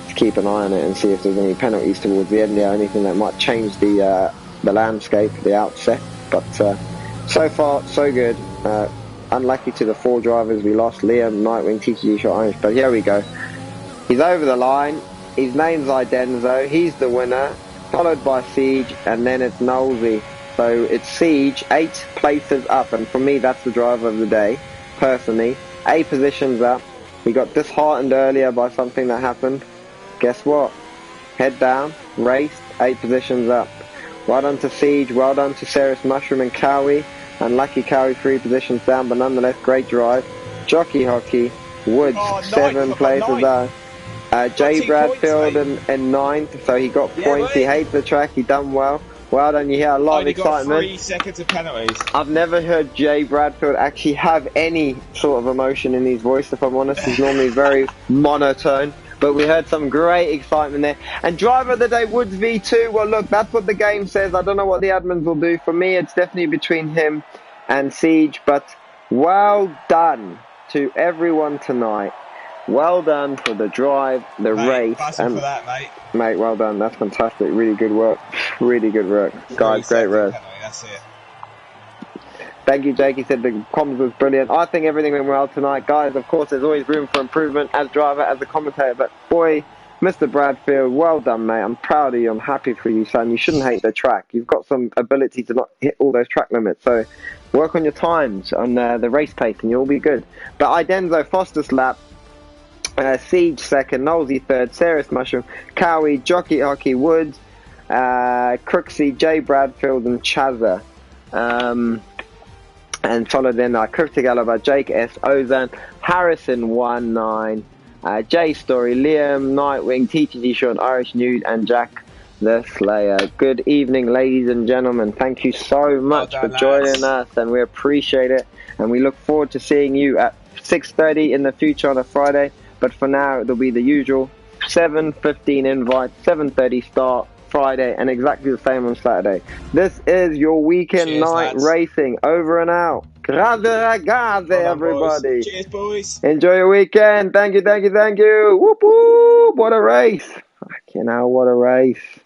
Let's keep an eye on it and see if there's any penalties towards the end there, anything that might change the landscape, the outset. But so far, so good. Unlucky to the 4 drivers we lost, Liam, Nightwing, TTG, Shot Irish, but here we go. He's over the line, his name's Idenzo, he's the winner, followed by Siege, and then it's Knowlesy. So it's Siege, 8 places up, and for me that's the driver of the day, personally. 8 positions up. He got disheartened earlier by something that happened. Guess what? head down, raced, 8 positions up. Well done to Siege, well done to Ceres Mushroom and Cowie, and Lucky Cowie 3 positions down, but nonetheless, great drive. Jockey Hockey, Woods, 7 places down. Jay Bradfield in 9th, so he got points. He hates the track, he done well. Well done, you hear a lot of excitement. Got 3 seconds of penalties. I've never heard Jay Bradfield actually have any sort of emotion in his voice, if I'm honest. He's normally very monotone. But we heard some great excitement there. And driver of the day, Woods V2. Well, look, that's what the game says. I don't know what the admins will do. For me, it's definitely between him and Siege. But well done to everyone tonight. Well done for the drive, the race. And for that, mate. Mate, well done. That's fantastic. Really good work. Really good work. Guys, great work. That's it. Thank you, Jake. He said the comms was brilliant. I think everything went well tonight. Guys, of course, there's always room for improvement as driver, as a commentator. But boy, Mr. Bradfield, well done, mate. I'm proud of you. I'm happy for you, son. You shouldn't hate the track. You've got some ability to not hit all those track limits. So work on your times, on the race pace, and you'll be good. But Idenzo, Foster's lap. Siege second, Knowlesy third, Ceres Mushroom, Cowie, Jockey Hockey, Woods, Crooksy, Jay Bradfield, and Chazza. And followed in Cryptic Alibi, Jake S, Ozan, Harrison 19, Jay Story, Liam, Nightwing, TTG Sean, Irish Nude, and Jack the Slayer. Good evening, ladies and gentlemen. Thank you so much for joining us, and we appreciate it. And we look forward to seeing you at 6:30 in the future on a Friday. But for now, it'll be the usual 7:15 invite, 7:30 start Friday, and exactly the same on Saturday. This is your weekend night racing. Over and out. Grazie ragazzi, everybody. Boys. Cheers, boys. Enjoy your weekend. Thank you, thank you, thank you. Whoop, whoop. What a race. Fucking hell, what a race.